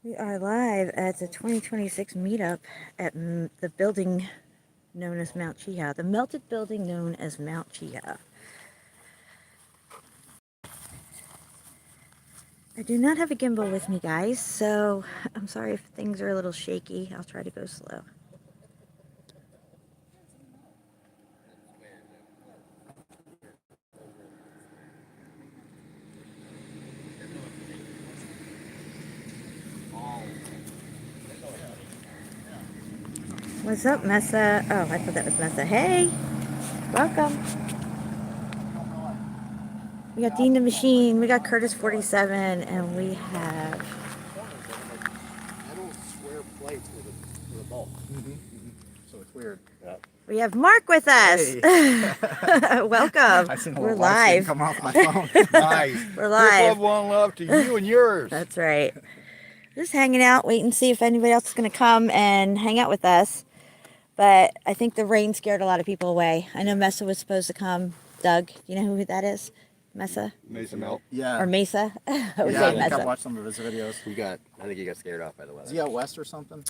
We are live at the 2026 meetup at the building known as Mount Chiha, the melted building known as Mount Chiha. I do not have a gimbal with me, guys, so I'm sorry if things are a little shaky. I'll try to go slow. What's up, Mesa? Oh, I thought that was Mesa. Hey, welcome. We got Dean the Machine, we got Curtis 47, and we have metal square plates with a bulb. So it's weird. Yeah. we have Mark with us. Hey. Welcome. I seen a We're little live live. come off my phone. Nice. We're live. Big love, one love to you and yours. That's right. Just hanging out, waiting to see if anybody else is going to come and hang out with us. But I think the rain scared a lot of people away. I know Mesa was supposed to come. Doug, you know who that is? Mesa? Mesa Melt. Yeah. Or Mesa? Yeah, I think I've watched some of his videos. I think he got scared off by the weather. Is he out west or something?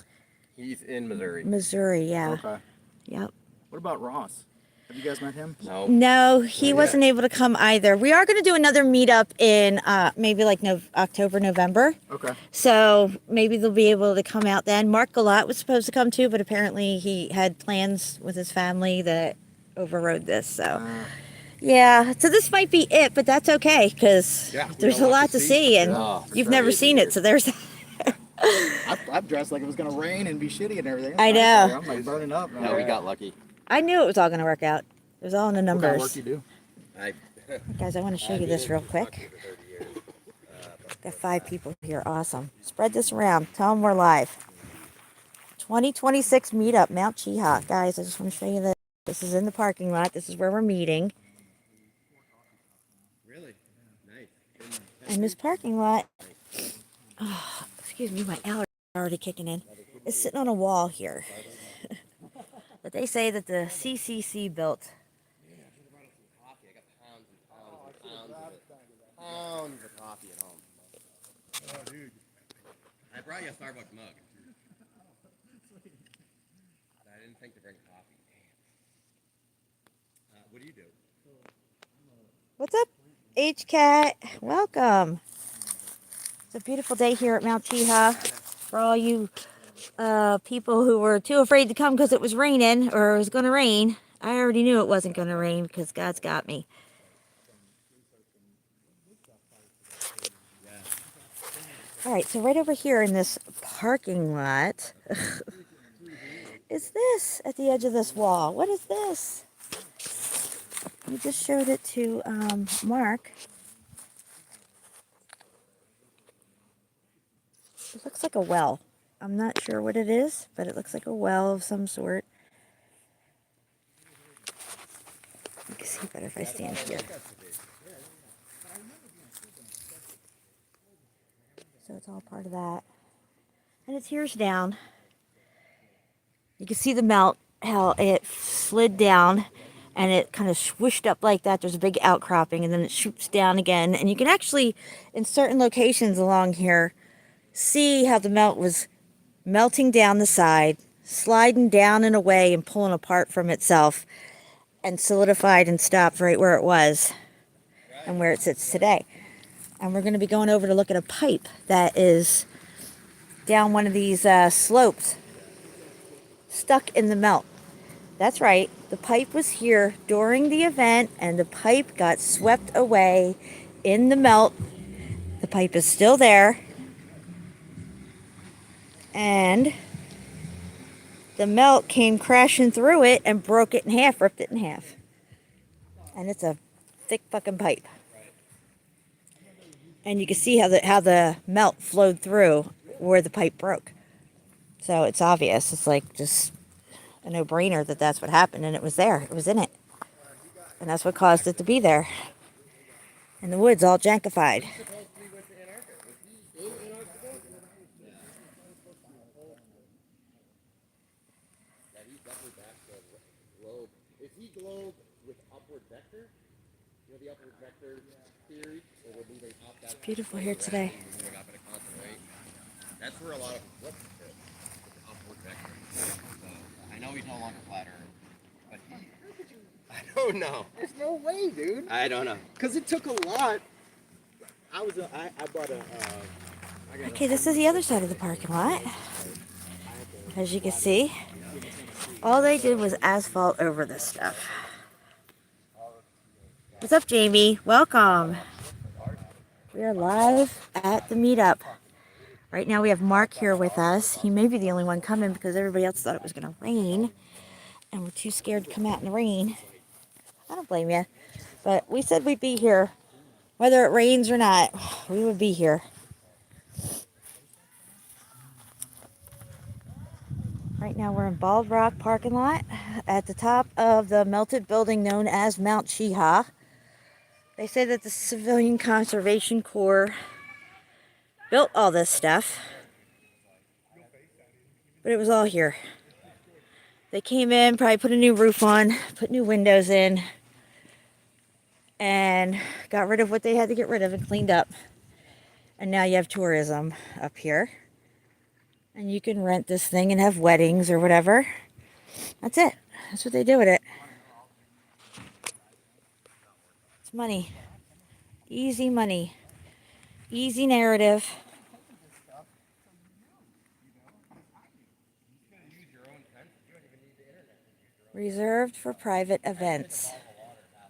He's in Missouri. Missouri, yeah. Okay. Yep. What about Ross? Have you guys met him? No. No, he wasn't able to come either. We are going to do another meetup in maybe like October, November. Okay. So maybe they'll be able to come out then. Mark Galat was supposed to come too, but apparently he had plans with his family that overrode this. So, yeah. So this might be it, but that's okay because there's a lot to see, and you've never seen it, so there's. I've dressed like it was going to rain and be shitty and everything. I know. I'm like burning up. No, we got lucky. I knew it was all going to work out. It was all in the numbers. What kind of work you do? Guys, I want to show you this real quick. Got 5 people here. Awesome. Spread this around. Tell them we're live. 2026 meetup, Mount Chiha. Guys, I just want to show you this. This is in the parking lot. This is where we're meeting. Really? Nice. And this parking lot, oh, excuse me, my allergies are already kicking in. It's sitting on a wall here. But they say that the CCC built. I got pounds of coffee at home. Oh, dude. I brought you a Starbucks mug. I didn't think to bring coffee. What do you do? What's up, H-Cat? Welcome. It's a beautiful day here at Mount Chiha. For all you people who were too afraid to come because it was raining or it was going to rain. I already knew it wasn't going to rain because God's got me. All right, so right over here in this parking lot is this at the edge of this wall. What is this? We just showed it to Mark. It looks like a well. I'm not sure what it is, but it looks like a well of some sort. You can see better if I stand here. So it's all part of that. And it's here's down. You can see the melt, how it slid down and it kind of swooshed up like that. There's a big outcropping and then it shoots down again. And you can actually, in certain locations along here, see how the melt was melting down the side, sliding down and away and pulling apart from itself and solidified and stopped right where it was and where it sits today. And we're going to be going over to look at a pipe that is down one of these slopes, stuck in the melt. That's right, the pipe was here during the event and the pipe got swept away in the melt. The pipe is still there. And the melt came crashing through it and broke it in half, ripped it in half. And it's a thick fucking pipe. And you can see how the melt flowed through where the pipe broke. So it's obvious. It's like just a no-brainer that that's what happened. And it was there. It was in it. And that's what caused it to be there. And the wood's all jankified. If he glowed with upward vector, you know the upward vector theory, or we're moving up that It's beautiful here today. moving up at a constant rate. That's that's where a lot of what's the upward vector. I know he's no longer flat Earth, but I don't know. There's no way, dude. I don't know. Because it took a lot. I bought a. Okay, this is the other side of the parking lot. As you can see, all they did was asphalt over this stuff. What's up, Jamie? Welcome. We are live at the meetup. Right now we have Mark here with us. He may be the only one coming because everybody else thought it was going to rain. And we're too scared to come out in the rain. I don't blame you. But we said we'd be here. Whether it rains or not, we would be here. Right now we're in Bald Rock parking lot at the top of the melted building known as Mount Cheeha. They say that the Civilian Conservation Corps built all this stuff, but it was all here. They came in, probably put a new roof on, put new windows in, and got rid of what they had to get rid of and cleaned up. And now you have tourism up here. And you can rent this thing and have weddings or whatever. That's it. That's what they do with it. It's money. Easy money. Easy narrative. Reserved for private events.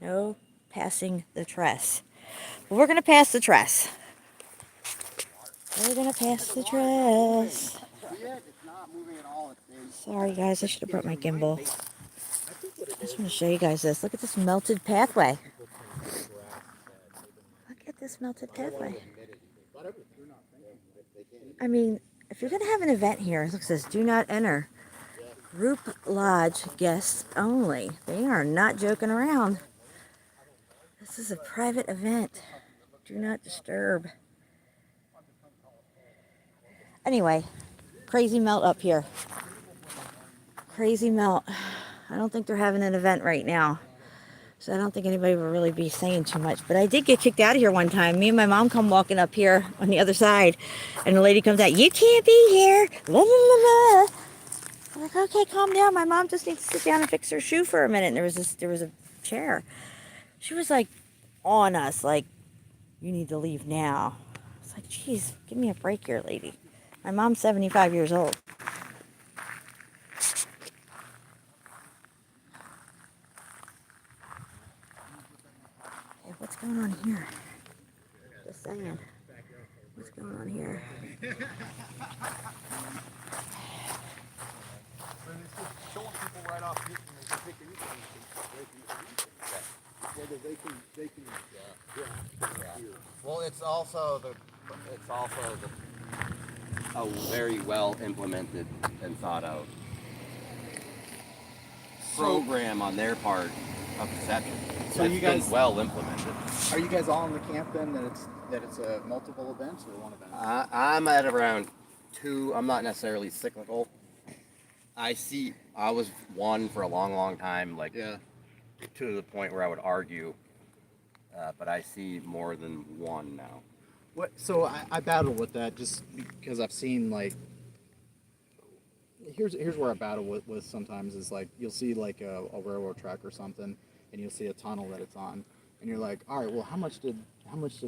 No passing the tress. But we're going to pass the tress. We're going to pass the tress. Sorry guys, I should have brought my gimbal. I just want to show you guys this. Look at this melted pathway. Look at this melted pathway. I mean, if you're going to have an event here, look, it says do not enter. Group lodge guests only. They are not joking around. This is a private event. Do not disturb. Anyway, crazy melt up here. Crazy melt. I don't think they're having an event right now. So I don't think anybody will really be saying too much. But I did get kicked out of here one time. Me and my mom come walking up here on the other side. And the lady comes out, you can't be here. Blah, blah, blah, blah. I'm like, okay, calm down. My mom just needs to sit down and fix her shoe for a minute. And there was a chair. She was like on us, like, you need to leave now. It's like, geez, give me a break here, lady. My mom's 75 years old. Hey, what's going on here? Just saying. What's going on here? Well, it's also a very well implemented and thought out program on their part of deception. So It's you guys been well implemented. Are you guys all in the camp then that it's a multiple events or one event? I'm at around 2. I'm not necessarily cyclical. I was one for a long time, like to the point where I would argue, but I see more than one now. So I battle with that just because I've seen like. Here's where I battle with sometimes is like you'll see like a railroad track or something, and you'll see a tunnel that it's on, and you're like, all right, well, how much did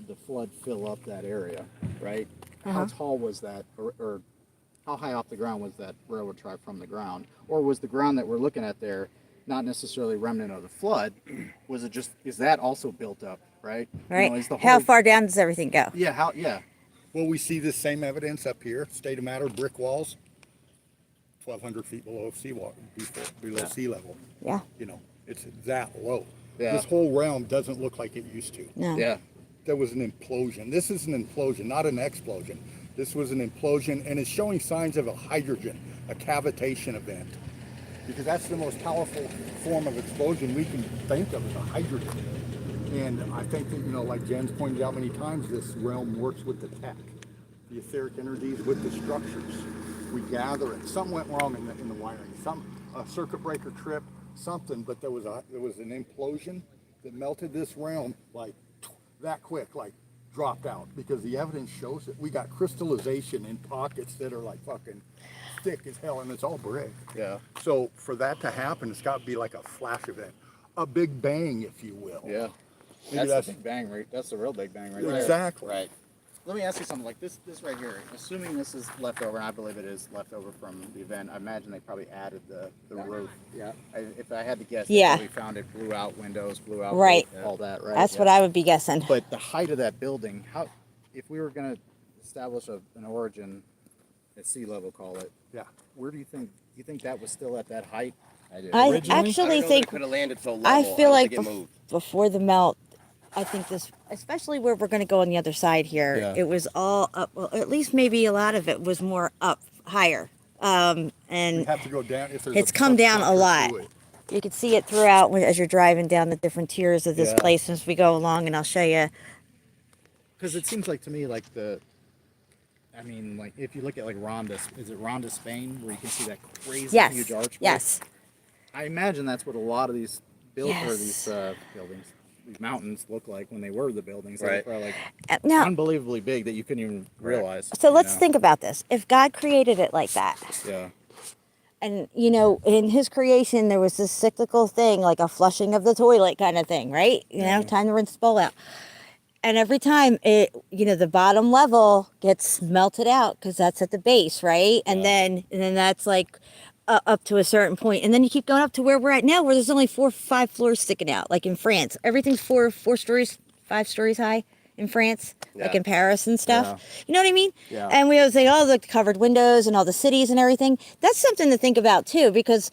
the flood fill up that area, right? How tall was that, or how high off the ground was that railroad track from the ground, or was the ground that we're looking at there not necessarily remnant of the flood? Is that also built up, right? Right. You know, How far down does everything go? Yeah. Well, we see the same evidence up here. State of matter, brick walls, 1,200 feet below sea level. Yeah. You know, it's that low. Yeah. This whole realm doesn't look like it used to. No. Yeah. There was an implosion. This is an implosion, not an explosion. This was an implosion, and it's showing signs of a hydrogen, a cavitation event. Because that's the most powerful form of explosion we can think of, is a hydrogen. And I think that, you know, like Jen's pointed out many times, this realm works with the tech, the etheric energies with the structures. We gather it. Something went wrong in the wiring. A circuit breaker trip, something, but there was an implosion that melted this realm like that quick, like dropped out because the evidence shows that we got crystallization in pockets that are like fucking thick as hell, and it's all brick. Yeah. So for that to happen, it's got to be like a flash event, a big bang, if you will. Yeah. Maybe That's the big bang, right? That's the real big bang right there. exactly. Right. Let me ask you something like this right here. Assuming this is leftover, and I believe it is leftover from the event, I imagine they probably added the roof. Yeah. If I had to guess, Yeah. they probably found it, blew out windows, blew out Right. roof, all that, right? That's what I would be guessing. But the height of that building, if we were going to establish an origin at sea level, call it, Yeah. where do you think that was still at that height? I Originally? actually think could have landed so low. I feel don't like think it moved. before the melt, I think this, especially where we're going to go on the other side here, Yeah. it was all up. Well, at least maybe a lot of it was more up, higher, You and have to go down if there's it's a come down a substructure lot. to it. You can see it throughout as you're driving down the different tiers of this Yeah. place as we go along, and I'll show you. Because it seems like to me like like if you look at like Ronda, is it Ronda, Spain, where you can see that crazy Yes, huge archway? yes, I imagine that's what a lot of these Yes. buildings, these mountains look like when they were the buildings. They Right. were like Now, unbelievably big that you couldn't even realize. so you let's know? think about this. If God created it like that, Yeah. and in his creation there was this cyclical thing, like a flushing of the toilet kind of thing, right? Yeah. Time to rinse the bowl out. And every time the bottom level gets melted out because that's at the base, right? And then that's like up to a certain point, and then you keep going up to where we're at now, where there's only 4 or 5 floors sticking out. Like in France, everything's 4 stories, 5 stories high in France, like Yeah. in Paris and stuff. Yeah. You know what I mean? Yeah. And we always say, oh, the covered windows and all the cities and everything. That's something to think about too, because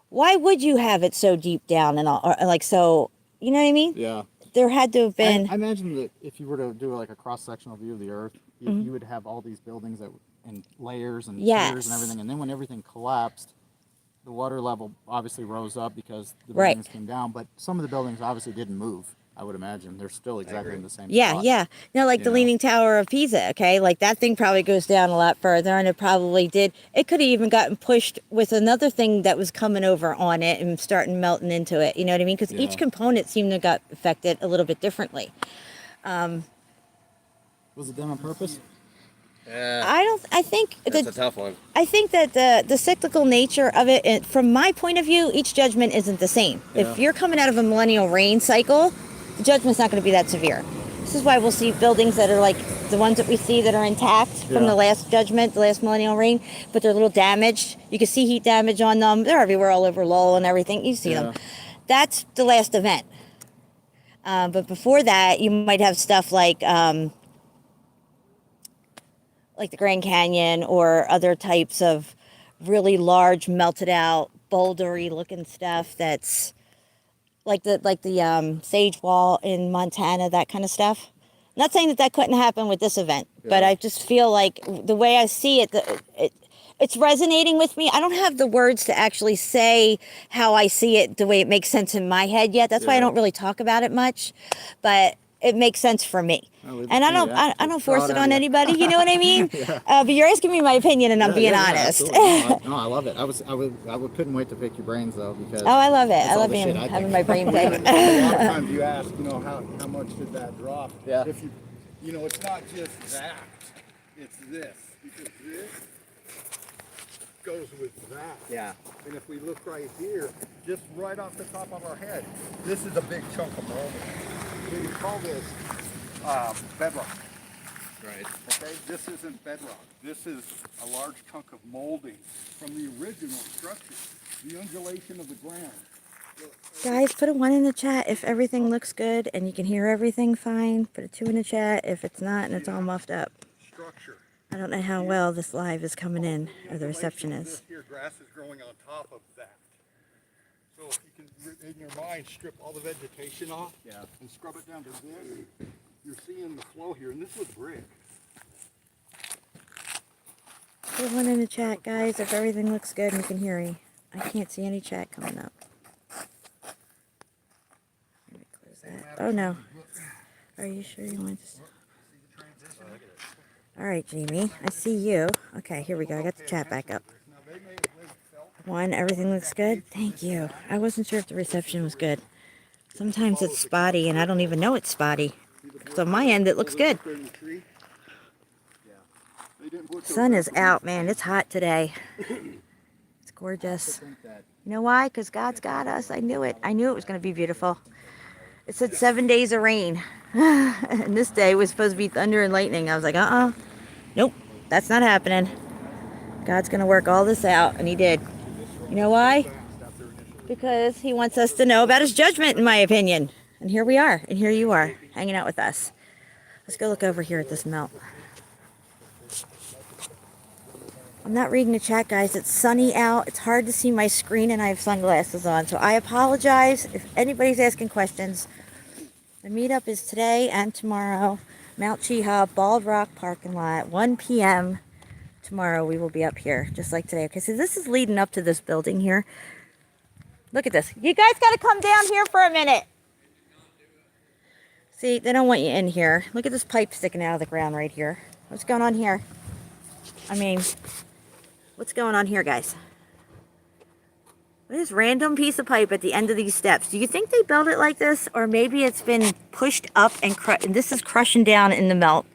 why would you have it so deep down and all, or like so? You know what I mean? Yeah. There had to have been. I imagine that if you were to do like a cross-sectional view of the Earth, you would have all these buildings and layers and Yes. tiers and everything. And then when everything collapsed, the water level obviously rose up because the Right. buildings came down. But some of the buildings obviously didn't move. I would imagine they're still exactly in the same Yeah, spot. yeah. Like the Yeah. Leaning Tower of Pisa, okay? Like that thing probably goes down a lot further, and it probably did. It could have even gotten pushed with another thing that was coming over on it and starting melting into it. You know what I mean? Because Yeah. each component seemed to have got affected a little bit differently. Was it done on purpose? I think That's a tough one. I think that the cyclical nature of it, and from my point of view, each judgment isn't the same. Yeah. If you're coming out of a millennial reign cycle, the judgment's not going to be that severe. This is why we'll see buildings that are like the ones that we see that are intact from Yeah. the last judgment, the last millennial reign, but they're a little damaged. You can see heat damage on them. They're everywhere, all over Lowell and everything. You see them. Yeah. That's the last event. But before that, you might have stuff like the Grand Canyon or other types of really large, melted out, bouldery looking stuff that's like the Sage Wall in Montana, that kind of stuff. Not saying that couldn't happen with this event, but Yeah. I just feel like the way I see it, it's resonating with me. I don't have the words to actually say how I see it the way it makes sense in my head yet. That's why I Yeah. don't really talk about it much, but it makes sense for me. I'll leave it And to I don't, you. I don't Just force throw it it at on you. anybody. You know what I mean? But you're asking me my opinion, and I'm being honest. absolutely. No, I love it. Couldn't wait to pick your brains though because Oh, I love it. that's I all love the shit being I having think. my brain A big. lot of times you ask, how much did that drop? Yeah. If it's not just that, it's this. Because this goes with that. Yeah. And if we look right here, just right off the top of our head, this is a big chunk of molding. We call this bedrock. Right. Okay, this isn't bedrock. This is a large chunk of molding from the original structure, the undulation of the ground. Guys, put a 1 in the chat if everything looks good and you can hear everything fine. Put a 2 in the chat if it's not and it's all muffed up. Structure. I don't know how well this live is coming in, or the reception Undulation of is. this here, grass is growing on top of that. So if you can, in your mind, strip all the vegetation off and scrub it down to this, you're seeing the flow here, and this was brick. Put a 1 in the chat, guys, if everything looks good and you can hear me. I can't see any chat coming up. Let me close that. Oh, no. Are you sure you want to? All right, Jamie, I see you. Okay, here we go. I got the chat back up. 1, everything looks good. Thank you. I wasn't sure if the reception was good. Sometimes it's spotty, and I don't even know it's spotty. So on my end, it looks good. Sun is out, man. It's hot today. It's gorgeous. You know why? Because God's got us. I knew it. I knew it was going to be beautiful. It said 7 days of rain. And this day was supposed to be thunder and lightning. I was like, nope, that's not happening. God's going to work all this out. And he did. You know why? Because he wants us to know about his judgment, in my opinion. And here we are. And here you are, hanging out with us. Let's go look over here at this melt. I'm not reading the chat, guys. It's sunny out. It's hard to see my screen, and I have sunglasses on. So I apologize if anybody's asking questions. The meetup is today and tomorrow. Mount Cheeha, Bald Rock parking lot, 1 p.m. Tomorrow we will be up here, just like today. Okay, so this is leading up to this building here. Look at this. You guys got to come down here for a minute. See, they don't want you in here. Look at this pipe sticking out of the ground right here. What's going on here? I mean, what's going on here, guys? This random piece of pipe at the end of these steps. Do you think they built it like this? Or maybe it's been pushed up and this is crushing down in the melt.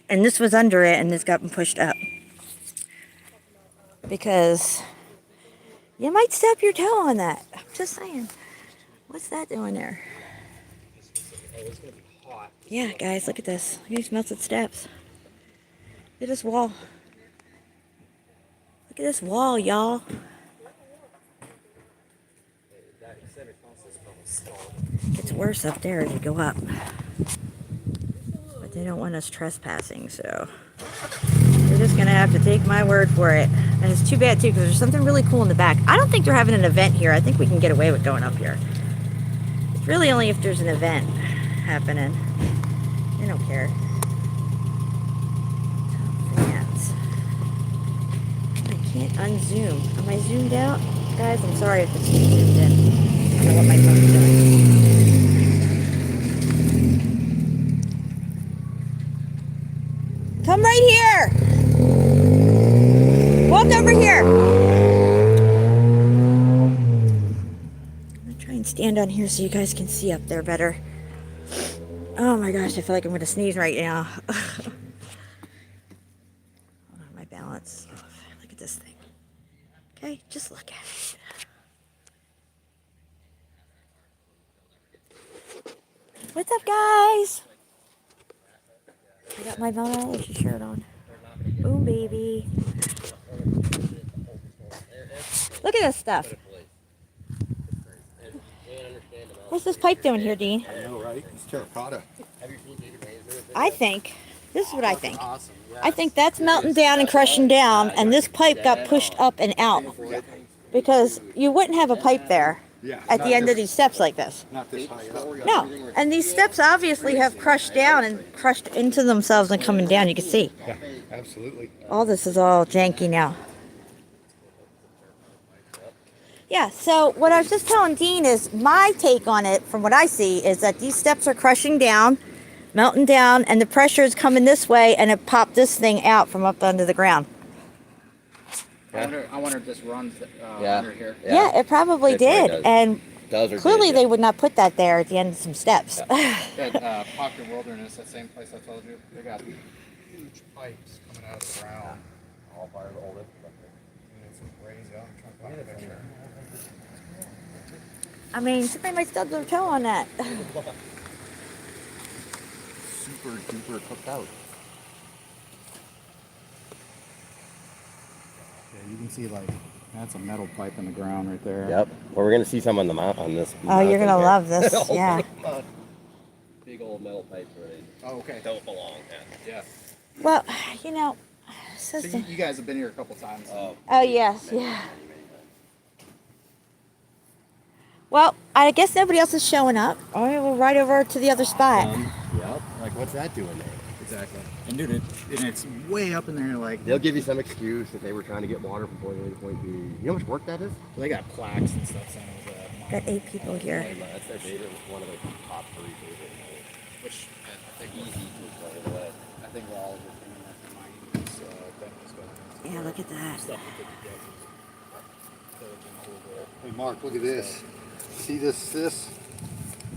And this was under it and it's gotten pushed up. Because you might stub your toe on that. I'm just saying. What's that doing there? Yeah, guys, look at this. Look at these melted steps. Look at this wall. Look at this wall, y'all. It's worse up there as you go up. But they don't want us trespassing, so we're just going to have to take my word for it. And it's too bad, too, because there's something really cool in the back. I don't think they're having an event here. I think we can get away with going up here. It's really only if there's an event happening. They don't care. Fans. I can't unzoom. Am I zoomed out? Guys, I'm sorry if it's zoomed in. I don't know what my phone's doing. Come right here. Walk over here. I'm going to try and stand on here so you guys can see up there better. Oh my gosh, I feel like I'm going to sneeze right now. Hold on, my balance. Look at this thing. Okay, just look at it. What's up, guys? I got my MELTOLOGY shirt on. Boom, baby. Look at this stuff. What's this pipe doing here, Dean? I know, right? It's terracotta. I think, this is what I think. I think that's melting down and crushing down, and this pipe got pushed up and out. Because you wouldn't have a pipe there at the end of these steps like this. Not this high up. No, and these steps obviously have crushed down and crushed into themselves and coming down. You can see. Yeah, absolutely. All this is all janky now. Yeah, so what I was just telling Dean is my take on it, from what I see, is that these steps are crushing down, melting down, and the pressure is coming this way, and it popped this thing out from up under the ground. I wonder if this runs under here. Yeah, it probably did. And clearly they would not put that there at the end of some steps. That Proctor Wilderness, that same place I told you, they got Huge pipes coming out of the ground. All part of the oldest. And it's crazy. I'm trying to find a picture. I mean, somebody might stub their toe on that. Super duper cooked out. Yeah, you can see like that's a metal pipe in the ground right there. Yep. Well, we're gonna see some on the mount on this. Oh, you're gonna love this. Yeah. Big old metal pipes where they Oh, okay. don't belong. Yeah. Well, you know. So you guys have been here a couple times. Oh, yes. Yeah. Well, I guess nobody else is showing up. All right, we'll ride over to the other spot. Yep. Like, what's that doing there? Exactly. And dude, it's way up in there. Like They'll give you some excuse if they were trying to get water from point A to point B. You know how much work that is? they got plaques and stuff saying it was Got 8 people here. That's their favorite. One of their top 3 favorite. which I think Easy to explain away. I think we're all just thinking that the mining thing is going Yeah, look at that. stuff we put together. Hey, Mark, look at this. See this?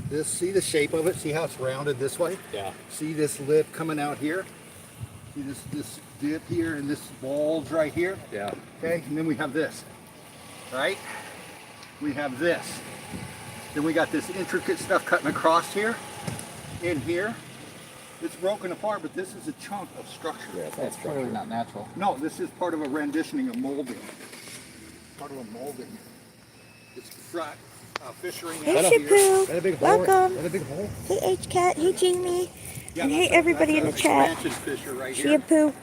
This, see the shape of it? See how it's rounded this way? Yeah. See this lip coming out here? See this dip here and this bulge right here? Yeah. Okay, and then we have this, right? We have this. Then we got this intricate stuff cutting across here, in here. It's broken apart, but this is a chunk of structure. Yeah, that's clearly not natural. No, this is part of a renditioning of molding. Part of a molding. It's fissuring Hey, out Shapu. That a big hole? Welcome. That a big hole? Hey, H-Cat. Hey, Jamie. Yeah, and hey, that's everybody in the that's a chat. expansion fissure right here. Shapu.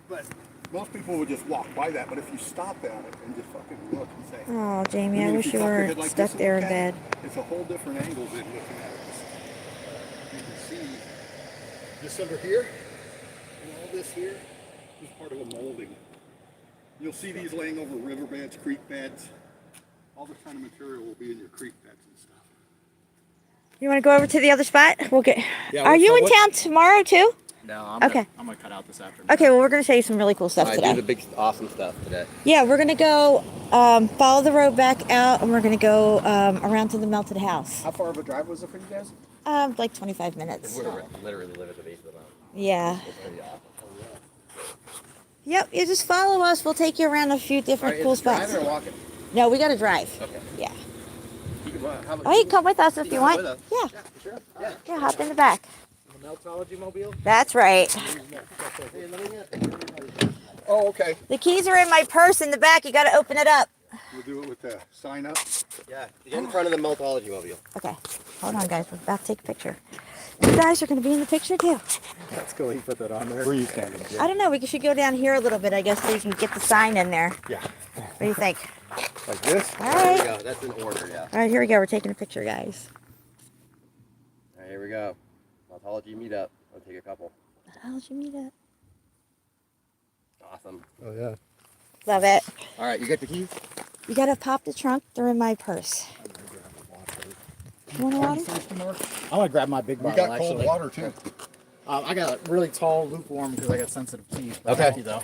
But most people would just walk by that, but if you stop at it and just fucking look and say, Oh, Jamie, I and then if wish you you tuck your weren't head like stuck this and there in look at bed. it, it's a whole different angle than looking at it. You can see this under here, and all this here is part of a molding. You'll see these laying over riverbeds, creek beds. All this kind of material will be in your creek beds and stuff. You want to go over to the other spot? We'll get. Yeah, Are you so in what- town tomorrow too? No, I'm Okay. gonna cut out this afternoon. Okay, well, we're going to show you some really cool stuff I today. do the big, awesome stuff today. Yeah, we're going to go follow the road back out, and we're going to go around to the melted house. How far of a drive was it for you guys? Like 25 minutes. We literally live at the base of the mountain. Yeah. It's pretty awesome. Yep, you just follow us. We'll take you around a few different cool spots. Driving or walking? No, we got to drive. Okay. Yeah. You can, how about Oh, you can come with us if you come want. with us. Yeah. Yeah, for sure. Yeah. Yeah, hop in the back. The Meltology mobile? That's right. Hey, let me get- Oh, okay. The keys are in my purse in the back. You got to open it up. We'll do it with the sign up. Yeah, get in front of the Meltology mobile. Okay. Hold on, guys. We're about to take a picture. You guys are going to be in the picture too. That's cool. You put that on there. Where are you standing? I don't know. We should go down here a little bit, I guess, so you can get the sign in there. Yeah. What do you think? Like this? All There we right. go. That's in order, yeah. All right, here we go. We're taking a picture, guys. All right, here we go. Meltology meetup. I'll take a couple. How'd you meet up? Awesome. Oh yeah. Love it. All right, you got the keys? You got to pop the trunk. They're in my purse. You want a water? I'm gonna grab my big We bottle. got cold actually. water too. I got a really tall lukewarm because I got sensitive teeth. But Okay. Thank you though.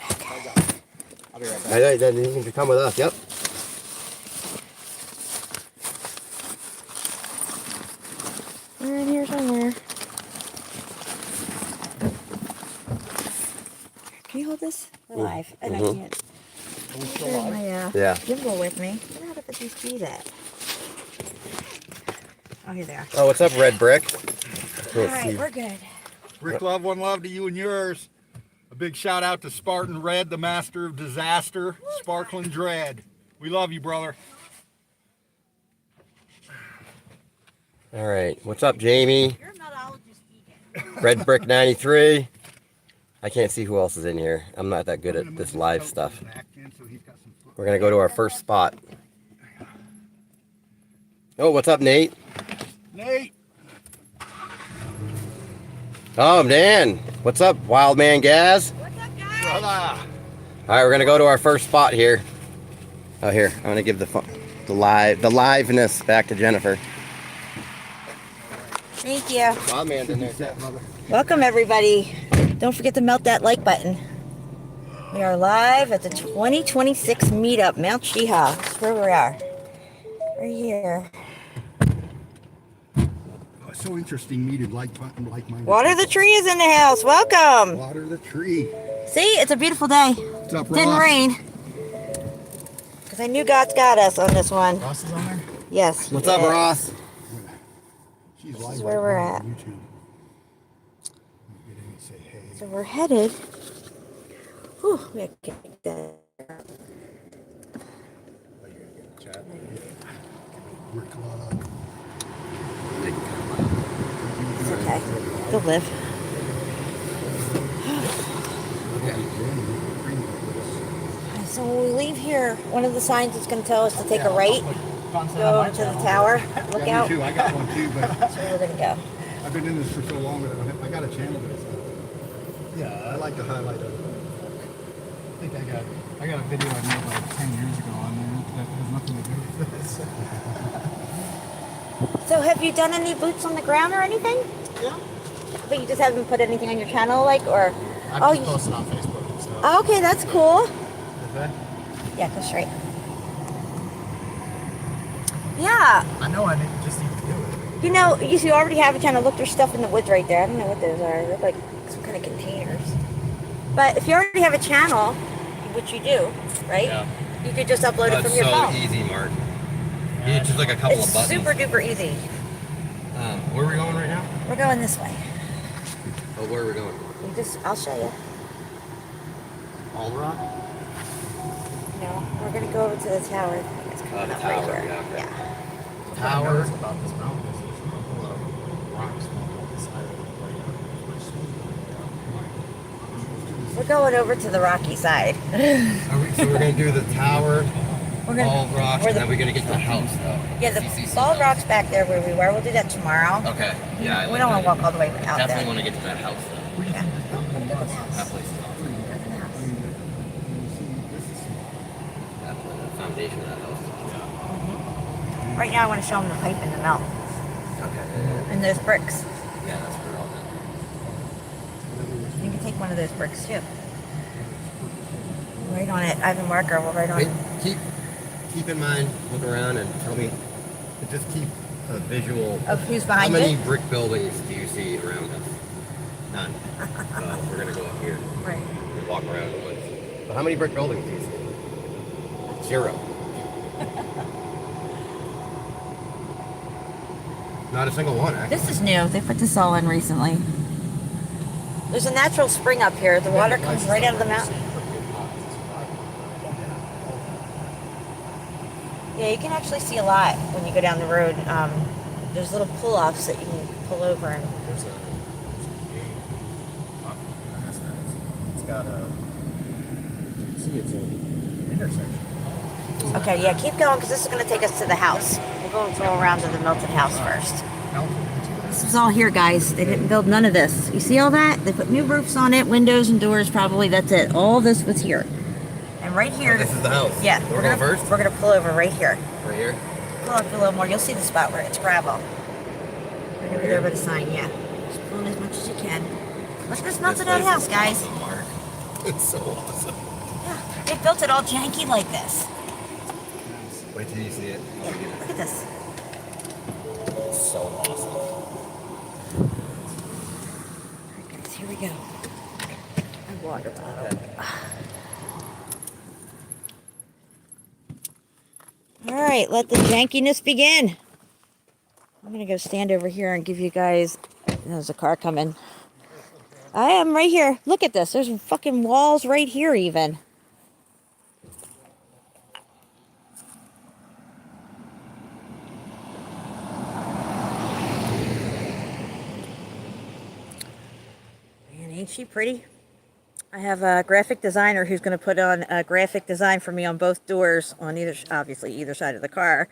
I'll be right back. All right, then you can come with us. Yep. We're in here somewhere. Can you hold this? We're live. And I can't. Share my Yeah. gimbal with me. Where the put these keys at? Oh, here they are. Oh, what's up, Red Brick? All right, we're good. Rick Love, one love to you and yours. A big shout out to Spartan Red, the master of disaster, Sparkling Dread. We love you, brother. All right, what's up, Jamie? You're a meteorologist vegan. Red Brick 93. I can't see who else is in here. I'm not that good at this live stuff. We're gonna go to our first spot. Oh, what's up, Nate? Nate. Oh, Dan. What's up, Wild Man Gaz? What's up, guys? Brother. All right, we're gonna go to our first spot here. Oh, here. I'm gonna give the liveness back to Jennifer. Thank you. Wild Man's in there. Welcome, everybody. Don't forget to melt that like button. We are live at the 2026 meetup, Mount Shiha. That's where we are. We're here. Oh, so interesting meeting, like-minded. Water the tree is in the house. Welcome. Water the tree. See, it's a beautiful day. What's up, Didn't Ross? rain. Because I knew God's got us on this one. Ross is on there. Yes. What's up, yes. Ross? She's This live is where we're right at. now on YouTube. Get in and say hey. So we're headed. Whew, we gotta get that. Rick Love. It's okay. They'll live. So when we leave here, one of the signs is going to tell us to take a right, go over to the tower, look Yeah, out. me too. I got one too, but That's where we're going to go. I've been in this for so long that I got a channel that yeah, I like to highlight it. I think I got a video I made like 10 years ago on there that has nothing to do with this. So have you done any boots on the ground or anything? Yeah. But you just haven't put anything on your channel, like, or? I've Oh, just you, posted on Facebook and stuff. oh, okay, that's cool. Okay. Yeah, go straight. Yeah. I know I just need to do it. You know, you already have kind of look, there's stuff in the woods right there. I don't know what those are. They look like some kind of containers. But if you already have a channel, which you do, right? Yeah. You could just upload it It's from your so phone. easy, Mark. It's just like a couple It's of buttons. super duper easy. Where are we going right now? We're going this way. Oh, where are we going? I'll show you. All Rock? No, we're gonna go over to the tower. It's coming The up tower, right here. yeah, okay. Yeah. Tower about this mountain is there's a couple of rocks on the side of it right now. We're going over to the rocky side. So we're gonna do the tower, We're gonna, Bald Rocks, we're and the- then we're gonna get to the house though. Yeah, the CCC bald house. rock's back there where we were. We'll do that tomorrow. Okay. Yeah. I We like don't want to that. walk all the way out Definitely there. want to get to that house though. Yeah. That place is awesome. Definitely the foundation of that house is awesome. Right now, I want to show them the pipe and the melt Okay. and those bricks. Yeah, that's where all that. You can take one of those bricks too. Right on it. I have a marker. We'll write on Wait, it. keep in mind, look around and tell me, just keep a visual. Of who's behind How many it? brick buildings do you see around us? None. We're gonna go up here Right. and walk around the woods. But how many brick buildings do you see? 0. Not a single one, actually. This is new. They put this all in recently. There's a natural spring up here. The water comes right out of the mountain. Yeah, you can actually see a lot when you go down the road. There's little pull-offs that you can pull over and. There's a gate. It's got a. See, it's an intersection. Okay, yeah, keep going because this is going to take us to the house. We'll go around to the melted house first. This is all here, guys. They didn't build none of this. You see all that? They put new roofs on it, windows and doors probably. That's it. All this was here. And right here. This is the house. Yeah. We're going first? We're going to pull over right here. Right here? Pull up a little more. You'll see the spot where it's gravel. Right over there by the sign, yeah. Just pull in as much as you can. Look at this melted out house, guys. Awesome, Mark. It's so awesome. Yeah. They built it all janky like this. Wait till you see it. Yeah. Look at this. It's so awesome. Alright, guys, here we go. My water bottle. Alright, let the jankiness begin. I'm gonna go stand over here and give you guys. There's a car coming. I am right here. Look at this. There's fucking walls right here, even. Man, ain't she pretty? I have a graphic designer who's going to put on a graphic design for me on both doors, on either, obviously, either side of the car.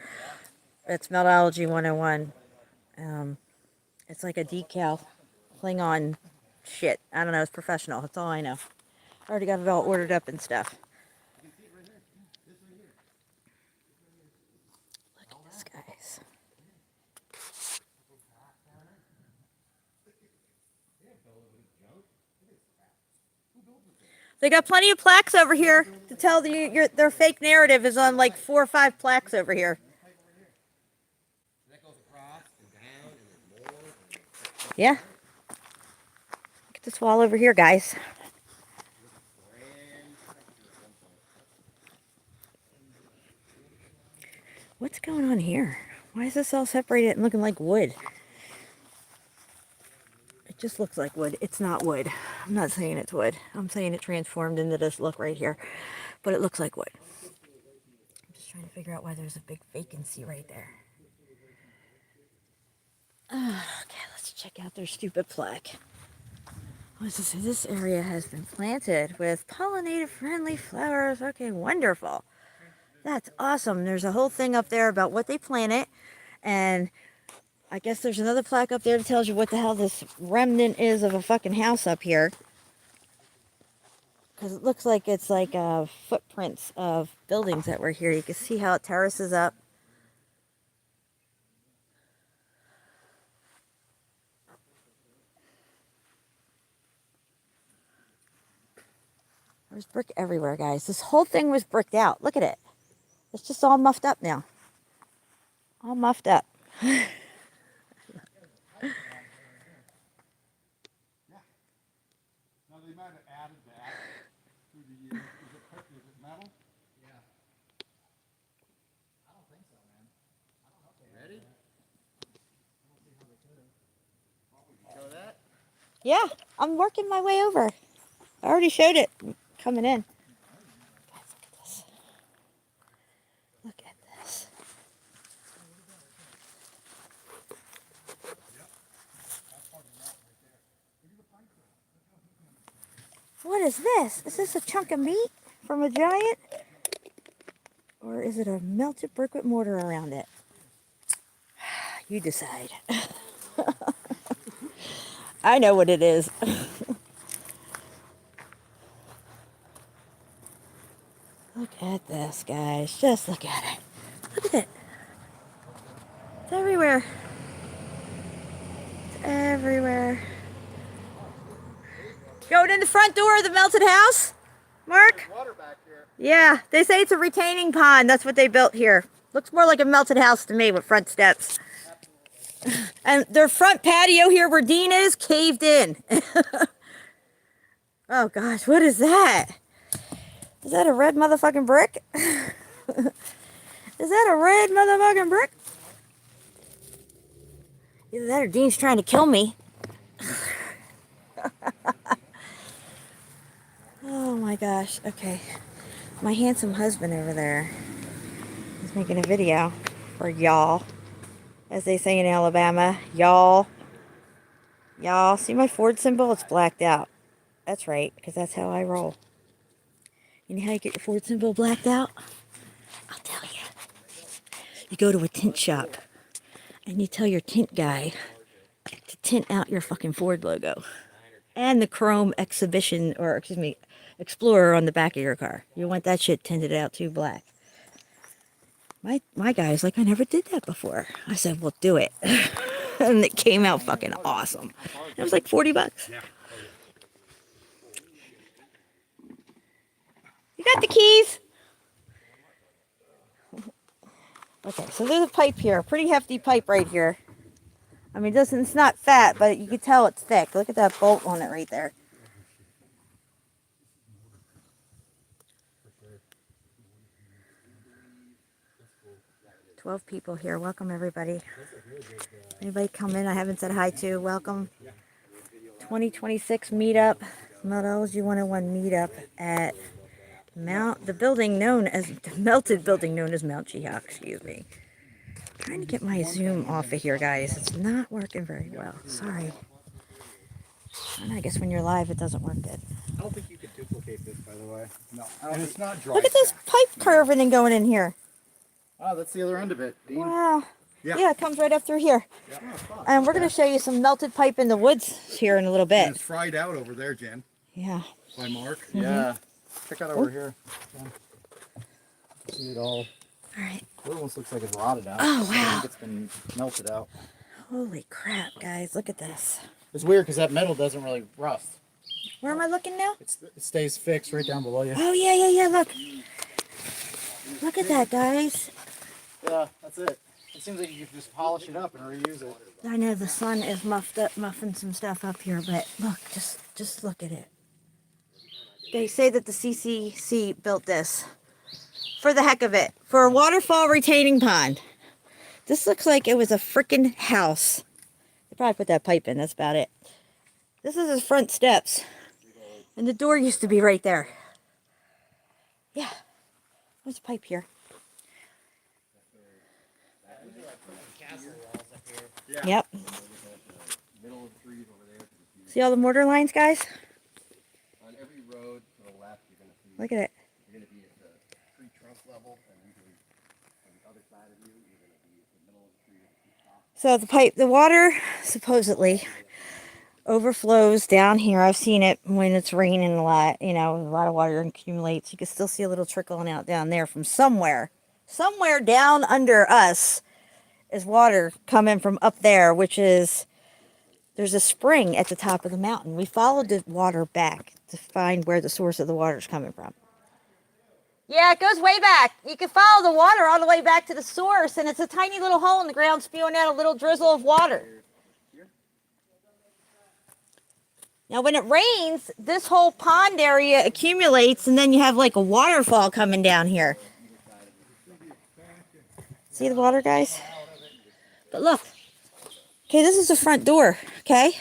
It's Methodology 101. It's like a decal Klingon shit. I don't know. It's professional. That's all I know. I already got it all ordered up and stuff. Look at this, guys. They got plenty of plaques over here to tell their fake narrative is on like 4 or 5 plaques over here. Yeah. Look at this wall over here, guys. What's going on here? Why is this all separated and looking like wood? It just looks like wood. It's not wood. I'm not saying it's wood. I'm saying it transformed into this look right here. But it looks like wood. I'm just trying to figure out why there's a big vacancy right there. Okay, let's check out their stupid plaque. What's this? This area has been planted with pollinator friendly flowers. Okay, wonderful. That's awesome. There's a whole thing up there about what they planted. And I guess there's another plaque up there that tells you what the hell this remnant is of a fucking house up here. Because it looks like it's like footprints of buildings that were here. You can see how it terraces up. There's brick everywhere, guys. This whole thing was bricked out. Look at it. It's just all muffed up now. All muffed up. Now they might have added that through the years. Is it metal? Yeah. I don't think so, man. I don't know if they ready. I don't see how they could have. Show that? Yeah, I'm working my way over. I already showed it coming in. Guys, look at this. Look at this. What is this? Is this a chunk of meat from a giant? Or is it a melted brick with mortar around it? You decide. I know what it is. Look at this, guys. Just look at it. Look at it. It's everywhere. It's everywhere. Going in the front door of the melted house, Mark? Water back here. Yeah, they say it's a retaining pond. That's what they built here. Looks more like a melted house to me with front steps. And their front patio here where Dean is caved in. Oh gosh, what is that? Is that a red motherfucking brick? Is that a red motherfucking brick? Either that or Dean's trying to kill me. Oh my gosh, okay. My handsome husband over there is making a video for y'all. As they say in Alabama, y'all. Y'all, see my Ford symbol? It's blacked out. That's right, because that's how I roll. You know how you get your Ford symbol blacked out? I'll tell you. You go to a tint shop and you tell your tint guy to tint out your fucking Ford logo and the chrome exhibition, or excuse me, Explorer on the back of your car. You want that shit tinted out too black. My guy's like, I never did that before. I said, well, do it. And it came out fucking awesome. It was like 40 bucks. You got the keys? Okay, so there's a pipe here. A pretty hefty pipe right here. I mean, it's not fat, but you can tell it's thick. Look at that bolt on it right there. "12 people here. Welcome, everybody. Anybody come in I haven't said hi to, welcome. 2026 meetup, Meltology 101 meetup at the building known as, the melted building known as Mount Jihak, excuse me. Trying to get my zoom off of here, guys. It's not working very well. Sorry. And I guess when you're live, it doesn't work good. I don't think you could duplicate this, by the way. No, and it's not dry. Look at this pipe curving and going in here. Oh, that's the other end of it, Dean. Wow. Yeah. Yeah, it comes right up through here. Yeah. And we're going to show you some melted pipe in the woods here in a little And bit. it's fried out over there, Jen, Yeah. by Mark. Yeah. Check out over here. See it all. All right. It almost looks like it's rotted out. Oh, I wow. think it's been melted out. Holy crap, guys. Look at this. It's weird because that metal doesn't really rust. Where am I looking now? It stays fixed right down below you. Oh, yeah. Look. Look at that, guys. Yeah, that's it. It seems like you could just polish it up and reuse it. I know the sun is muffing some stuff up here, but look, just look at it. They say that the CCC built this for the heck of it, for a waterfall retaining pond. This looks like it was a freaking house. They probably put that pipe in, that's about it. This is his front steps. And the door used to be right there. Yeah. There's a pipe here. Yep. See all the mortar lines, guys? On every road to the left, you're going to see Look at it. you're going to be at the tree trunk level, and usually on the other side of you, you're going to be at the middle of the tree at the top. So the water supposedly overflows down here. I've seen it when it's raining a lot, a lot of water accumulates. You can still see a little trickling out down there from somewhere. Somewhere down under us is water coming from up there, which is, there's a spring at the top of the mountain. We followed the water back to find where the source of the water is coming from. Yeah, it goes way back. You can follow the water all the way back to the source, and it's a tiny little hole in the ground spewing out a little drizzle of water. Now, when it rains, this whole pond area accumulates, and then you have like a waterfall coming down here. See the water, guys? But look. Okay, this is the front door, okay?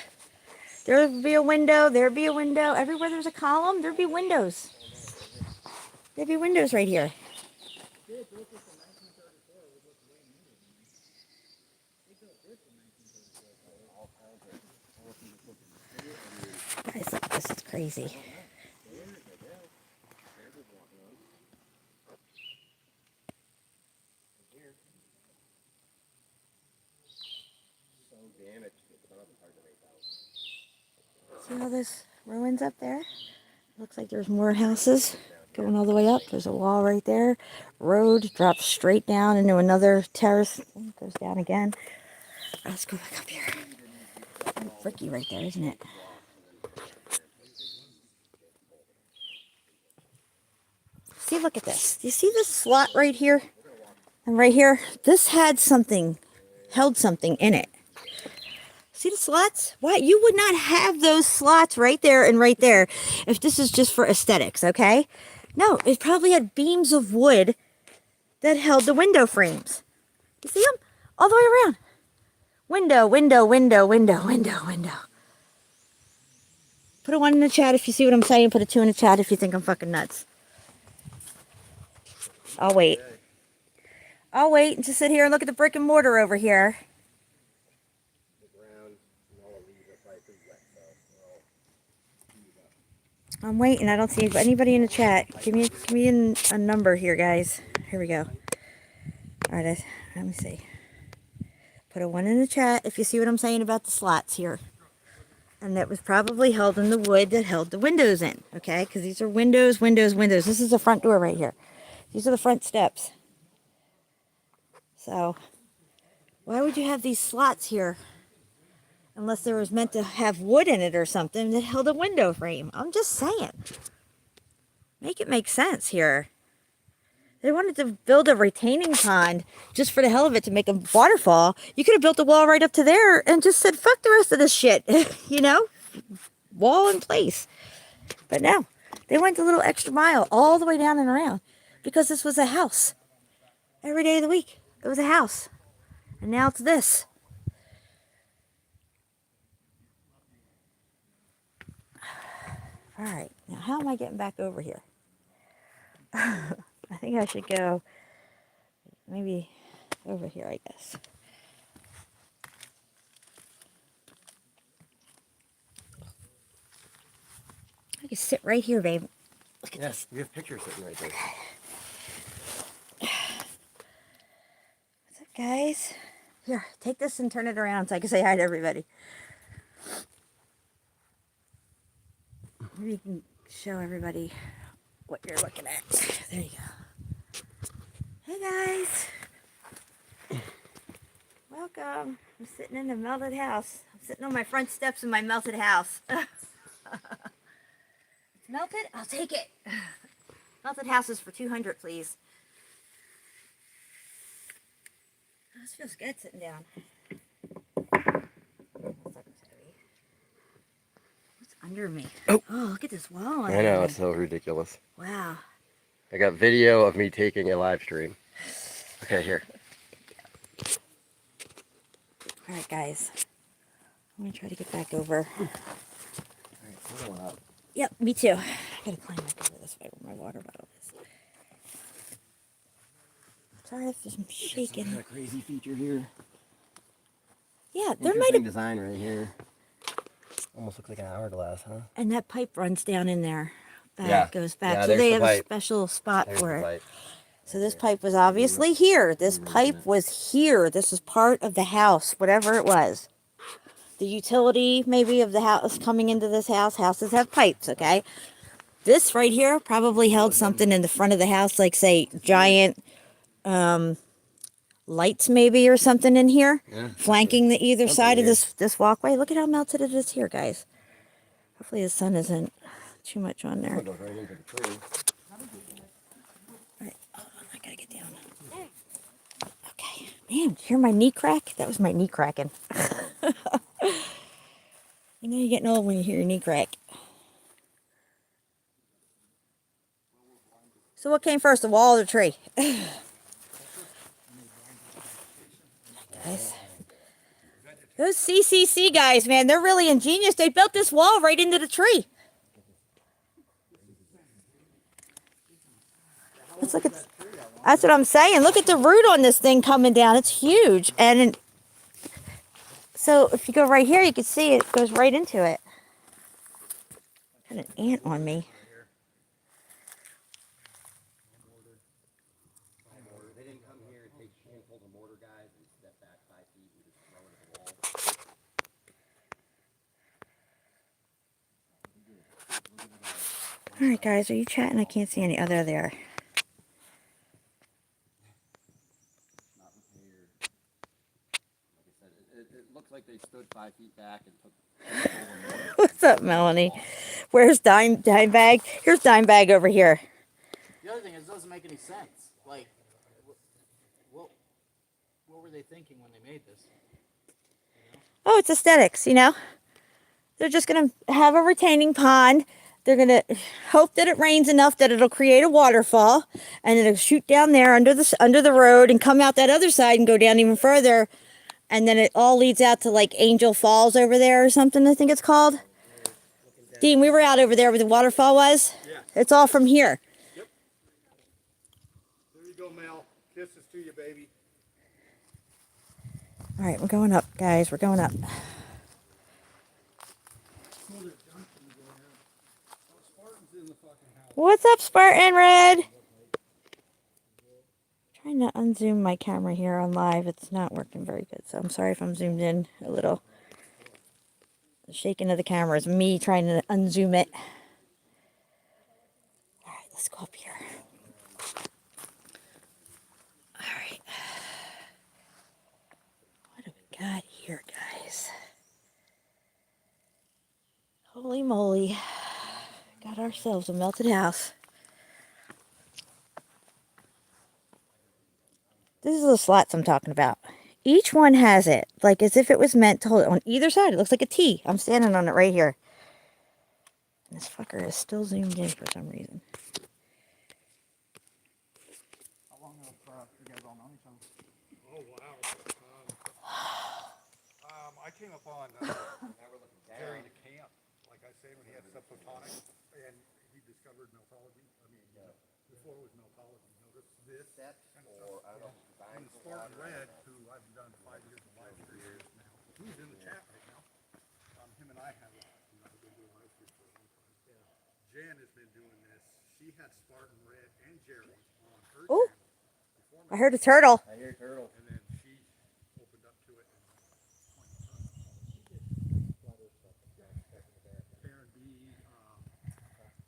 There'll be a window, there'll be a window. Everywhere there's a column, there'll be windows. There'll be windows right here. Guys, look, this is crazy. See all this ruins up there? Looks like there's more houses going all the way up. There's a wall right there. Road drops straight down into another terrace. Goes down again. Let's go back up here. Pretty bricky right there, isn't it? See, look at this. Do you see this slot right here? And right here? This had something, held something in it. See the slots? Why? You would not have those slots right there and right there if this is just for aesthetics, okay? No, it probably had beams of wood that held the window frames. You see them? All the way around. Window, window, window, window, window, window. Put a 1 in the chat if you see what I'm saying. Put a 2 in the chat if you think I'm fucking nuts. I'll wait. I'll wait and just sit here and look at the brick and mortar over here. I'm waiting. I don't see anybody in the chat. Give me a number here, guys. Here we go. All right, let me see. Put a 1 in the chat if you see what I'm saying about the slots here. And that was probably held in the wood that held the windows in, okay? Because these are windows, windows, windows. This is the front door right here. These are the front steps. So, why would you have these slots here? Unless there was meant to have wood in it or something that held a window frame. I'm just saying. Make it make sense here. They wanted to build a retaining pond just for the hell of it to make a waterfall. You could have built a wall right up to there and just said, fuck the rest of this shit. You know? Wall in place. But no. They went a little extra mile all the way down and around. Because this was a house. Every day of the week. It was a house. And now it's this. All right, now how am I getting back over here? I think I should go maybe over here, I guess. I can sit right here, babe. Look at this. You have pictures sitting right there. What's up, guys? Here, take this and turn it around so I can say hi to everybody. Maybe you can show everybody what you're looking at. There you go. Hey guys. Welcome. I'm sitting in the melted house. I'm sitting on my front steps in my melted house. It's melted? I'll take it. Melted houses for 200, please. Oh, this feels good sitting down. Under me. Oh, look at this wall. I know, it's so ridiculous. Wow. I got video of me taking a live stream. Okay, here. All right, guys. I'm going to try to get back over. All right, we're going up. Yep, me too. I got to climb back over this way where my water bottle is. Sorry if I'm shaking. Got a crazy feature here. Yeah, there might have... design right here. Almost looks like an hourglass, huh? And that pipe runs down in there. Back, Yeah. goes back. Yeah, So there's they the have a pipe. special spot There's for the it. pipe. So this pipe was obviously here. This pipe was here. This is part of the house, whatever it was. The utility, maybe, of the house coming into this house. Houses have pipes, okay? This right here probably held something in the front of the house, like, say, giant lights maybe or something in here, flanking the either side of this walkway. Look at how melted it is here, guys. Hopefully the sun isn't too much on there. Damn, did you hear my knee crack? That was my knee cracking. You know you're getting old when you hear your knee crack. So what came first, the wall or the tree? Guys. Those CCC guys, man, they're really ingenious. They built this wall right into the tree. Let's look at. That's what I'm saying. Look at the root on this thing coming down. It's huge. And so if you go right here, you can see it goes right into it. Got an ant on me. They didn't come here and take handfuls of mortar, guys, and step back 5 feet and just throw it at the wall. All right, guys, are you chatting? I can't see any. Oh, there they are. Not repaired. Like I said, it looks like they stood 5 feet back and took. What's up, Melanie? Where's Dime Bag? Here's Dime Bag over here. The other thing is, it doesn't make any sense. Like, what were they thinking when they made this? Oh, it's aesthetics, you know? They're just going to have a retaining pond. They're going to hope that it rains enough that it'll create a waterfall, and it'll shoot down there under the road and come out that other side and go down even further. And then it all leads out to like Angel Falls over there or something, I think it's called. Dean, we were out over there where the waterfall was. Yeah. It's all from here. Yep. There you go, Mel. Kisses to you, baby. All right, we're going up, guys. We're going up. What's up, Spartan Red? Trying to unzoom my camera here on live. It's not working very good, so I'm sorry if I'm zoomed in a little. The shaking of the camera is me trying to unzoom it. All right, let's go up here. All right. What do we got here, guys? Holy moly. Got ourselves a melted house. This is the slots I'm talking about. Each one has it, like as if it was meant to hold it on either side. It looks like a T. I'm standing on it right here. And this fucker is still zoomed in for some reason. How long have you guys all known each other? Oh, wow. I came upon Jerry DeCamp, like I say, when he had subphotonics, and he discovered meltology. I mean, before it was meltology. You know, this That's kind of for, stuff. I don't know, And Spartan Red, who I've done 5 years of live streams now, he's in the chat right now. Him and I have been doing live streams for a long time. Jen has been doing this. She had Spartan Red and Jerry on her Oh, channel. I heard a turtle. I hear turtle. And then she opened up to it. Karen B.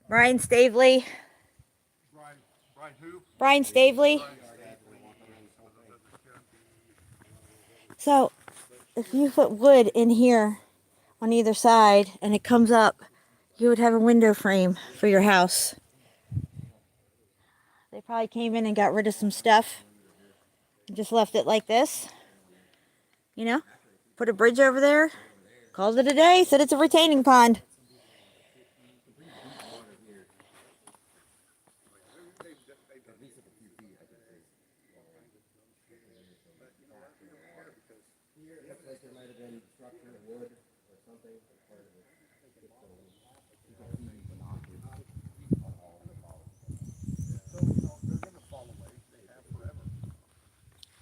Brian Stavely. Brian who? Brian Stavely. So, if you put wood in here on either side and it comes up, you would have a window frame for your house. They probably came in and got rid of some stuff and just left it like this. You know, put a bridge over there, called it a day, said it's a retaining pond.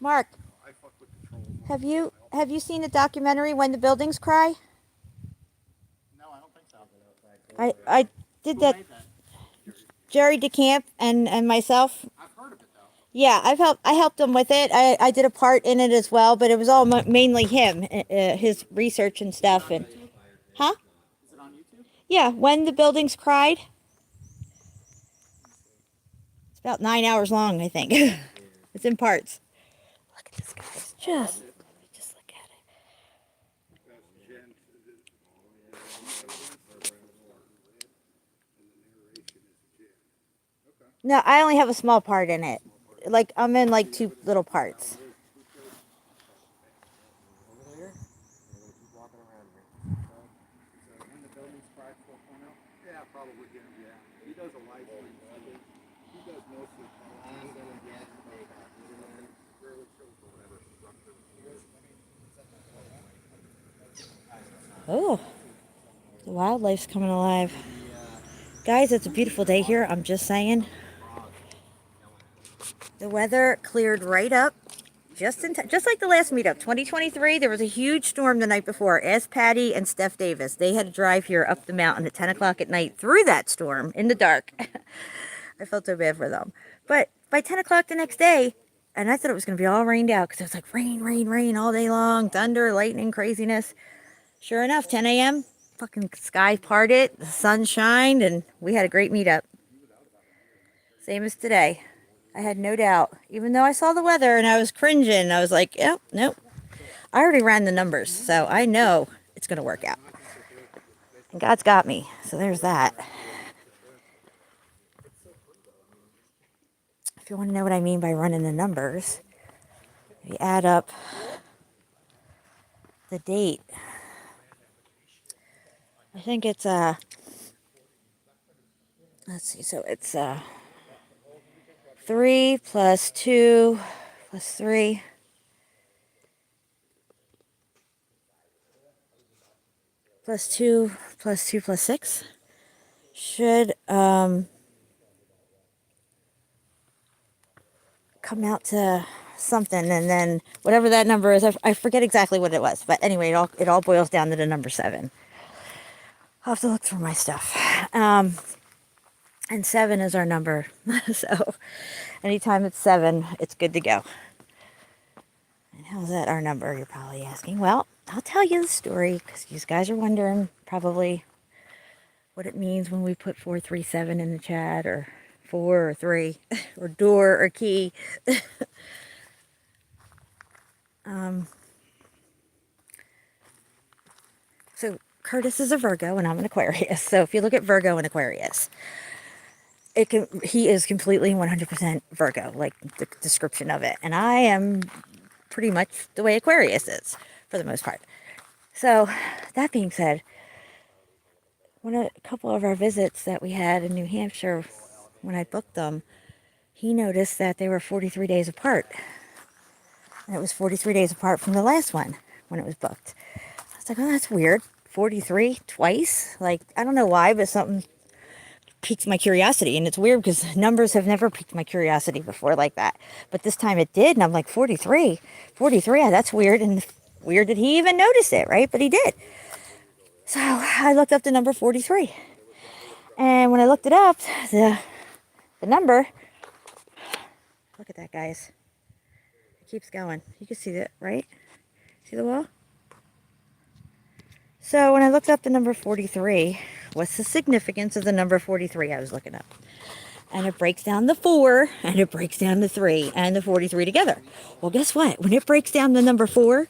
Mark, have you seen the documentary When the Buildings Cry? No, I don't think so. I did that. Jerry DeCamp and myself. I've heard of it though. Yeah, I helped him with it. I did a part in it as well, but it was all mainly him, his research and stuff. And huh? Is it on YouTube? Yeah, When the Buildings Cried. It's about 9 hours long, I think. It's in parts. Look at this, guys. Just look at it. No, I only have a small part in it. Like, I'm in like 2 little parts. He does a live stream. He does mostly. I'm gonna get rarely shows or whatever structure. Oh, the wildlife's coming alive. Guys, it's a beautiful day here. I'm just saying. The weather cleared right up. Just like the last meetup, 2023, there was a huge storm the night before. Ask Patty and Steph Davis. They had to drive here up the mountain at 10 o'clock at night through that storm in the dark. I felt so bad for them. But by 10 o'clock the next day, and I thought it was going to be all rained out because it was like rain, rain, rain all day long, thunder, lightning, craziness. Sure enough, 10 a.m., fucking sky parted, the sun shined, and we had a great meetup. Same as today. I had no doubt. Even though I saw the weather and I was cringing, I was like, yep, nope. I already ran the numbers, so I know it's going to work out. And God's got me, so there's that. If you want to know what I mean by running the numbers, you add up the date. I think it's, let's see, so it's, 3 plus 2 plus 3 plus 2 plus 2 plus 6 should come out to something, and then whatever that number is, I forget exactly what it was, but anyway, it all boils down to the number 7. I'll have to look through my stuff. And 7 is our number. So anytime it's 7, it's good to go. And how's that our number, you're probably asking? Well, I'll tell you the story because you guys are wondering probably what it means when we put 437 in the chat, or 4 or 3 or door or key. So Curtis is a Virgo and I'm an Aquarius. So if you look at Virgo and Aquarius, he is completely 100% Virgo, like the description of it. And I am pretty much the way Aquarius is, for the most part. So, that being said, a couple of our visits that we had in New Hampshire, when I booked them, he noticed that they were 43 days apart. And it was 43 days apart from the last one when it was booked. I was like, oh, that's weird. 43 twice? Like, I don't know why, but something piqued my curiosity. And it's weird because numbers have never piqued my curiosity before like that. But this time it did. And I'm like, 43, that's weird. And weird that he even noticed it, right? But he did. So I looked up the number 43. And when I looked it up, the number, look at that, guys. It keeps going. You can see that, right? See the wall? So when I looked up the number 43, what's the significance of the number 43 I was looking up? And it breaks down the 4, and it breaks down the 3, and the 43 together. Well, guess what? When it breaks down the number 4,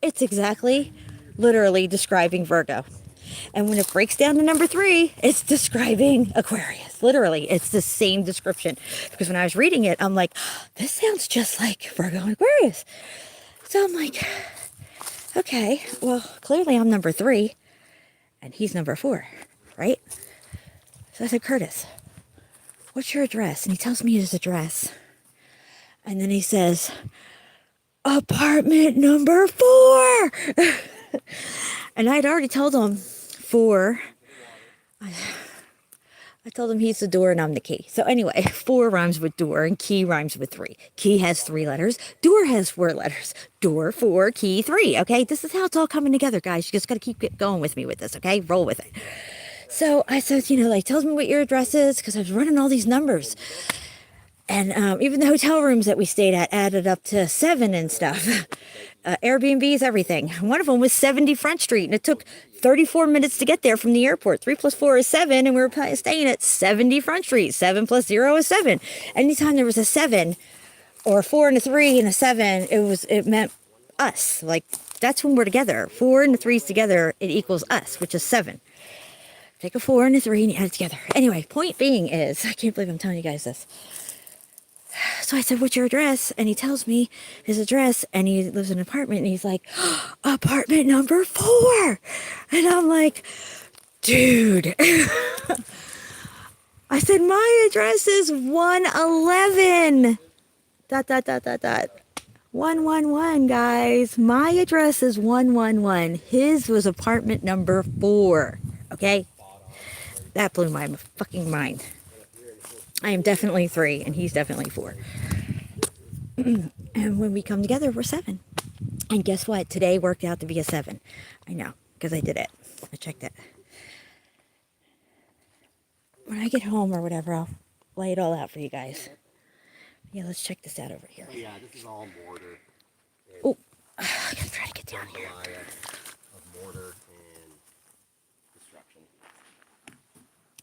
it's exactly, literally describing Virgo. And when it breaks down the number 3, it's describing Aquarius. Literally, it's the same description. Because when I was reading it, I'm like, this sounds just like Virgo and Aquarius. So I'm like, okay, well, clearly I'm number 3, and he's number 4, right? So I said, Curtis, what's your address? And he tells me his address. And then he says, apartment number 4. And I'd already told him 4. I told him he's the door and I'm the key. So anyway, 4 rhymes with door and key rhymes with 3. Key has 3 letters. Door has 4 letters. Door 4, key 3. Okay, this is how it's all coming together, guys. You just got to keep going with me with this, okay? Roll with it. So I said, tell me what your address is, because I was running all these numbers. And even the hotel rooms that we stayed at added up to 7 and stuff. Airbnbs, everything. One of them was 70 Front Street, and it took 34 minutes to get there from the airport. 3 plus 4 is 7, and we were staying at 70 Front Street. 7 plus 0 is 7. Anytime there was a 7, or a 4 and a 3 and a 7, it meant us. Like, that's when we're together. 4 and the 3's together, it equals us, which is 7. Take a 4 and a 3 and you add it together. Anyway, point being is, I can't believe I'm telling you guys this. So I said, what's your address? And he tells me his address, and he lives in an apartment, and he's like, apartment number 4. And I'm like, dude. I said, my address is 111. Dot, dot, dot, dot, dot. 111, guys. My address is 111. His was apartment number 4. Okay? That blew my fucking mind. I am definitely 3, and he's definitely 4. And when we come together, we're 7. And guess what? Today worked out to be a 7. I know, because I did it. I checked it. When I get home or whatever, I'll lay it all out for you guys. Yeah, let's check this out over here. Yeah, this is all mortar. Oh, I gotta try to get down here. Of mortar and destruction.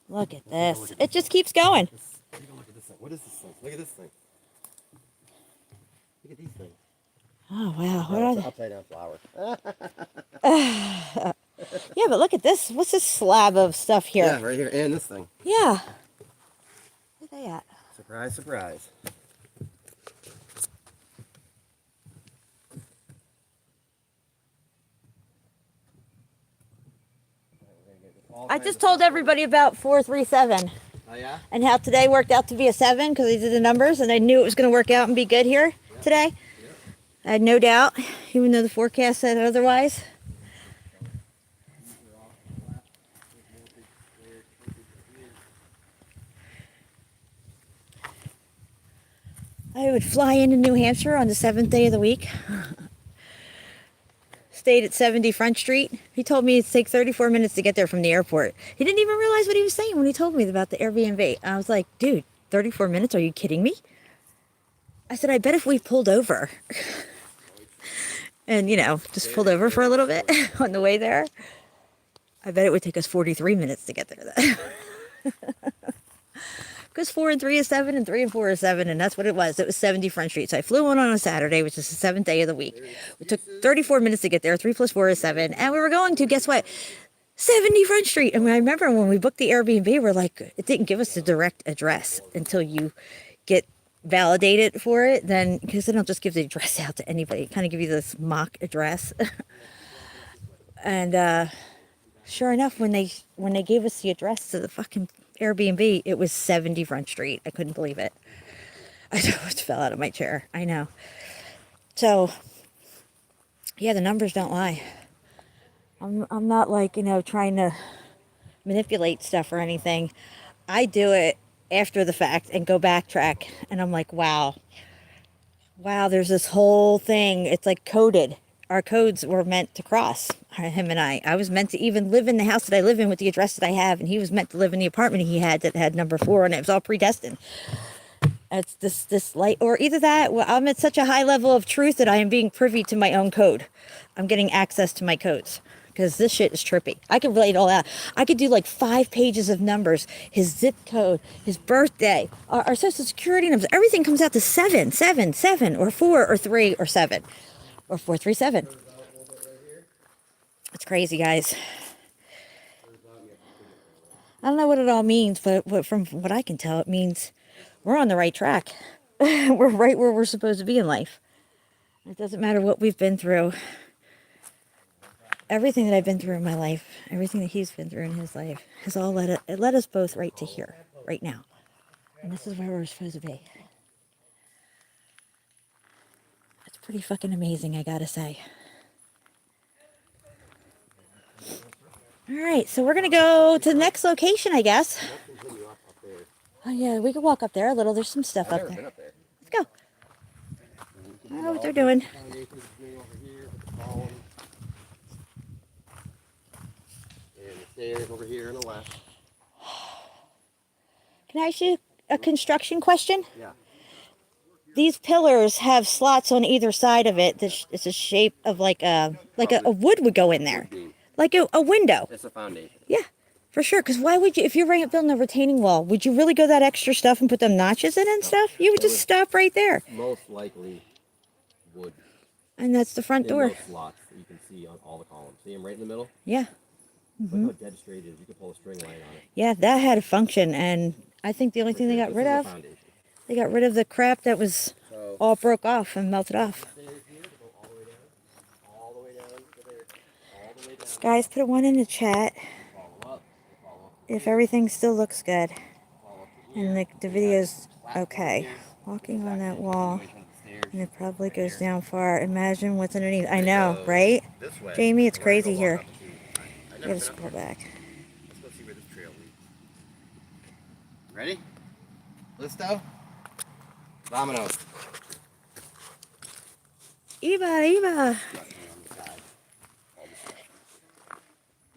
Look at this. It just keeps going. Take a look at this thing. What is this thing? Look at this thing. Look at these things. Oh, wow. What Oh, are it's an they? upside down flower. Yeah, but look at this. What's this slab of stuff here? Yeah, right here. And this thing. Yeah. Where are they at? Surprise, surprise. I just told everybody about 437 Oh, yeah? and how today worked out to be a 7 because I did the numbers and I knew it was going to work out and be good here today. I had no doubt, even though the forecast said otherwise. I would fly into New Hampshire on the 7th day of the week. Stayed at 70 Front Street. He told me it'd take 34 minutes to get there from the airport. He didn't even realize what he was saying when he told me about the Airbnb. I was like, dude, 34 minutes? Are you kidding me? I said, I bet if we pulled over and, you know, just pulled over for a little bit on the way there, I bet it would take us 43 minutes to get there then. Because 4 and 3 is 7 and 3 and 4 is 7, and that's what it was. It was 70 Front Street. So I flew in on a Saturday, which is the 7th day of the week. It took 34 minutes to get there. 3 plus 4 is 7. And we were going to, guess what? 70 Front Street. And I remember when we booked the Airbnb, we're like, it didn't give us the direct address until you get validated for it. Then, because they don't just give the address out to anybody. Kind of give you this mock address. And sure enough, when they gave us the address to the fucking Airbnb, it was 70 Front Street. I couldn't believe it. I just fell out of my chair. I know. So, yeah, the numbers don't lie. I'm not like, you know, trying to manipulate stuff or anything. I do it after the fact and go backtrack, and I'm like, wow, there's this whole thing. It's like coded. Our codes were meant to cross, him and I. I was meant to even live in the house that I live in with the address that I have, and he was meant to live in the apartment he had that had number 4 on it. It was all predestined. It's this light, or either that, well, I'm at such a high level of truth that I am being privy to my own code. I'm getting access to my codes, because this shit is trippy. I could lay it all out. I could do like 5 pages of numbers, his zip code, his birthday, our social security numbers. Everything comes out to 7, 7, 7, or 4, or 3, or 7. Or 437. It's crazy, guys. I don't know what it all means, but from what I can tell, it means we're on the right track. We're right where we're supposed to be in life. It doesn't matter what we've been through. Everything that I've been through in my life, everything that he's been through in his life, has all led us both right to here, right now. And this is where we're supposed to be. Pretty fucking amazing, I gotta say. All right, so we're gonna go to the next location, I guess. Oh yeah, we can walk up there a little. There's some stuff up there. Let's go. I don't know what they're doing. And the stairs over here on the left. Can I ask you a construction question? Yeah. These pillars have slots on either side of it. It's a shape of like a wood would go in there, like a window. It's a foundation. Yeah, for sure. Because why would you, if you're building a retaining wall, would you really go that extra stuff and put them notches in and stuff? You would just stop right there. Most likely wood. And that's the front door. Those slots that you can see on all the columns. See them right in the middle? Yeah. Look how dead straight it is. You can pull a string line on it. Yeah, that had a function, and I think the only thing they got rid of, they got rid of the crap that was all broke off and melted off. Guys, put a 1 in the chat if everything still looks good. And the video's okay. Walking on that wall, and it probably goes down far. Imagine what's underneath. I know, right? Jamie, it's crazy here. I gotta scroll back. Let's go see where this trail leads. Ready? Listo? Vámonos. Eva, Eva.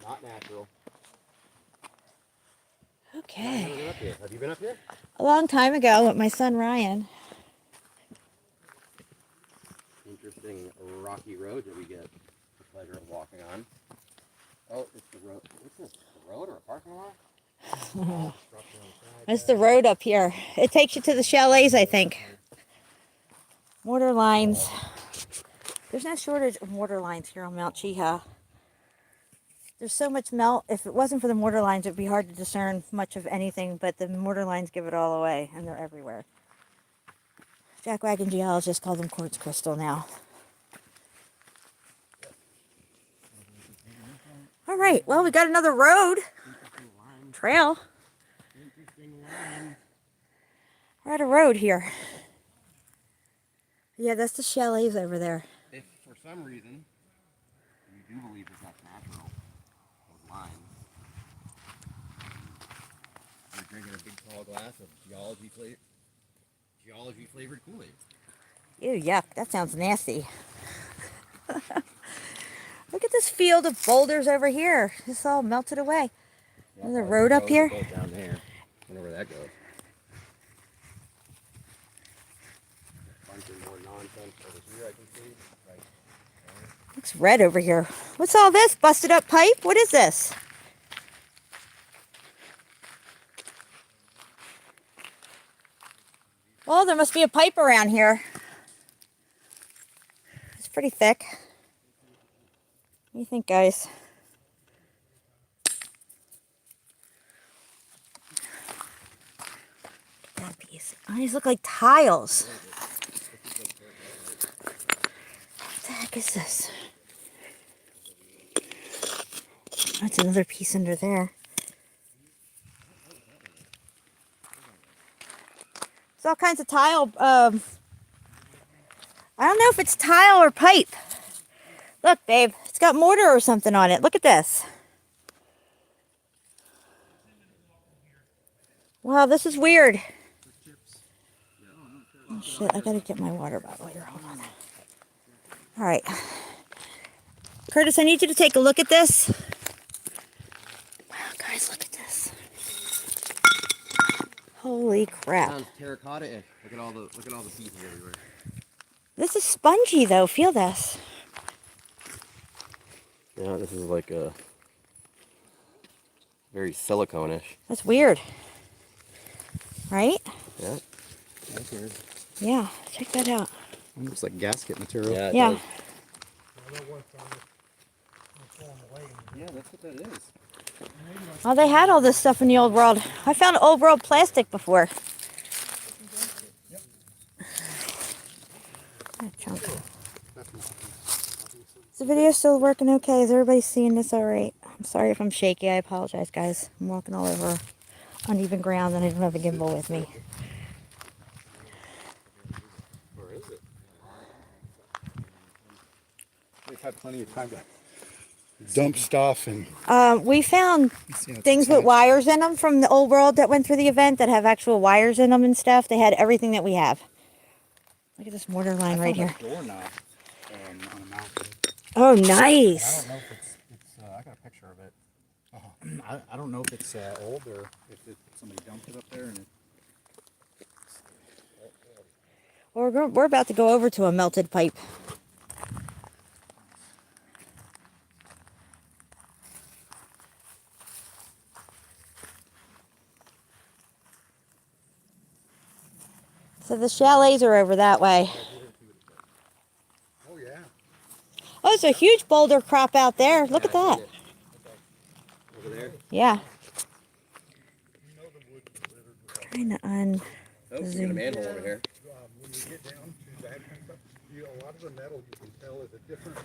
Not natural. Okay. Have you been up here? A long time ago with my son Ryan. Interesting rocky road that we get the pleasure of walking on. Oh, it's the road. What's this? The road or a parking lot? That's the road up here. It takes you to the chalets, I think. Mortar lines. There's no shortage of mortar lines here on Mount Cheeha. There's so much melt. If it wasn't for the mortar lines, it'd be hard to discern much of anything, but the mortar lines give it all away, and they're everywhere. Jackwagon geologists call them quartz crystal now. All right, well, we got another road. Trail. We're at a road here. Yeah, that's the chalets over there. If for some reason you do believe that that's natural, those lines, you're drinking a big tall glass of geology flavored Kool-Aid. Ew, yuck, that sounds nasty. Look at this field of boulders over here. It's all melted away. Yeah, There's a road up here. Down there. I wonder where that goes. Bunch of more nonsense over here I can see. Right. Looks red over here. What's all this? Busted up pipe? What is this? Well, there must be a pipe around here. It's pretty thick. What do you think, guys? That piece. Oh, these look like tiles. What the heck is this? That's another piece under there. There's all kinds of tile. I don't know if it's tile or pipe. Look, babe, it's got mortar or something on it. Look at this. Wow, this is weird. Oh, shit, I gotta get my water bottle here. Hold on. All right. Curtis, I need you to take a look at this. Wow, guys, look at this. Holy crap. Sounds terracotta-ish. Look at all the pieces everywhere. This is spongy, though. Feel this. Yeah, this is like a very silicone-ish. That's weird. Right? Yeah. That's weird. Yeah, check that out. It looks like gasket material. Yeah. It Yeah. does. Yeah, that's what that is. Well, they had all this stuff in the old world. I found old world plastic before. That chunk. Is the video still working okay? Is everybody seeing this all right? I'm sorry if I'm shaky. I apologize, guys. I'm walking all over uneven ground and I don't have a gimbal with me. Where is it? They've had plenty of time to dump stuff and We found See, it's things with attached. wires in them from the old world that went through the event that have actual wires in them and stuff. They had everything that we have. Look at this mortar line right here. Doorknob on a mountain. Oh, I nice. don't know if it's I got a picture of it. I don't know if it's old or if somebody dumped it up there and it. Well, we're about to go over to a melted pipe. So the chalets are over that way. oh yeah. Oh, there's a huge boulder crop out there. Look at that. Over there? Yeah. Trying to Oh, we got a manhole over here. When you get down to that kind of stuff, A lot of the metal you can tell is a different.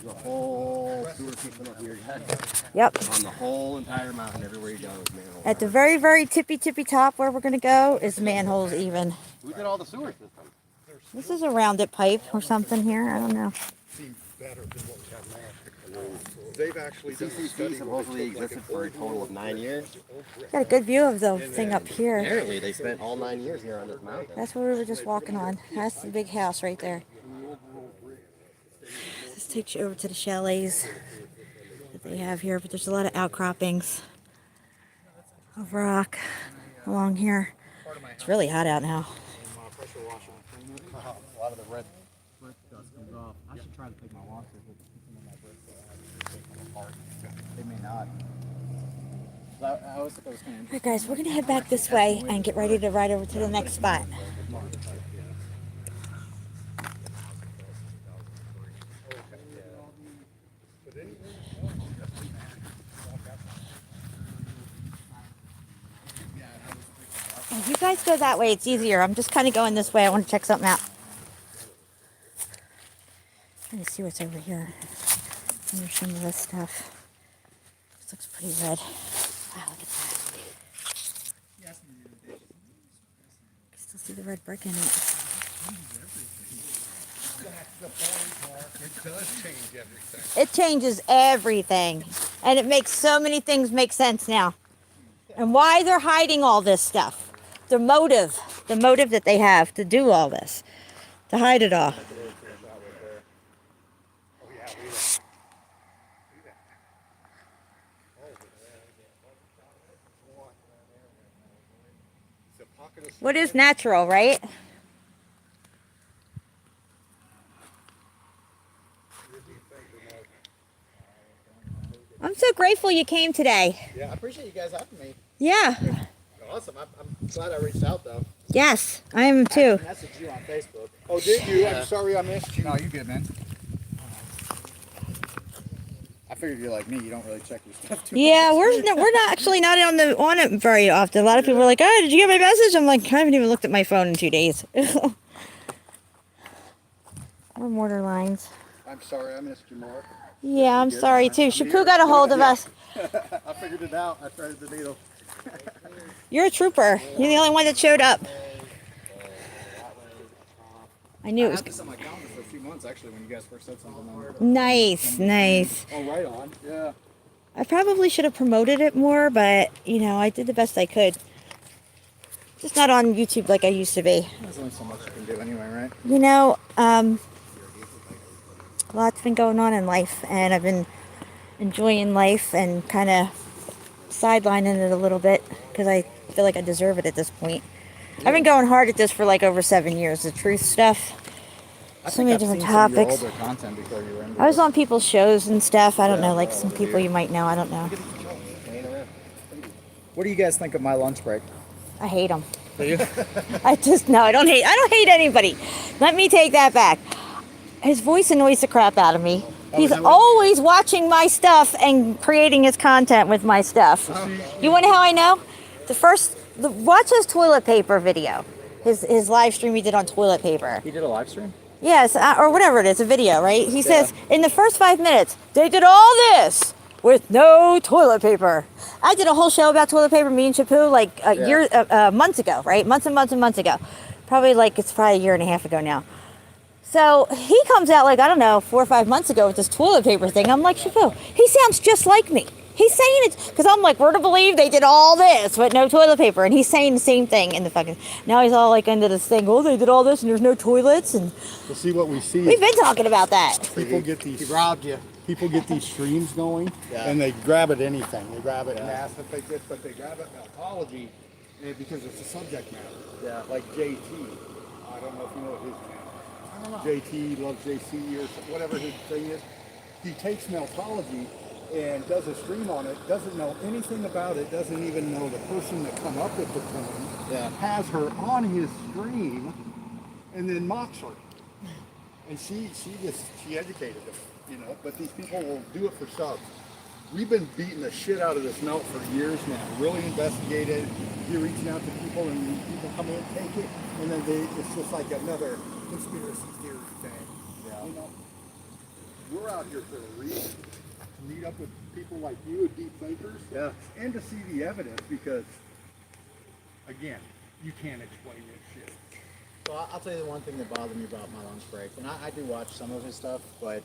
The whole sewer system up here, guys. Yep. On the whole entire mountain, everywhere you go is manholes. At the very, very tippy top where we're going to go is manholes even. Who did all the sewer systems? This is a rounded pipe or something here. I don't know. Seems better than what we have now. They've actually done a CCC study supposedly existed for a total of 9 years. Got a good view of the thing up here. Apparently, they spent all 9 years here on this mountain. That's what we were just walking on. That's the big house right there. This takes you over to the chalets that they have here, but there's a lot of outcroppings of rock along here. It's really hot out now. Pressure washer and clean it. A lot of the red brick dust comes off. I should try to take my washers with some of my bricks take them apart. They may not. I always think I was kind of Alright guys, we're going to head back this way and get ready to ride over to the next spot. If you guys go that way, it's easier. I'm just kind of going this way. I want to check something out. Trying to see what's over here. Under some of this stuff. This looks pretty red. Wow, look at that. You can still see the red brick in it. It does change everything. It changes everything. And it makes so many things make sense now. And why they're hiding all this stuff. The motive that they have to do all this. To hide it all. What is natural, right? I'm so grateful you came today. Yeah, I appreciate you guys having me. Yeah. Awesome. I'm glad I reached out though. Yes, I am too. I messaged you on Facebook. Oh, did you? I'm sorry I missed you. No, you good, man. I figured you're like me. You don't really check your stuff too Yeah, much. we're not actually not on it very often. A lot of people are like, "Oh, did you get my message?" I'm like, I haven't even looked at my phone in 2 days. More mortar lines. I'm sorry I missed you, Mark. Yeah, I'm sorry too. Shapu got a hold of us. I figured it out. I threaded the needle. You're a trooper. You're the only one that showed up. I knew I it was had this on my calendar for a few months actually when you guys first said something. nice. Oh, right on. Yeah. I probably should have promoted it more, but you know, I did the best I could. Just not on YouTube like I used to be. There's only so much you can do anyway, right? You know, a lot's been going on in life, and I've been enjoying life and kind of sidelining it a little bit because I feel like I deserve it at this point. I've been going hard at this for like over 7 years, the truth stuff. So many different topics. Older content before you were into I was this. on people's shows and stuff. I don't know, like some people you might know. I don't know. What do you guys think of my lunch break? I hate them. Do you? I don't hate anybody. Let me take that back. His voice annoys the crap out of me. He's is that what- always watching my stuff and creating his content with my stuff. You want to know how I know? Watch his toilet paper video. His live stream he did on toilet paper. He did a live stream? Yes, or whatever it is, a video, right? He says, in the first 5 minutes, they did all this with no toilet paper. I did a whole show about toilet paper, me and Shapu, like months ago, right? Months and months ago. Probably it's probably a year and a half ago now. So he comes out like, I don't know, 4 or 5 months ago with this toilet paper thing. I'm like, Shapu, he sounds just like me. He's saying it, because I'm like, we're to believe they did all this with no toilet paper. And he's saying the same thing in the fucking, now he's all like into this thing, oh, they did all this and there's no toilets. And Well, see what we see. we've been talking about that. People get these. He robbed you. People get these streams going, Yeah. and they grab at anything. They grab at Yeah. mass if they get, but they grab at meltology because it's a subject matter. Yeah. Like JT. I don't know if you know what his I don't know. JT loves JC or whatever his thing is. He takes meltology and does a stream on it, doesn't know anything about it, doesn't even know the person that come up with the term, Yeah. has her on his stream, and then mocks her. And she educated them, you know, but these people will do it for subs. We've been beating the shit out of this melt for years now, really investigated, you're reaching out to people and people come in, take it, and then it's just like another conspiracy theory thing. You know, we're out here for a reason. To meet up with people like you and deep thinkers. Yeah. And to see the evidence because, again, you can't explain this shit. So I'll tell you the one thing that bothered me about my lunch break, and I do watch some of his stuff, but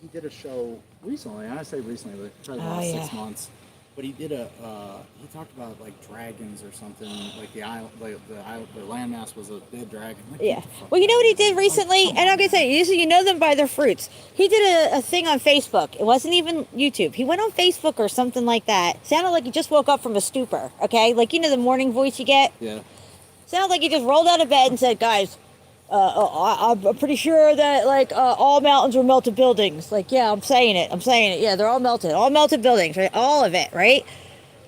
he did a show recently, and I say recently, but probably the last 6 months. But he did he talked about like dragons or something, like the landmass was a dead dragon. Like, Yeah. Well, you know what he did recently? And I'm going to say, usually you know them by their fruits. He did a thing on Facebook. It wasn't even YouTube. He went on Facebook or something like that. Sounded like he just woke up from a stupor, okay? Like, you know the morning voice you get? Yeah. Sounds like he just rolled out of bed and said, guys, I'm pretty sure that, like, all mountains were melted buildings. Like, yeah, I'm saying it. Yeah, they're all melted buildings, right? All of it, right?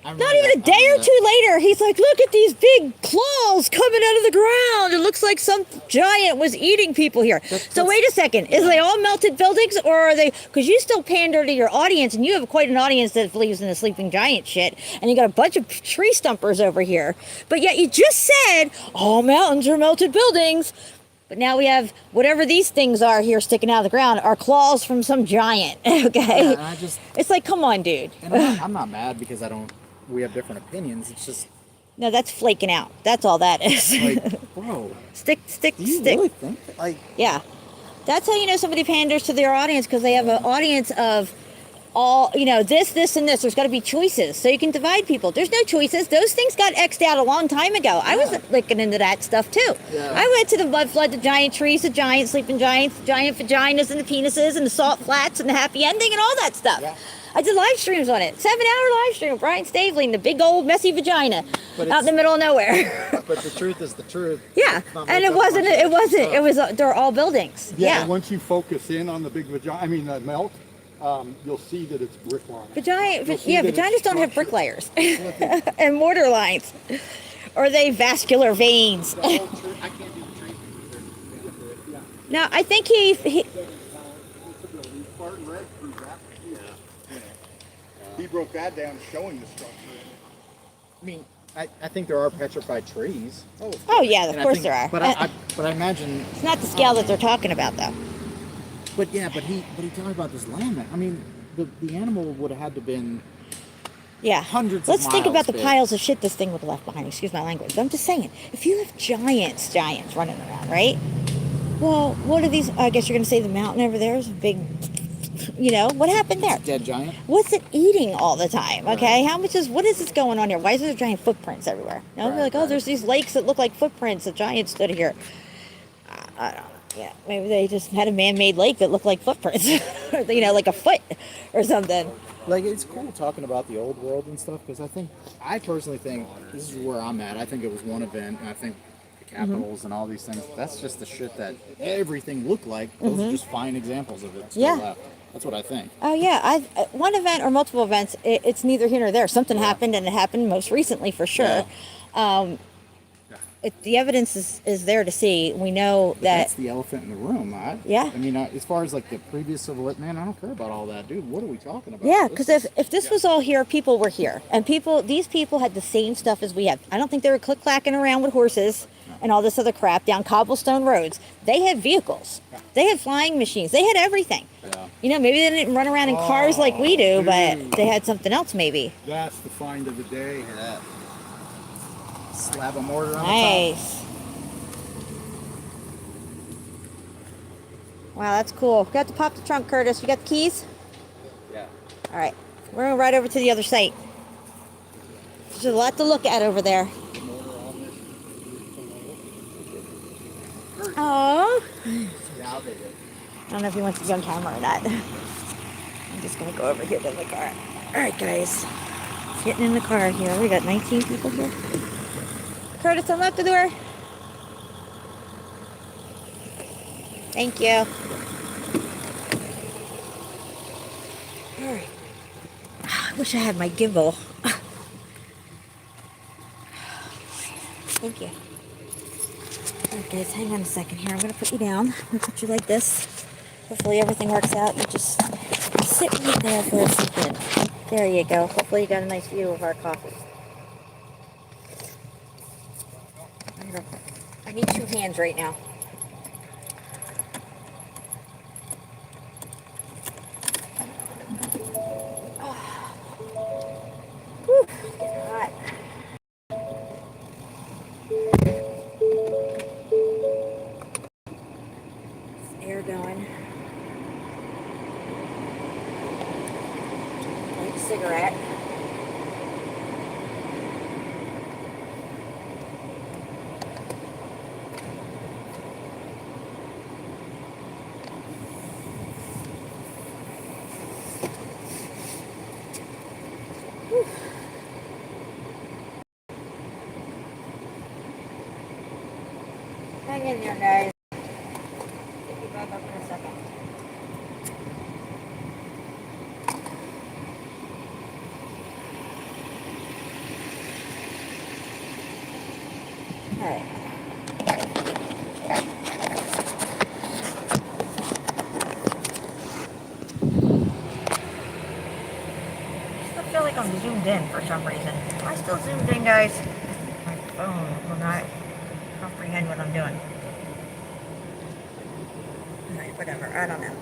Not even a day or two later, he's like, look at these big claws coming out of the ground. It looks like some giant was eating people here. So wait a second. Is they all melted buildings, or are they, because you still pander to your audience, and you have quite an audience that believes in the sleeping giant shit, and you got a bunch of tree stumpers over here. But yet you just said all mountains are melted buildings. But now we have whatever these things are here sticking out of the ground are claws from some giant. Okay? Yeah, and it's like, come on, dude. And I'm not mad because we have different opinions. It's just No, that's flaking out. That's all that is. like, bro, stick. do you really think that? Like, Yeah. That's how you know somebody panders to their audience, because they have an audience of all, you know, this, and this. There's got to be choices. So you can divide people. There's no choices. Those things got X'd out a long time ago. I was looking into that stuff too. Yeah. I went to the mud flood, the giant trees, the giant sleeping giants, the giant vaginas and the penises and the salt flats and the happy ending and all that stuff. Yeah. I did live streams on it. 7-hour live stream with Brian Stavely and the big old messy vagina out in the middle of nowhere. but the truth is the truth. Yeah, and it wasn't. They're all buildings. Yeah. And once you focus in on the big vagina, I mean the melt, you'll see that it's brick line. Vaginas don't have brick layers and mortar lines. Or are they vascular veins? I can't do the treatment. No, I think he He broke that down showing the structure. I mean, I think there are petrified trees. Oh yeah, of And course think- there are. But I imagine. It's not the scale that they're talking about, though. But he talked about this land. I mean, the animal would have had to been. Yeah. Hundreds of Let's think miles about the big. piles of shit this thing would have left behind. Excuse my language. But I'm just saying, if you have giants running around, right? Well, what are these? I guess you're going to say the mountain over there is a big. You know, what happened there? Dead giant. What's it eating all the time? Okay, what is this going on here? Why is there giant footprints everywhere? You know, Right, we're like, oh, right. there's these lakes that look like footprints. A giant stood here. I don't know. Yeah, maybe they just had a man-made lake that looked like footprints. You know, like a foot or something. Like, it's cool talking about the old world and stuff, because I personally think this is where I'm at. I think it was one event, and I think the capitals and all these things, that's just the shit that everything looked like. Those are just fine examples of it. Still Yeah. left. That's what I think. Oh yeah, one event or multiple events. It's neither here nor there. Something happened, and it happened most recently for sure. The evidence is there to see. We know that. That's the elephant in the room. I mean, as far as like the previous civil, man, I don't care about all that, dude. What are we talking about? Yeah, because if this was all here, people were here, and these people had the same stuff as we have. I don't think they were click-clacking around with horses and all this other crap down cobblestone roads. They had vehicles, they had flying machines, they had everything. Yeah. You know, maybe they didn't run around in cars like we do, but dude. they had something else maybe. That's the find of the day. Yeah. Slab of mortar on the top. Nice. Wow, that's cool. Got to pop the trunk, Curtis. You got the keys? Yeah. All right. We're going right over to the other site. There's a lot to look at over there. Oh. Yeah, I'll take it. I don't know if he wants to be on camera or not. I'm just going to go over here to the car. All right, guys. Getting in the car here. We got 19 people here. Curtis, unlock the door. Thank you. All right. I wish I had my gimbal. Thank you. All right, guys, hang on a second here. I'm going to put you down. I'm going to put you like this. Hopefully everything works out. You just sit right there for a second. There you go. Hopefully you got a nice view of our coffee. I need 2 hands right now. Air going. Like a cigarette. Whew. Hang in there, guys. Pick you back up in a second. Okay. I still feel like I'm zoomed in for some reason. Am I still zoomed in, guys? My phone will not comprehend what I'm doing. Alright, whatever. I don't know.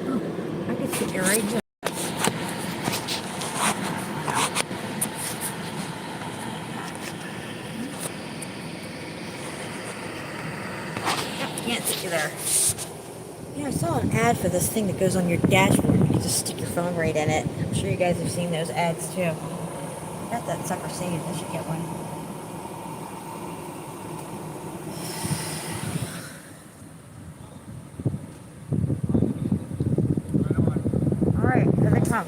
Oh, I can sit you right here. Can't sit you there. Yeah, I saw an ad for this thing that goes on your dashboard. You can just stick your phone right in it. I'm sure you guys have seen those ads too. I got that sucker saved. I should get one. Alright, here they come.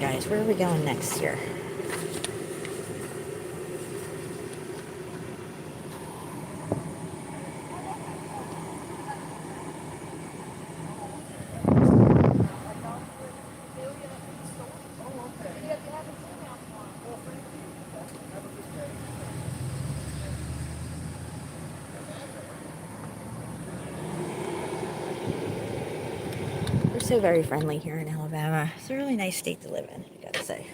Guys, where are we going next year? We're so very friendly here in Alabama. It's a really nice state to live in, I gotta say.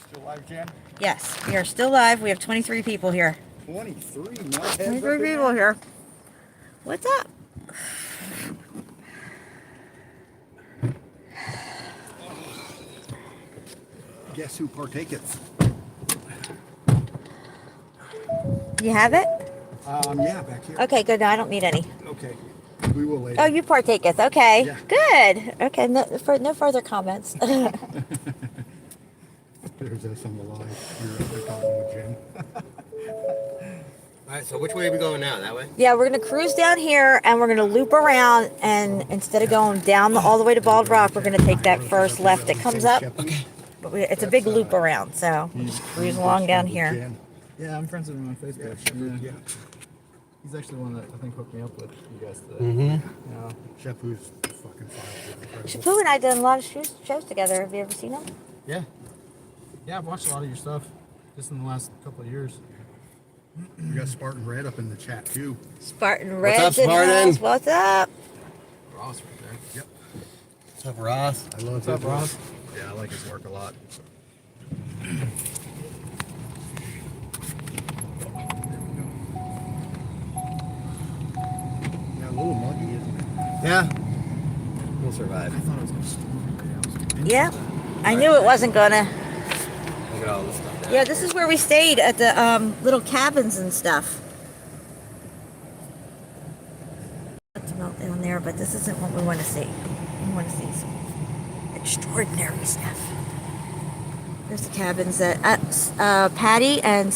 Still live, Jen? Yes, we are still live. We have 23 people here. 23 metalheads 23 up in people there. here. What's up? Guess who partaketh? You have it? Yeah, back here. Okay, good. No, I don't need any. Okay. We will later. Oh, you partaketh. Okay, Yeah. good. Okay, no further comments. There's us on the live. You're talking with Jen. All right, so which way are we going now? That way? Yeah, we're gonna cruise down here and we're gonna loop around, and instead of going down all the way to Bald Rock, we're gonna take that first left that comes up. Okay. But it's a big loop around, so we'll just cruise along down here. Yeah, I'm friends with him on Facebook. Yeah. He's actually the one that I think hooked me up with you guys today. Mm-hmm. Yeah. Shapu's fucking fire. Shapu and I did a lot of shows together. Have you ever seen him? Yeah. Yeah, I've watched a lot of your stuff just in the last couple of years. We got Spartan Red up in the chat too. Spartan What's Red. up, Spartan? What's up? Ross right there. Yep. What's up, Ross? I love What's up, his Ross? work. Yeah, I like his work a lot. Yeah, a little muggy, isn't it? Yeah. We'll survive. I thought it was going to storm. Yeah, I knew it wasn't gonna. Look at all this stuff down Yeah, this is where we stayed at the little cabins and stuff. To melt down there, but this isn't what we want to see. We want to see some extraordinary stuff. There's the cabins that Patty and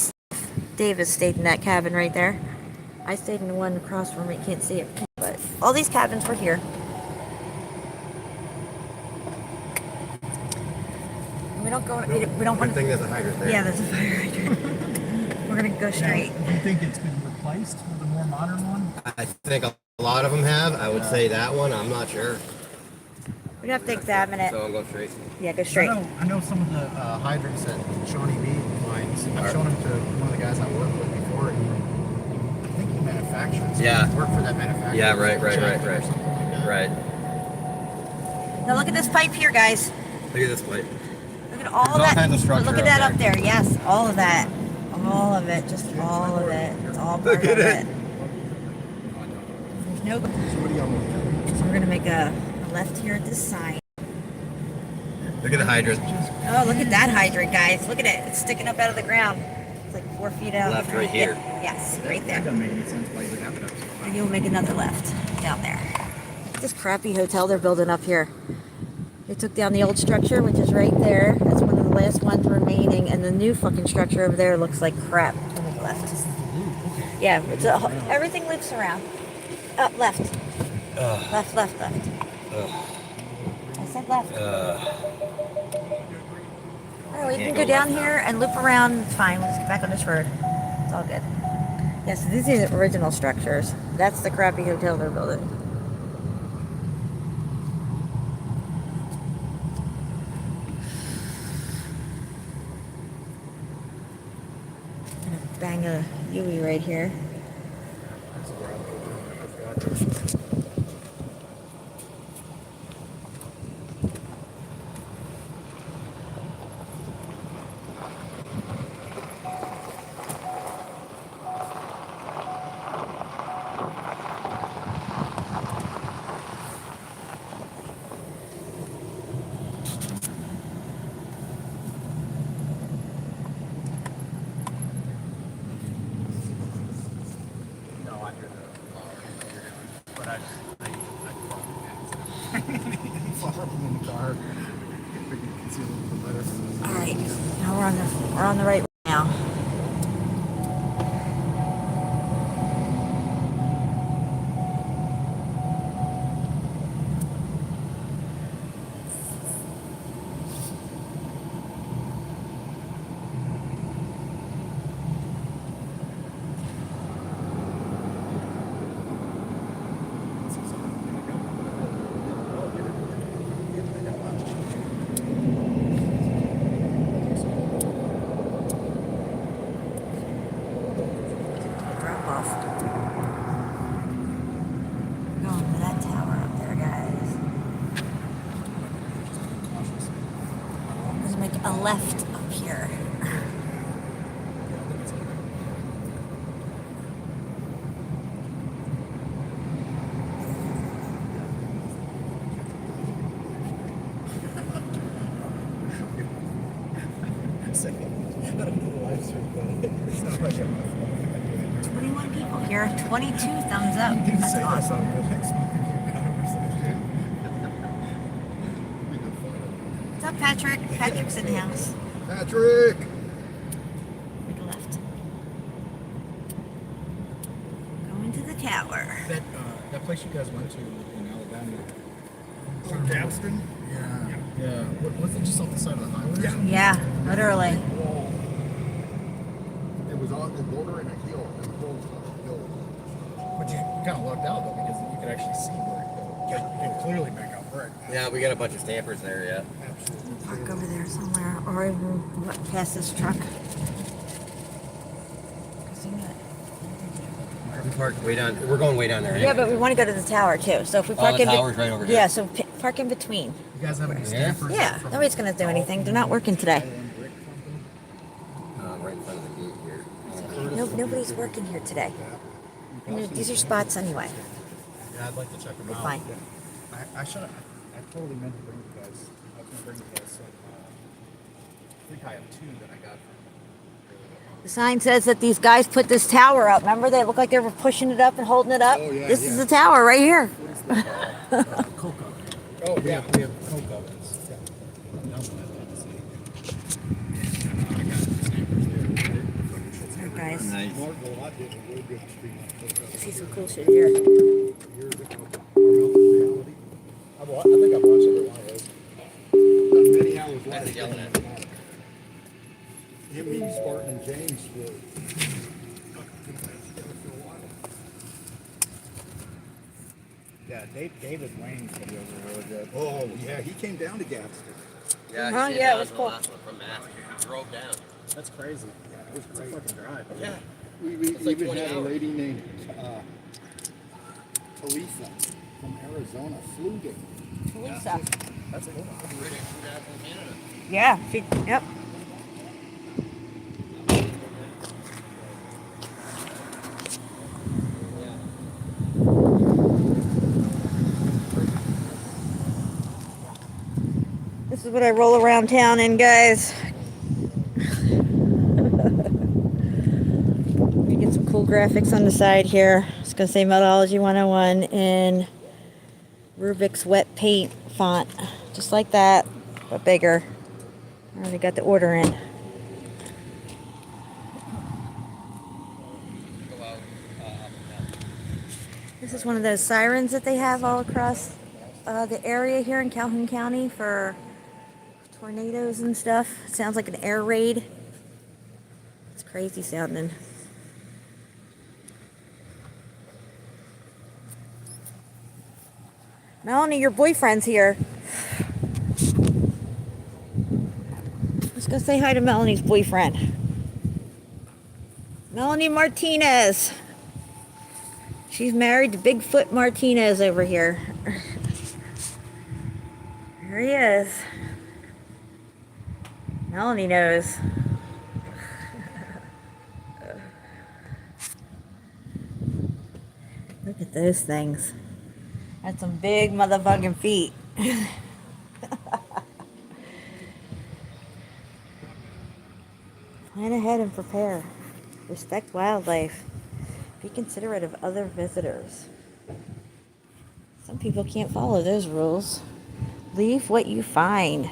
Davis stayed in that cabin right there. I stayed in the one across from me. You can't see it, but all these cabins were here. We don't go. We don't Good want thing to. there's a hydrant there. Yeah, there's a fire hydrant. We're gonna go straight. Do you think it's been replaced with a more modern one? I think a lot of them have. I would say that one. I'm not sure. We'd have to examine it. So I'll go straight. Yeah, go straight. I know some of the hydrants that Shawnee B finds. I've shown them to one of the guys I worked with before, and Yeah. Work for that manufacturer. Yeah, right. Right. Now look at this pipe here, guys. Look at this plate. Look at all There's all that. kinds of structure Look at up that there. up there. Yes, all of that. All of it. Just all of it. It's all part Look at of it. it. There's no. So what do y'all want? So we're gonna make a left here at this sign. Look at the hydrant. Oh, look at that hydrant, guys. Look at it. It's sticking up out of the ground. It's like 4 feet out. Left right here. Yes, right That there. doesn't make any sense why you would have it up so high. And you'll make another left down there. Look at this crappy hotel they're building up here. They took down the old structure, which is right there. That's one of the last ones remaining. And the new fucking structure over there looks like crap on the left. Yeah, it's everything loops around. Up, left. Left. I said left. Oh, we can go down here and loop around. It's fine. We'll just get back on this road. It's all good. Yes, yeah, so these are the original structures. That's the crappy hotel they're building. I'm gonna bang a Yui right here. Alright, now we're on the right way now. Drop off. We're going to that tower up there, guys. Let's make a left up here. Twenty-one people here, 22 thumbs up. That's awesome. What's up, Patrick? Patrick's in the house. Patrick! Make a left. Going to the tower. That place you guys went to in Alabama. Galveston? Yeah. Was it just off the side of the highway? Yeah. Yeah, literally. It was on the border in a hill. The whole hill. But you kind of lucked out though because you could actually see where you can clearly make out brick. Yeah, we got a bunch of stampers there, yeah. Absolutely. Park over there somewhere, or even past this truck. We parked way down. We're going way down there. Yeah, anyway. but we want to go to the tower too. So if we Oh, park the in, tower's right over here. yeah, so park in between. You guys have any stampers? Yeah, nobody's gonna do anything. They're not working today. Right in front of the gate here. No, nobody's working here today. And these are spots anyway. Yeah, I'd like to check them You're out. fine. I should. I totally meant to bring you guys. I was gonna bring you guys some. I think I have two that I got from. The sign says that these guys put this tower up. Remember, they look like they were pushing it up and holding it up. Oh, yeah, This yeah. is the tower right here. Coke oven. Oh, We yeah. have Coke ovens. Yeah. That's what I'd like to see. I got stampers there. Alright, guys. Nice. Marvel, I did a real good stream on Cook Oven. See some cool shit here. Years ago. Reality. I think I've watched every one of those. Done many hours That's live. yelling at me. Him, me, Spartan, and James were. Yeah, David Wayne's videos are really good. Oh, yeah, he came down to Gadsden. Yeah, Uh-huh, he yeah, came it was down cool. the last one from Mass. He drove down. That's crazy. It's a fucking drive. Yeah. We It's like even 20 had a hours. lady named Teresa from Arizona flew it. Lisa. That's cool. Yeah. Yep. This is what I roll around town in, guys. Let me get some cool graphics on the side here. It's going to say Methodology 101 in Rubik's wet paint font. Just like that, but bigger. I already got the order in. This is one of those sirens that they have all across the area here in Calhoun County for tornadoes and stuff. It sounds like an air raid. It's crazy sounding. Melanie, your boyfriend's here. Let's go say hi to Melanie's boyfriend. Melanie Martinez. She's married to Bigfoot Martinez over here. There he is. Melanie knows. Look at those things. That's some big motherfucking feet. Plan ahead and prepare. Respect wildlife. Be considerate of other visitors. Some people can't follow those rules. Leave what you find.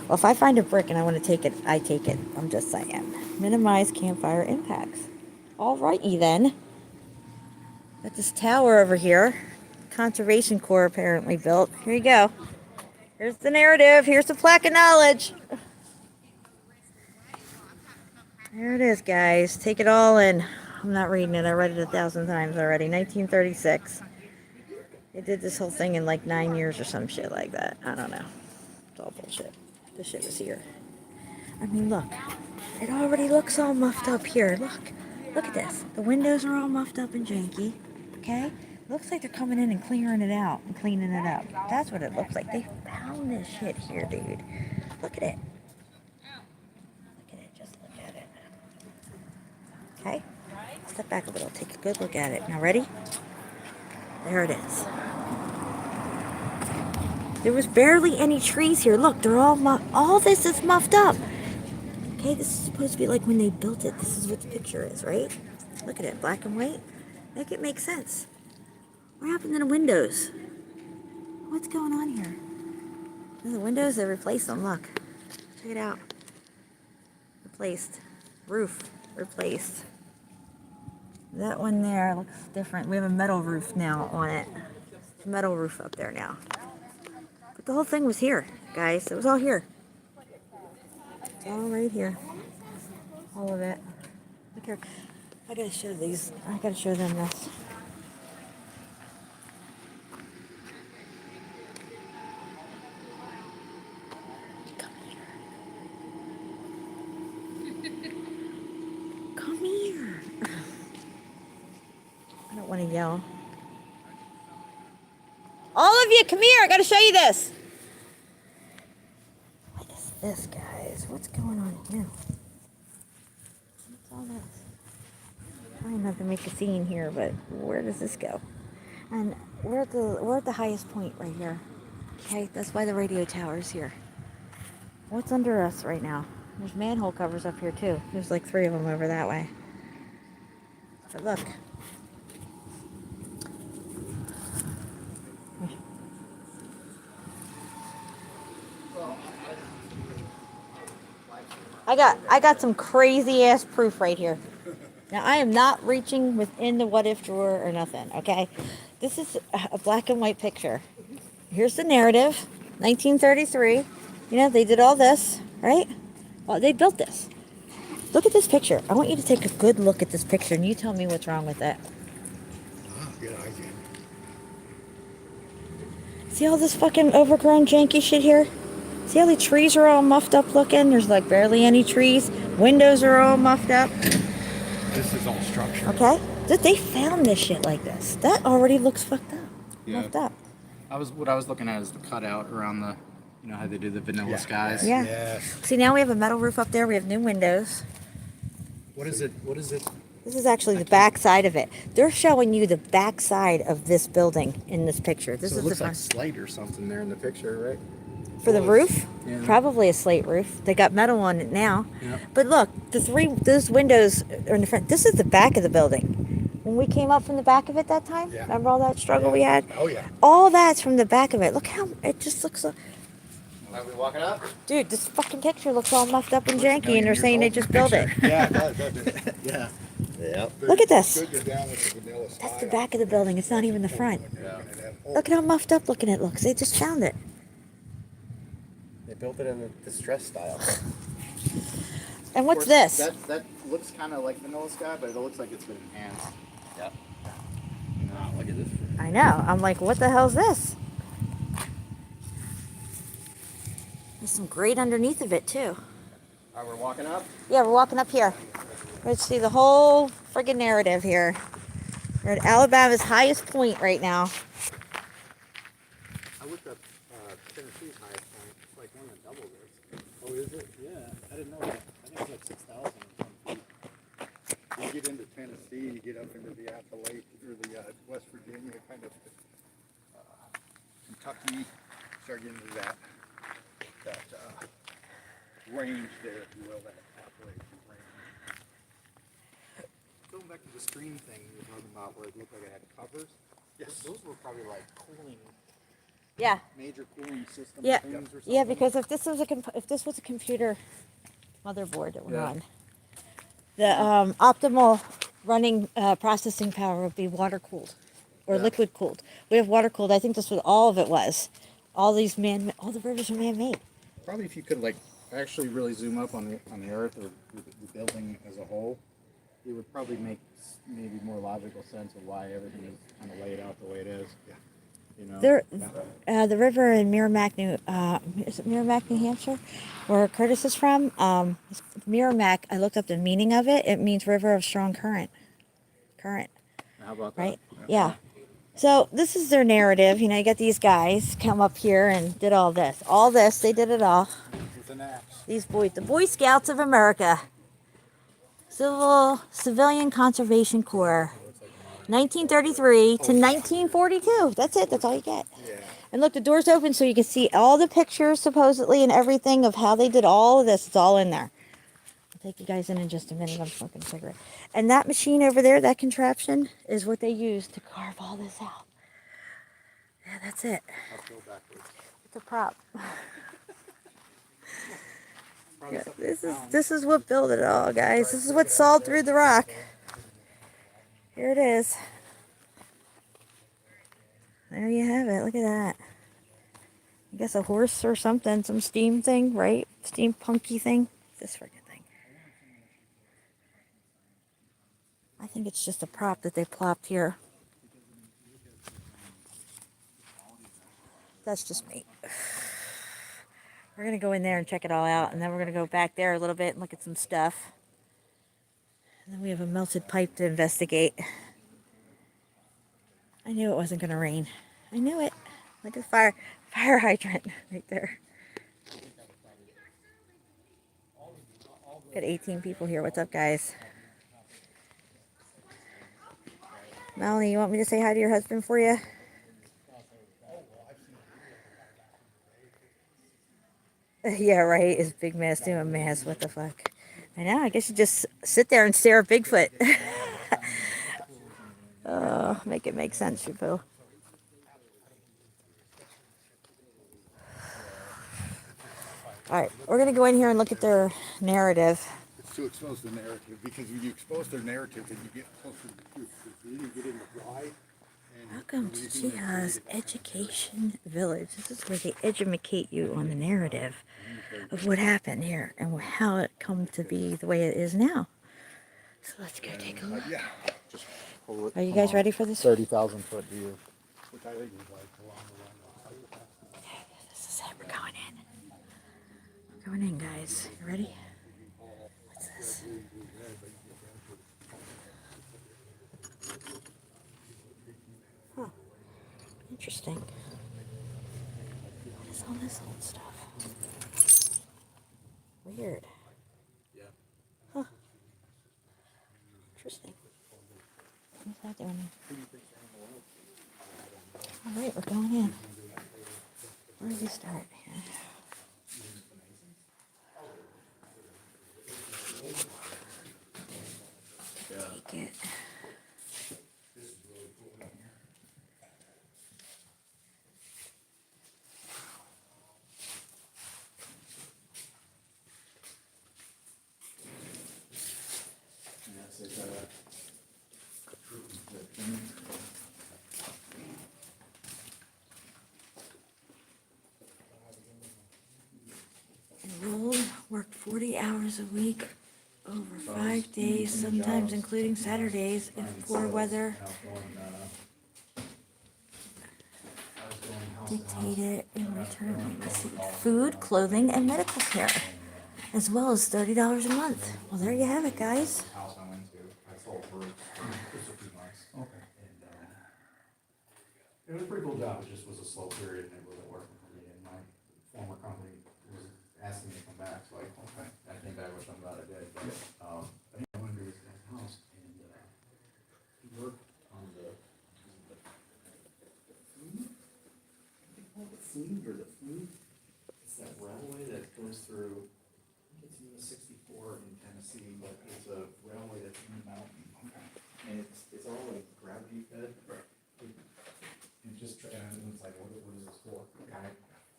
Well, if I find a brick and I want to take it, I take it. I'm just saying. Minimize campfire impacts. Alrighty then. Got this tower over here. Conservation Corps apparently built. Here you go. Here's the narrative. Here's the plaque of knowledge. There it is, guys. Take it all in. I'm not reading it. I read it 1,000 times already. 1936. They did this whole thing in like 9 years or some shit like that. I don't know. It's all bullshit. This shit was here. I mean, look. It already looks all muffed up here. Look. Look at this. The windows are all muffed up and janky. Okay? Looks like they're coming in and clearing it out and cleaning it up. That's what it looks like. They found this shit here, dude. Look at it. Look at it. Just look at it. Okay? Step back a little. Take a good look at it. Now, ready? There it is. There was barely any trees here. Look, they're all this is muffed up. Okay, this is supposed to be like when they built it. This is what the picture is, right? Look at it, black and white. Make it make sense. What happened to the windows? What's going on here? The windows, they replaced them. Look. Check it out. Replaced. Roof. Replaced. That one there looks different. We have a metal roof now on it. It's a metal roof up there now. But the whole thing was here, guys. It was all here. It's all right here. All of it. Look here. I gotta show these. I gotta show them this. Come here. I don't want to yell. All of you, come here. I got to show you this. What is this, guys? What's going on here? What's all this? Trying not to make a scene here, but where does this go? And we're at the highest point right here. Okay, that's why the radio tower's here. What's under us right now? There's manhole covers up here too. There's like 3 of them over that way. But look. I got some crazy ass proof right here. Now I am not reaching within the what if drawer or nothing, okay? This is a black and white picture. Here's the narrative. 1933. You know, they did all this, right? Well, they built this. Look at this picture. I want you to take a good look at this picture and you tell me what's wrong with it. Good idea. See all this fucking overgrown janky shit here? See how the trees are all muffed up looking? There's like barely any trees. Windows are all muffed up. This is all structure. Okay? That they found this shit like this. That already looks fucked up. Yeah. Muffed up. What I was looking at is the cutout around the, you know how they do the vanilla skies. Yeah. Yes. See, now we have a metal roof up there. We have new windows. What is it? What is it? This is actually the back side of it. They're showing you the back side of this building in this picture. This So is it looks the like front. slate or something there in the picture, right? For the roof, Yeah. probably a slate roof. They got metal on it now. Yeah. But look, those windows are in the front. This is the back of the building. When we came up from the back of it that time, Yeah. remember all that struggle we had? Oh yeah. All that's from the back of it. Look how it just looks like. Are we walking up? Dude, this fucking picture looks all muffed up and Looks a janky, and million they're years saying they old in just the built it. Yeah, it does, doesn't it? Yeah. Yeah. Look at this. Good to go down with the vanilla That's the style. back of the building. It's not even the front. Yeah. Look at how muffed up looking it looks. They just found it. They built it in the distress style. And what's this? That looks kind of like vanilla sky, but it looks like it's been enhanced. Yeah. No, look at this. I know. I'm like, what the hell's this? There's some grate underneath of it, too. All right, we're walking up. Yeah, we're walking up here. Let's see the whole friggin' narrative here. We're at Alabama's highest point right now. I looked up Tennessee's highest point. It's like more than double this. Oh, is it? Yeah, I didn't know that. I think it's like 6,000 feet. You get into Tennessee, you get up into the Appalachian or the West Virginia kind of Kentucky, start getting into that range there, if you will, that Appalachian range. Going back to the screen thing you were talking about where it looked like it had covers. Yes. Those were probably like cooling, Yeah. major cooling system Yeah. things or something. Yeah, because if this was a computer motherboard that went Yeah. on, the optimal running processing power would be water cooled or Yeah. liquid cooled. We have water cooled. I think that's what all of it was. All the rivers are man made. Probably if you could like actually really zoom up on the Earth or the building as a whole, it would probably make maybe more logical sense of why everything is kind of laid out the way it is. Yeah. You know. The river in Merrimack, is it Merrimack, New Hampshire, where Curtis is from? Merrimack. I looked up the meaning of it. It means river of strong current. Current, How about that? right? Yeah. So this is their narrative. You know, you got these guys come up here and did all this. All this, they did it all. With an axe. These boys, the Boy Scouts of America. Civilian Conservation Corps. 1933 to 1942. That's it. That's all you get. Yeah. And look, the door's open so you can see all the pictures, supposedly, and everything of how they did all of this. It's all in there. I'll take you guys in just a minute. I'm smoking a cigarette. And that machine over there, that contraption, is what they use to carve all this out. Yeah, that's it. I'll go backwards. It's a prop. Probably Yeah, something this is what built it all, guys. This is what sawed through the rock. Here it is. There you have it. Look at that. I guess a horse or something, some steam thing, right? Steampunky thing. This freaking thing. I think it's just a prop that they plopped here. That's just me. We're going to go in there and check it all out, and then we're going to go back there a little bit and look at some stuff. And then we have a melted pipe to investigate. I knew it wasn't going to rain. I knew it. Like a fire hydrant right there. Got 18 people here. What's up, guys? Melanie, you want me to say hi to your husband for you? Yeah, right. His big mess doing a mess. What the fuck? I know. I guess you just sit there and stare at Bigfoot. Oh, make it make sense, you fool. All right, we're gonna go in here and look at their narrative. It's to expose the narrative, because when you expose their narrative, then you get closer to the truth. Then you get into dry. Welcome to Jiha's Education Village. This is where they educate you on the narrative of what happened here and how it come to be the way it is now. So let's go take a look. Yeah. Just pull it. Are you guys ready for this? 30,000 foot view. Which I think is like along the line. This is it. We're going in. We're going in, guys. You ready? What's this? Interesting. What is all this old stuff? Weird. Yeah. Huh. Interesting. What's that doing? All right, we're going in. Where do we start here? Take it. Enrolled, worked 40 hours a week over 5 days, sometimes including Saturdays if poor weather dictated. In return, we received food, clothing, and medical care, as well as $30 a month. Well, there you have it, guys. House I went to, I sold for just a few months. Okay. It was a pretty cool job, it just was a slow period and it wasn't working for me, and my former company was asking me to come back, so I came back, which I'm glad I did, but, I went to this guy's house and, he worked on the food? They call it the food or the food? It's that railway that goes through, I think it's US 64 in Tennessee, but it's a railway that's in the mountain. And it's all like gravity fed. And just, and it's like, what is this for? Guy,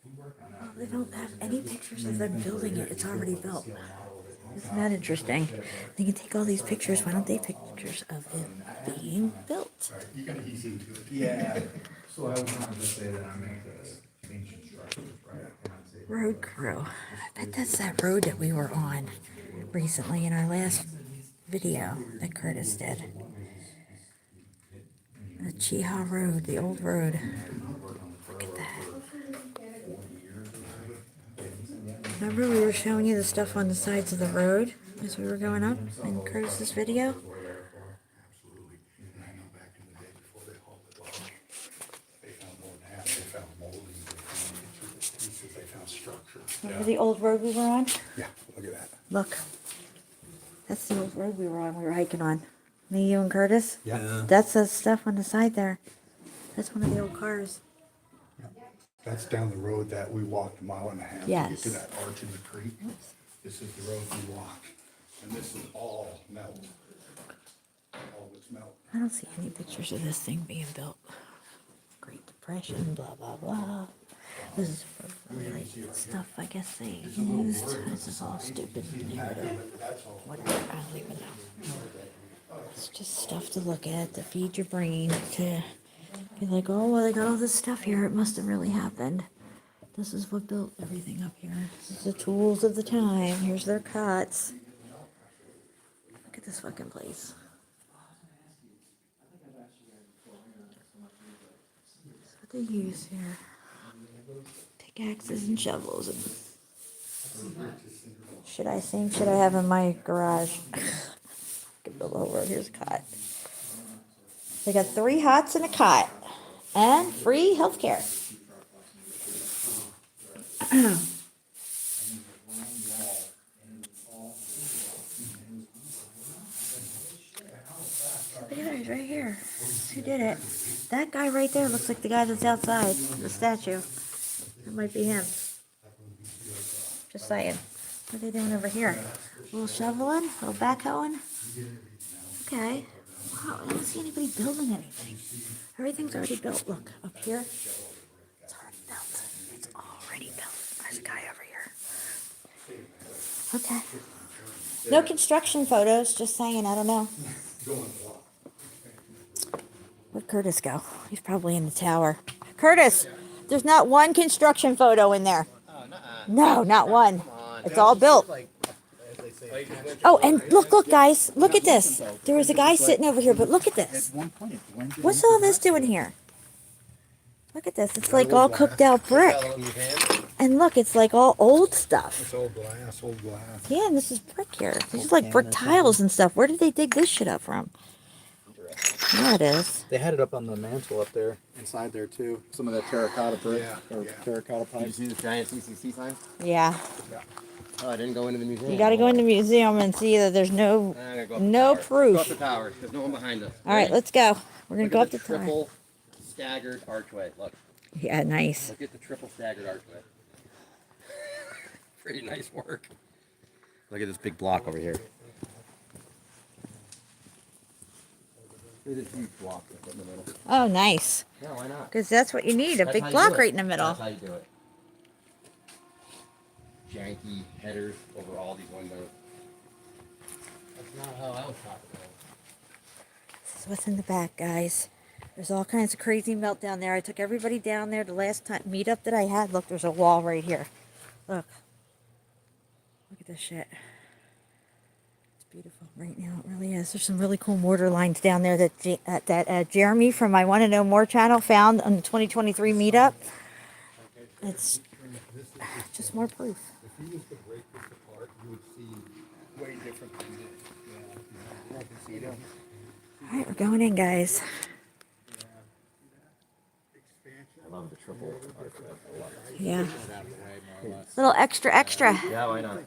he worked on that. Well, they don't have any pictures of them building it. It's already built. Isn't that interesting? They can take all these pictures. Why don't they take pictures of it being built? You gotta ease into it. Yeah. So I would not just say that I'm into ancient structures, right? I cannot say. Road crew. I bet that's that road that we were on recently in our last video that Curtis did. The Chiha Road, the old road. Look at that. Remember we were showing you the stuff on the sides of the road as we were going up in Curtis's video? Absolutely. And I know back in the day before they hauled it off, they found more than half. They found molding, they found pieces, they found structure. Remember the old road we were on? Yeah, look at that. Look. That's the old road we were on. We were hiking on. Me, you, and Curtis. Yeah. That's the stuff on the side there. That's one of the old cars. That's down the road that we walked a mile and a half to get Yes. to that arch in the creek. This is the road we walked, and this is all melt. All this melt. I don't see any pictures of this thing being built. Great Depression, blah, blah, blah. This is for like stuff I guess they used. This is all stupid narrative. Whatever, I don't even know. It's just stuff to look at, to feed your brain, to be like, oh, well, they got all this stuff here. It must have really happened. This is what built everything up here. This is the tools of the time. Here's their cots. Look at this fucking place. That's what they use here. Pickaxes and shovels. And should I sing? Should I have in my garage? Get the lower. Here's a cot. They got 3 hots and a cot. And free healthcare. Look at it, right here. Who did it? That guy right there looks like the guy that's outside, the statue. That might be him. Just saying. What are they doing over here? A little shoveling? A little backhoeing? Okay. Wow, I don't see anybody building anything. Everything's already built. Look, up here. It's already built. It's already built. There's a guy over here. Okay. No construction photos, just saying, I don't know. Where'd Curtis go? He's probably in the tower. Curtis, there's not one construction photo in there. No, not one. It's all built. Oh, and look, guys. Look at this. There was a guy sitting over here, but look at this. What's all this doing here? Look at this. It's like all cooked out brick. And look, it's like all old stuff. It's old glass, old glass. Yeah, and this is brick here. These are like brick tiles and stuff. Where did they dig this shit up from? Yeah, it is. They had it up on the mantle up there, inside there too. Some of that terracotta brick Yeah, or yeah. terracotta Did you pipe. see this giant CCC sign? Yeah. Oh, I didn't go into the museum. You got to go in the museum and see that there's no I'm gonna go up no the tower. Go up the proof. tower. There's no one behind us. All right, Ready? let's go. We're gonna Look go at up the the tower. triple staggered archway. Look. Yeah, nice. Look at the triple staggered archway. Pretty nice work. Look at this big block over here. Look at this huge block that's in the middle. Oh, nice. Yeah, why not? Because that's what you need, a That's big how you block do it. right in the middle. That's how you do it. Janky headers over all these windows. That's not how I was talking about. This is what's in the back, guys. There's all kinds of crazy melt down there. I took everybody down there the last time meetup that I had. Look, there's a wall right here. Look. Look at this shit. It's beautiful right now. It really is. There's some really cool mortar lines down there that Jeremy from my Want to Know More channel found on the 2023 meetup. It's just more proof. If you was to break this apart, you would see way different things. Yeah, you can see them. All right, we're going in, guys. I love the triple archway. I love it. Yeah. Little extra, extra. Yeah, why not?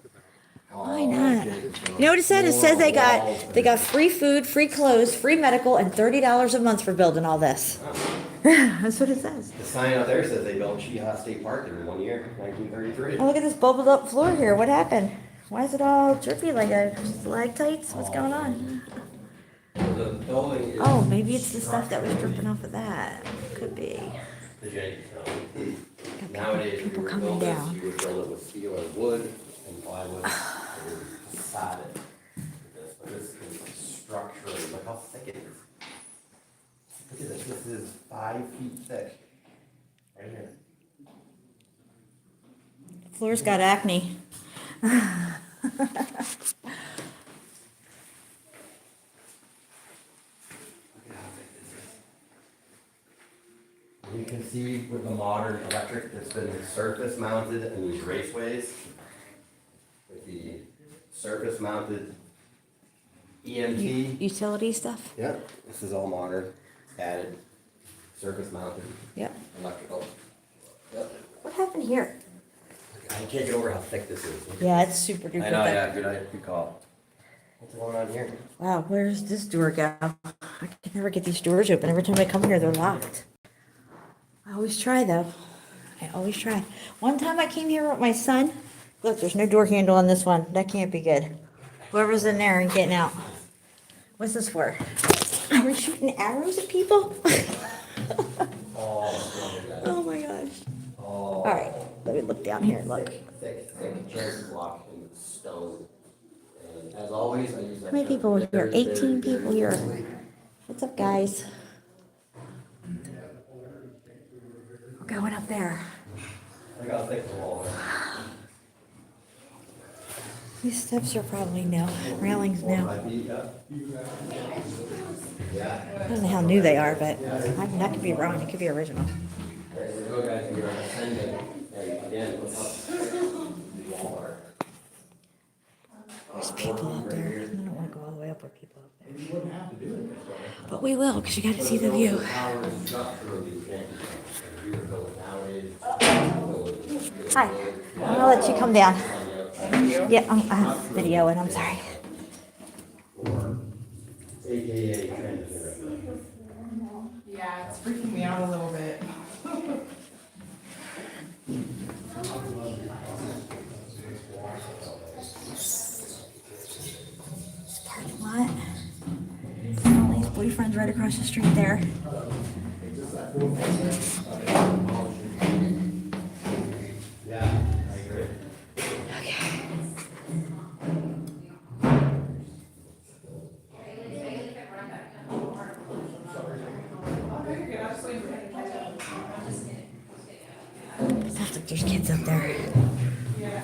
Why not? You know what it said? It says they got free food, free clothes, free medical, and $30 a month for building all this. That's what it says. The sign out there says they built Cheehaw State Park in 1 year, 1933. Oh, look at this bubbled up floor here. What happened? Why is it all drippy like a stalactites? What's going on? The building is Oh, maybe it's the stuff that was dripping off of that. Could be. the Yankee stone. Got Nowadays, people if you were to coming build this, down. you would build it with steel or wood and plywood. It would sod it with this, but this is structurally, look how thick it is. Look at this, this is 5 feet thick. Right here. Floor's got acne. You can see with the modern electric that's been surface mounted in these raceways. With the surface mounted EMT. Utility stuff? Yep, this is all modern, added, surface mounted, Yep. electrical. Yep. What happened here? I can't get over how thick this is. Yeah, it's super duper I know, thick. yeah, good call. What's going on here? Wow, where's this door go? I can never get these doors open. Every time I come here, they're locked. I always try, though. I always try. One time I came here with my son. Look, there's no door handle on this one. That can't be good. Whoever's in there and getting out. What's this for? Are we shooting arrows at people? Oh my gosh. All right, let me look down here. Look. Thick cherry block in stone. And as always, I use that. How many people are here? 18 people here. What's up, guys? We're going up there. I got thick wall. These steps are probably new. Railings new. I don't know how new they are, but that could be wrong. It could be original. Go guys, we are ascending. And again, look up. Walmart. There's people up there. I don't want to go all the way up where people up there. But we will, because you got to see the view. Hi. I'm going to let you come down. Yeah, I'm videoing. I'm sorry. AKA transgender. Yeah, it's freaking me out a little bit. Parking lot. Emily's boyfriend's right across the street there. Yeah, I agree. Okay. Sounds like there's kids up there. Yeah.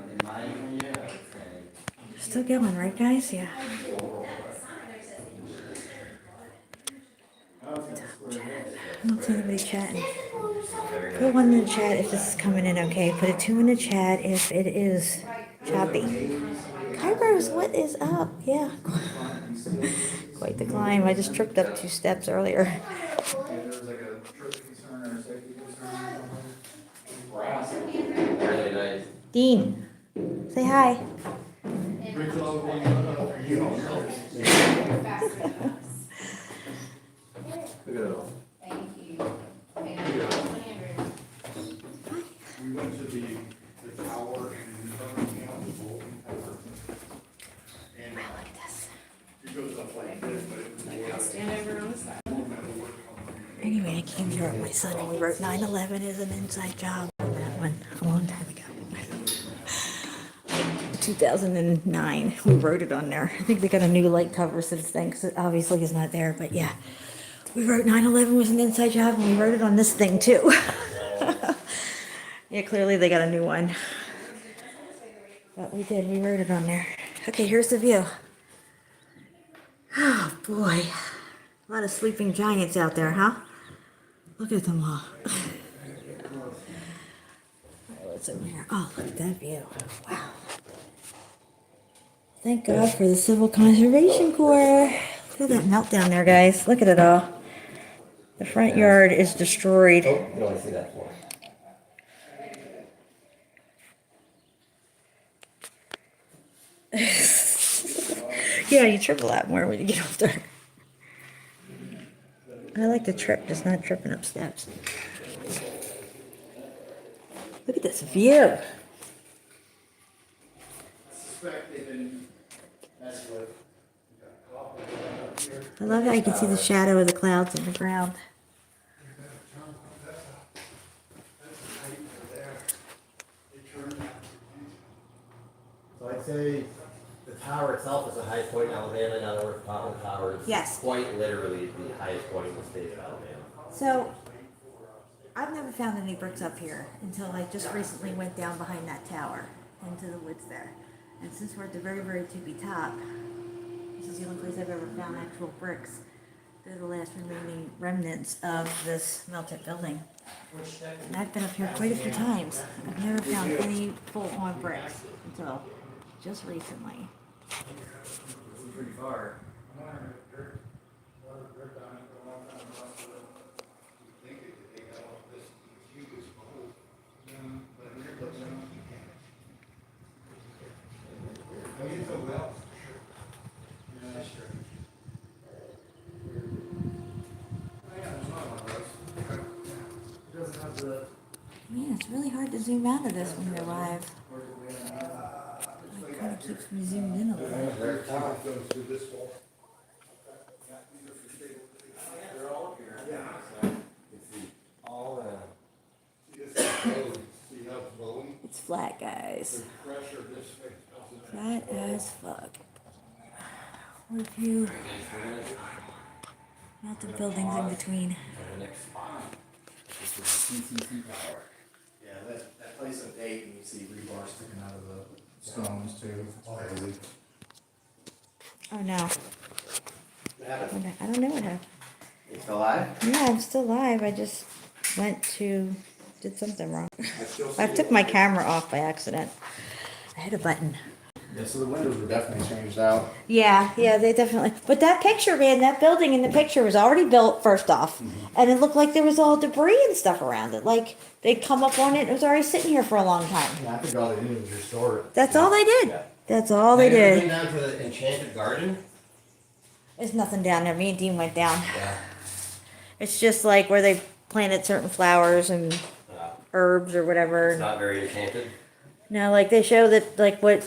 In my opinion, I would say. Still going, right, guys? Yeah. Looks see anybody chatting. Put one in the chat if this is coming in okay. Put a 2 in the chat if it is choppy. Kybros, what is up? Yeah. Quite the climb. I just tripped up 2 steps earlier. Yeah, there was like a trip concern or a safety concern or something. Really nice. Dean, say hi. Thank you. We went to the tower and Birmingham, the Golden Tower. And I like this. it goes up like this, but it was Stand over on the side. Anyway, I came here with my son and we wrote 9/11 is an inside job on that one a long time ago. 2009, we wrote it on there. I think they got a new light cover since then because it obviously is not there, but yeah. We wrote 9/11 was an inside job and we wrote it on this thing too. Yeah, clearly they got a new one. But we did, we wrote it on there. Okay, here's the view. Oh boy, a lot of sleeping giants out there, huh? Look at them all. Alright, what's over here? Oh, look at that view. Wow. Thank God for the Civil Conservation Corps. Look at that meltdown there, guys. Look at it all. The front yard is destroyed. Oh, you don't want to see that floor. Yeah, you trip a lot more when you get older. I like to trip, just not tripping up steps. Look at this view. I love how you can see the shadow of the clouds in the ground. So I'd say the tower itself is the highest point in Alabama. Now the Cotton Tower is Yes. quite literally the highest point in the state of Alabama. So, I've never found any bricks up here until I just recently went down behind that tower into the woods there. And since we're at the very, very tippy top, this is the only place I've ever found actual bricks. They're the last remaining remnants of this melted building. And I've been up here quite a few times. I've never found any full-on bricks until just recently. Pretty far. Man, it's really hard to zoom out of this when you're live. It kind of keeps me zoomed in a little. It's flat, guys. Flat as fuck. What if you not the buildings in between? Yeah, that place at 8 and you see rebar sticking out of the stones too. It's crazy. Oh no. What happened? I don't know what happened. You still alive? Yeah, I'm still live. I just did something wrong. I took my camera off by accident. I hit a button. Yeah, so the windows were definitely changed out. Yeah, they definitely. But that picture, man, that building in the picture was already built first off, and it looked like there was all debris and stuff around it. Like they'd come up on it, and it was already sitting here for a long time. Yeah, I think all they did was restore it. That's all they did. Yeah. That's all they Have you ever been did. down to the Enchanted Garden? There's nothing down there. Me and Dean went down. Yeah. It's just like where they planted certain flowers and herbs or whatever. It's not very enchanted. No, like they show that like what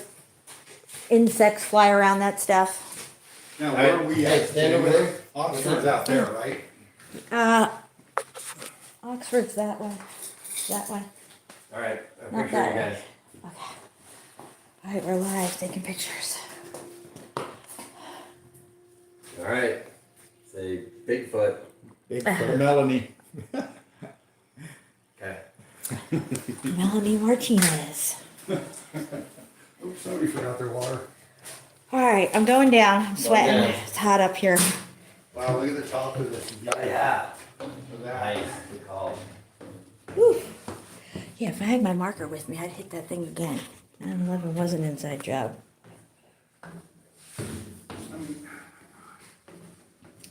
insects fly around that stuff. Now, where are we Hey, at? stand over there. Oxford's out there, right? Oxford's that way. That way. All right. I Not appreciate that you way. guys. Okay. All right, we're live taking pictures. All right. Say Bigfoot. Bigfoot. Melanie. Okay. Melanie Martinez. Oops, somebody forgot their water. All right, I'm going down. I'm sweating. down. It's hot up here. Wow, look at the top of this. Yeah. Of Nice, good call. Whew. Yeah, if I had my marker with me, I'd hit that thing again. 9/11 was an inside job.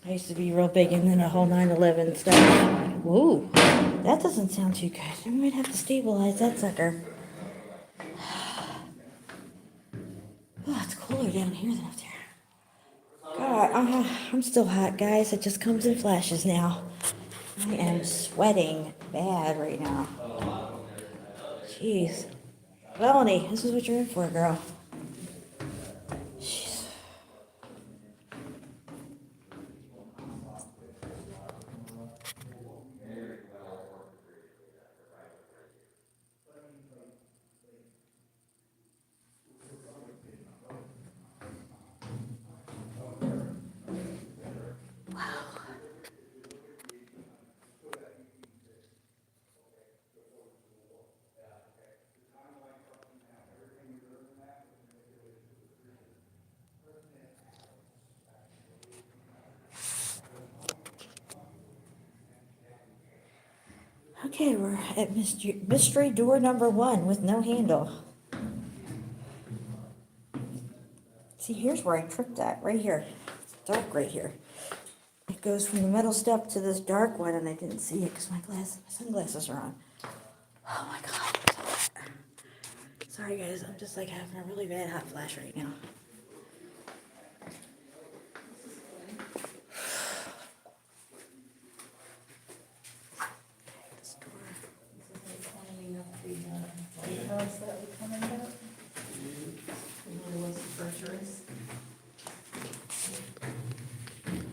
I used to be real big into the whole 9/11 stuff. Whoa, that doesn't sound too good. I might have to stabilize that sucker. Oh, it's cooler down here than up there. God, I'm still hot, guys. It just comes in flashes now. I am sweating bad right now. Jeez. Melanie, this is what you're in for, girl. Jeez. Okay, we're at mystery door number 1 with no handle. See, here's where I tripped at, right here. It's dark right here. It goes from the metal step to this dark one, and I didn't see it because my sunglasses are on. Oh my God. Sorry guys, I'm just like having a really bad hot flash right now. This door. Cleaning up the lighthouse that we come into. Really was the groceries.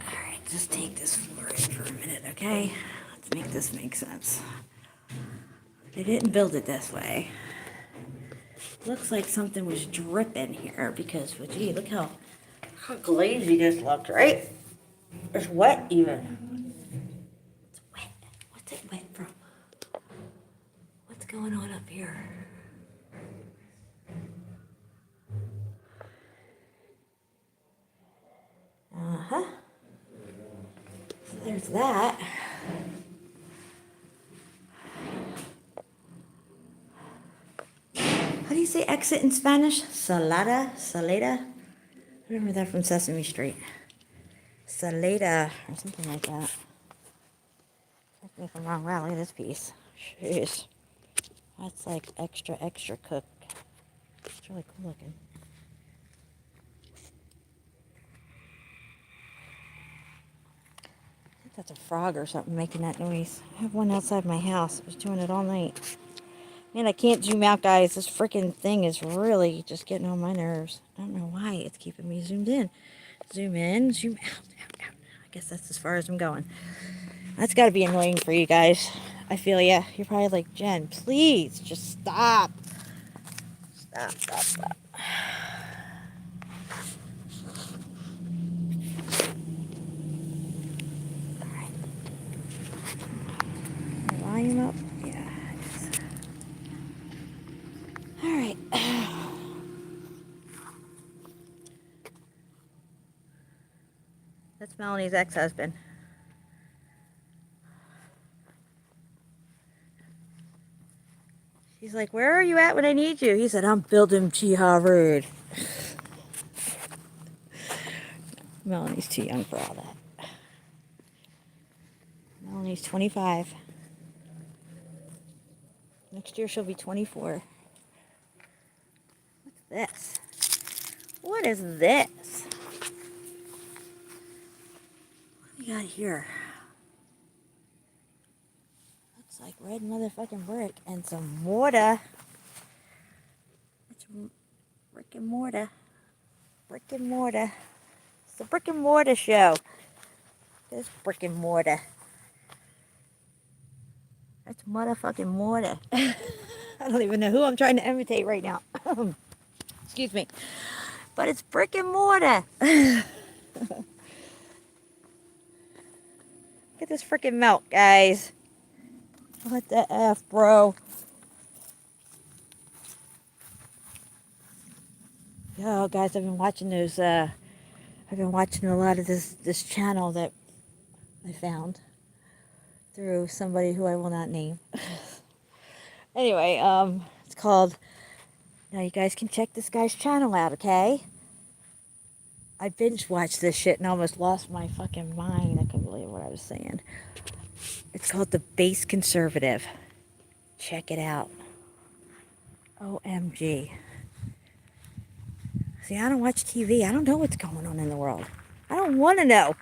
Alright, just take this floor in for a minute, okay? Let's make this make sense. They didn't build it this way. Looks like something was dripping here because, well, gee, look how glazy this looked, right? It's wet even. It's wet. What's it wet from? What's going on up here? Uh-huh. So there's that. How do you say exit in Spanish? Salada? I remember that from Sesame Street. Salada, or something like that. Correct me if I'm wrong. Wow, look at this piece. Jeez. That's like extra cooked. It's really cool looking. I think that's a frog or something making that noise. I have one outside my house. It was doing it all night. Man, I can't zoom out, guys. This freaking thing is really just getting on my nerves. I don't know why it's keeping me zoomed in. Zoom in, zoom out. I guess that's as far as I'm going. That's got to be annoying for you guys. I feel ya. You're probably like, Jen, please, just stop. Stop. All right. Volume up. Yeah. All right. That's Melanie's ex-husband. She's like, where are you at when I need you? He said, I'm building Chiha Road. Melanie's too young for all that. Melanie's 25. Next year she'll be 24. What's this? What is this? What do we got here? Looks like red motherfucking brick and some mortar. It's brick and mortar. Brick and mortar. It's the brick and mortar show. This brick and mortar. That's motherfucking mortar. I don't even know who I'm trying to imitate right now. Excuse me. But it's brick and mortar. Look at this freaking melt, guys. What the F, bro? Yo, guys, I've been watching those, I've been watching a lot of this channel that I found. through somebody who I will not name. Anyway, it's called, now you guys can check this guy's channel out, okay? I binge watched this shit and almost lost my fucking mind. I couldn't believe what I was saying. It's called The Base Conservative. Check it out. OMG. See, I don't watch TV. I don't know what's going on in the world. I don't want to know.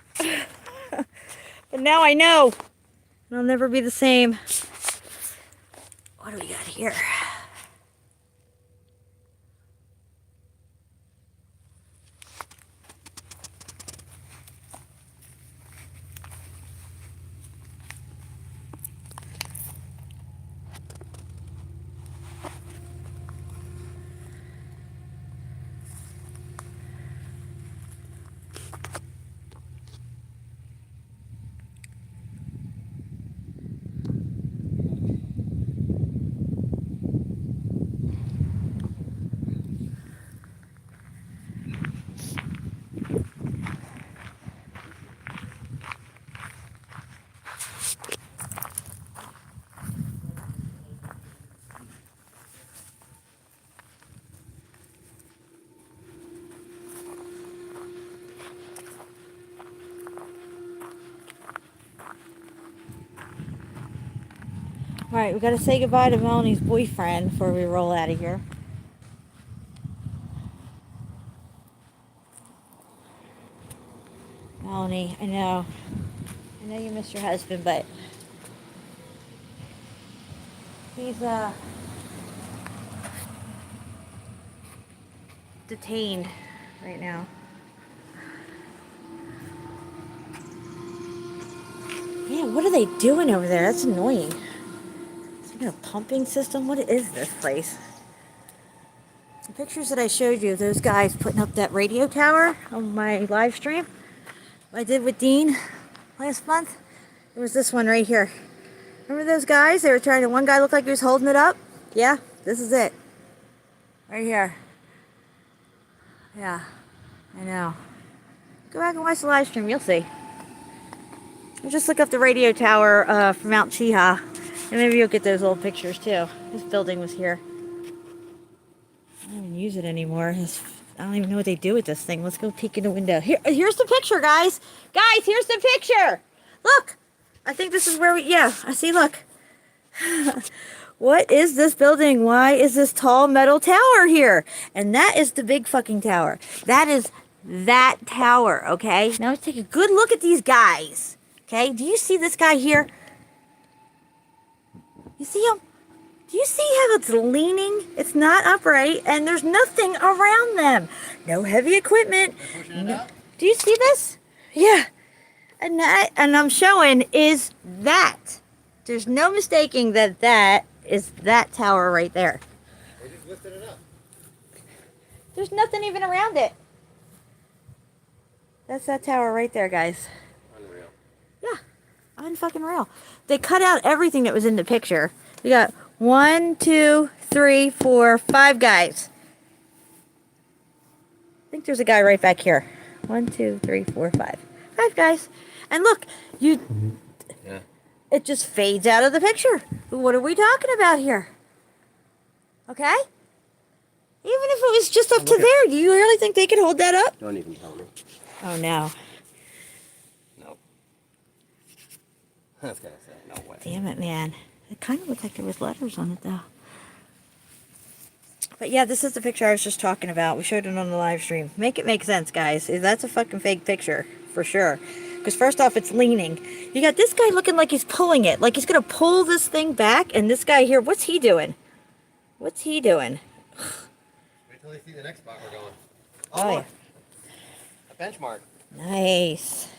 But now I know. And I'll never be the same. What do we got here? Alright, we gotta say goodbye to Melanie's boyfriend before we roll out of here. Melanie, I know you miss your husband, but he's detained right now. Man, what are they doing over there? That's annoying. Is it a pumping system? What is this place? The pictures that I showed you, those guys putting up that radio tower on my live stream I did with Dean last month. It was this one right here. Remember those guys? They were trying to, one guy looked like he was holding it up. Yeah, this is it. Right here. Yeah, I know. Go back and watch the live stream, you'll see. Or just look up the radio tower from Mount Chiha, and maybe you'll get those old pictures too. This building was here. I don't even use it anymore. I don't even know what they do with this thing. Let's go peek in the window. Here's the picture, guys. Guys, here's the picture. Look. I think this is where yeah, I see, look. What is this building? Why is this tall metal tower here? And that is the big fucking tower. That is that tower, okay? Now let's take a good look at these guys. Okay, do you see this guy here? You see him? Do you see how it's leaning? It's not upright, and there's nothing around them. No heavy equipment. No. Do you see this? Yeah. And I'm showing is that. There's no mistaking that that is that tower right there. They just lifted it up. There's nothing even around it. That's that tower right there, guys. Unreal. Yeah, unfucking real. They cut out everything that was in the picture. You got 1, 2, 3, 4, 5 guys. I think there's a guy right back here. 1, 2, 3, 4, 5. 5 guys. And look, yeah. It just fades out of the picture. What are we talking about here? Okay? Even if it was just up to there, do you really think they could hold that up? Don't even tell me. Oh, no. No. I was gonna say, no way. Damn it, man. It kind of looked like there was letters on it, though. But yeah, this is the picture I was just talking about. We showed it on the live stream. Make it make sense, guys. That's a fucking fake picture, for sure. Because first off, it's leaning. You got this guy looking like he's pulling it. Like he's going to pull this thing back. And this guy here, what's he doing? What's he doing? Wait till they see the next spot we're going. Oh, yeah. A benchmark. Nice.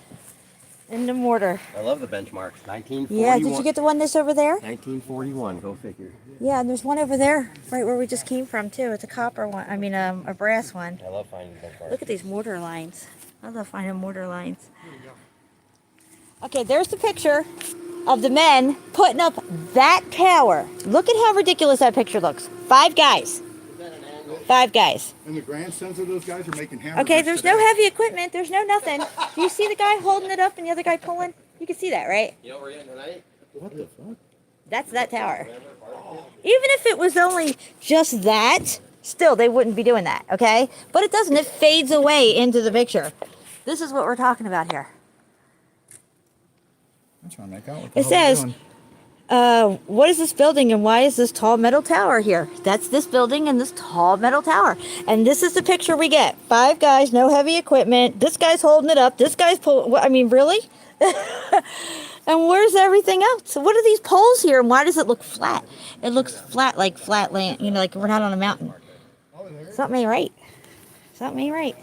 In the mortar. I love the benchmarks. 1941. Yeah, did you get the one this over there? 1941, go figure. Yeah, and there's one over there, right where we just came from, too. It's a copper one. I mean, a brass one. I love finding benchmarks. Look at these mortar lines. I love finding mortar lines. Okay, there's the picture of the men putting up that tower. Look at how ridiculous that picture looks. 5 guys. 5 guys. And the grandsons of those guys are making hamburgers. Okay, there's today. no heavy equipment. There's no nothing. Do you see the guy holding it up and the other guy pulling? You can see that, right? You know what we're getting tonight? What the fuck? That's that tower. Even if it was only just that, still they wouldn't be doing that, okay? But it doesn't. It fades away into the picture. This is what we're talking about here. I'm trying to make out what the It hell they're says, doing. what is this building and why is this tall metal tower here? That's this building and this tall metal tower. And this is the picture we get. 5 guys, no heavy equipment. This guy's holding it up. This guy's pulling. I mean, really? And where's everything else? What are these poles here and why does it look flat? It looks flat, like flat land, you know, like we're not on a mountain. Something ain't right. Something ain't right.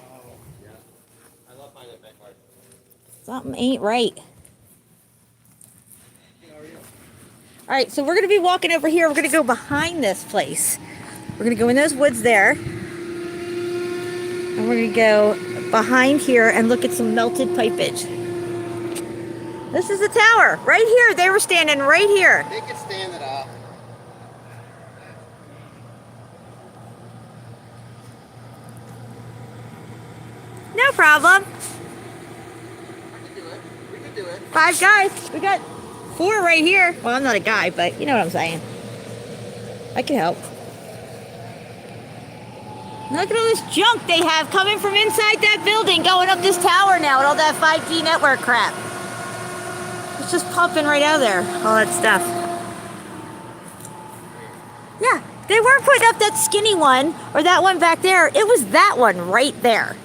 Something ain't right. All right, so we're going to be walking over here. We're going to go behind this place. We're going to go in those woods there. And we're going to go behind here and look at some melted pipage. This is the tower. Right here. They were standing right here. They could stand it up. No problem. We could do it. We could do it. 5 guys. We got 4 right here. Well, I'm not a guy, but you know what I'm saying. I can help. Look at all this junk they have coming from inside that building going up this tower now and all that 5G network crap. It's just pumping right out of there, all that stuff. Yeah, they weren't putting up that skinny one or that one back there. It was that one right there.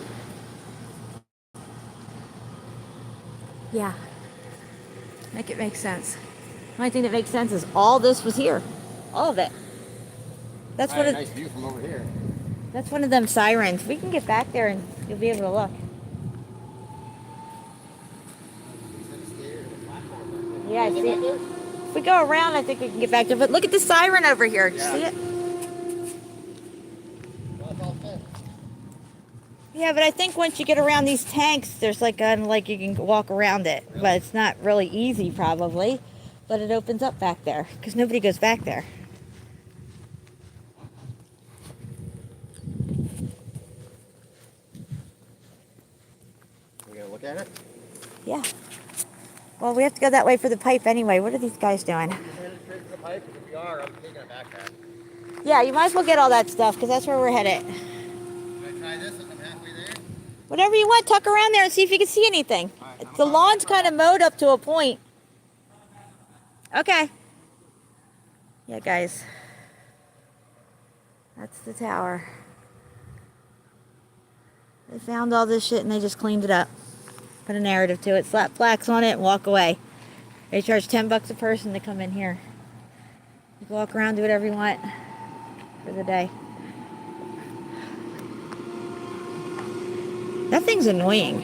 Yeah. Make it make sense. The only thing that makes sense is all this was here. All of it. That's I what had a it, nice view from over here. that's one of them sirens. We can get back there and you'll be able to look. Yeah, I see it. If we go around, I think we can get back there. But look at the siren over here. Do you see it? Yeah, but I think once you get around these tanks, there's like you can walk around it. But it's not really easy, probably. But it opens up back there because nobody goes back there. We gonna look at it? Yeah. Well, we have to go that way for the pipe anyway. What are these guys doing? Headed straight to the pipe. If we are, I'm taking a backpack. Yeah, you might as well get all that stuff because that's where we're headed. Can I try this if I'm halfway there? Whatever you want, tuck around there and see if you can see anything. The lawn's kind of mowed up to a point. Okay. Yeah, guys. That's the tower. They found all this shit and they just cleaned it up. Put a narrative to it, slap plaques on it, and walk away. They charge $10 a person to come in here. You can walk around, do whatever you want for the day. That thing's annoying.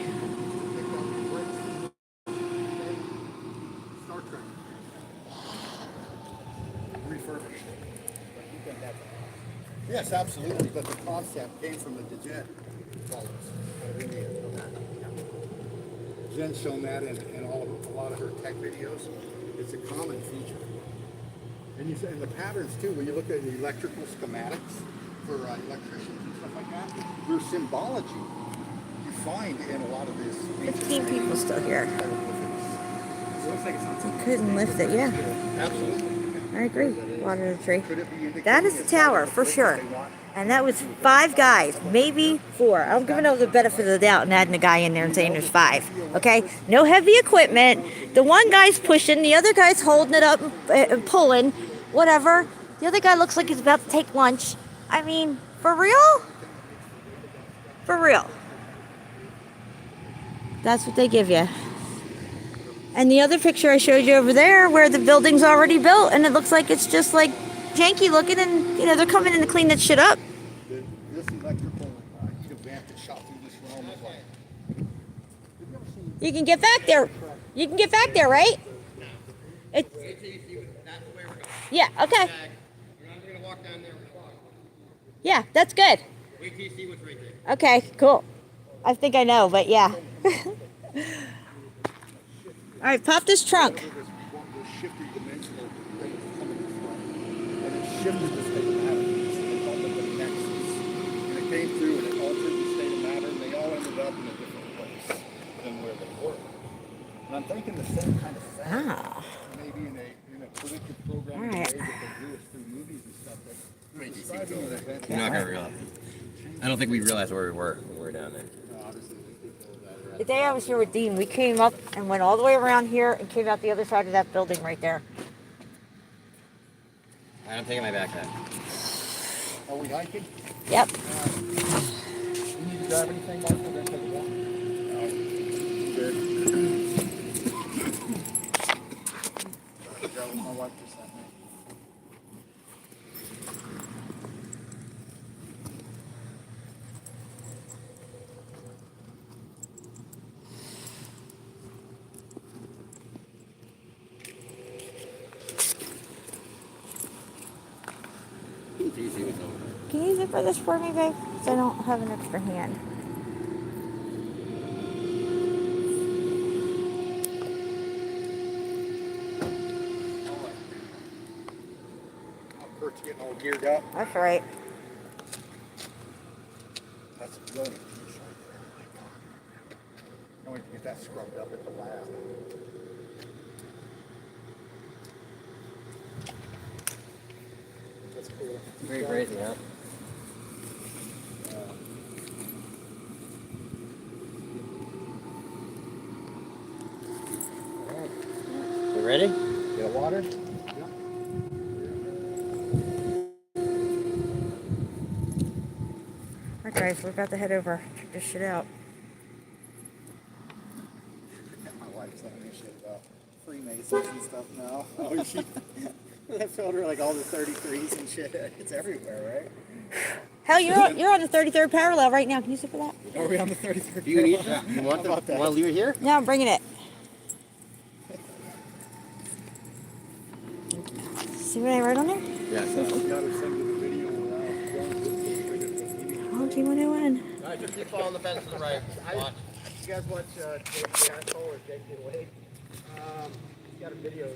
Star Trek. Refurbished. Yes, absolutely, but the concept came from the Degen fellows out of India. Jen's shown that in a lot of her tech videos. It's a common feature. And the patterns too, when you look at the electrical schematics for electricians and stuff like that, there's symbology you find in a lot of this. 15 people still here. You couldn't lift it, yeah. Absolutely. I agree. Water the tree. Could it be indicating That is the it's tower, like a for place sure. that they want? And that was 5 guys, maybe 4. I'm giving them the benefit of the doubt and adding a guy in there and saying there's 5. Okay? No heavy equipment. The one guy's pushing, the other guy's holding it up and pulling, whatever. The other guy looks like he's about to take lunch. I mean, for real? For real. That's what they give you. And the other picture I showed you over there where the building's already built and it looks like it's just like janky looking and, you know, they're coming in to clean that shit up. This electrical event that shot through this realm is like. You can get back there. You can get back there, right? It, yeah, okay. You're not gonna walk down there. Yeah, that's good. Wait till you see what's right there. Okay, cool. I think I know, but yeah. All right, pop this trunk. This shifted dimensional thing coming in front. And it shifted the state of matter. They called it the nexus. And it came through and it altered the state of matter and they all ended up in a different place than where they were. And I'm thinking the same kind of thing. Ah. Maybe in a predictive programming All right. way that they do us through movies and stuff. That Wait, do you see describing an event. You're not gonna realize. I don't think we realized where we were when we were down there. Obviously, there's people that are The day I was here with Dean, we came up and went all the way around here and came out the other side of that building right there. I'm taking my backpack. Are we hiking? Yep. You need to grab anything, Mark? We're gonna take a walk. Good. That was my wife just sent me. It's easy with them. Can you zipper this for me, babe? Because I don't have an extra hand. Kurt's getting all geared up. That's right. That's a brilliant piece right there. My God. Can't wait to get that scrubbed up at the lab. That's cool. Very crazy, huh? We ready? Get water? All right, guys, we're about to head over. Check this shit out. My wife's having a shit about Freemasons and stuff now. Oh, she. That told her like all the 33s and shit. It's everywhere, right? Hell, you're on the 33rd parallel right now. Can you zipper that? Are we on the 33rd? Do you need that? You want How about that? Want to leave it here? No, I'm bringing it. See what I wrote on there? Yeah. So. Gotta send you the video without Oh, G101. All right, just keep following the fence to the right. Watch. You guys watch Jake the Asshole or Jake the Wade? He's got a video.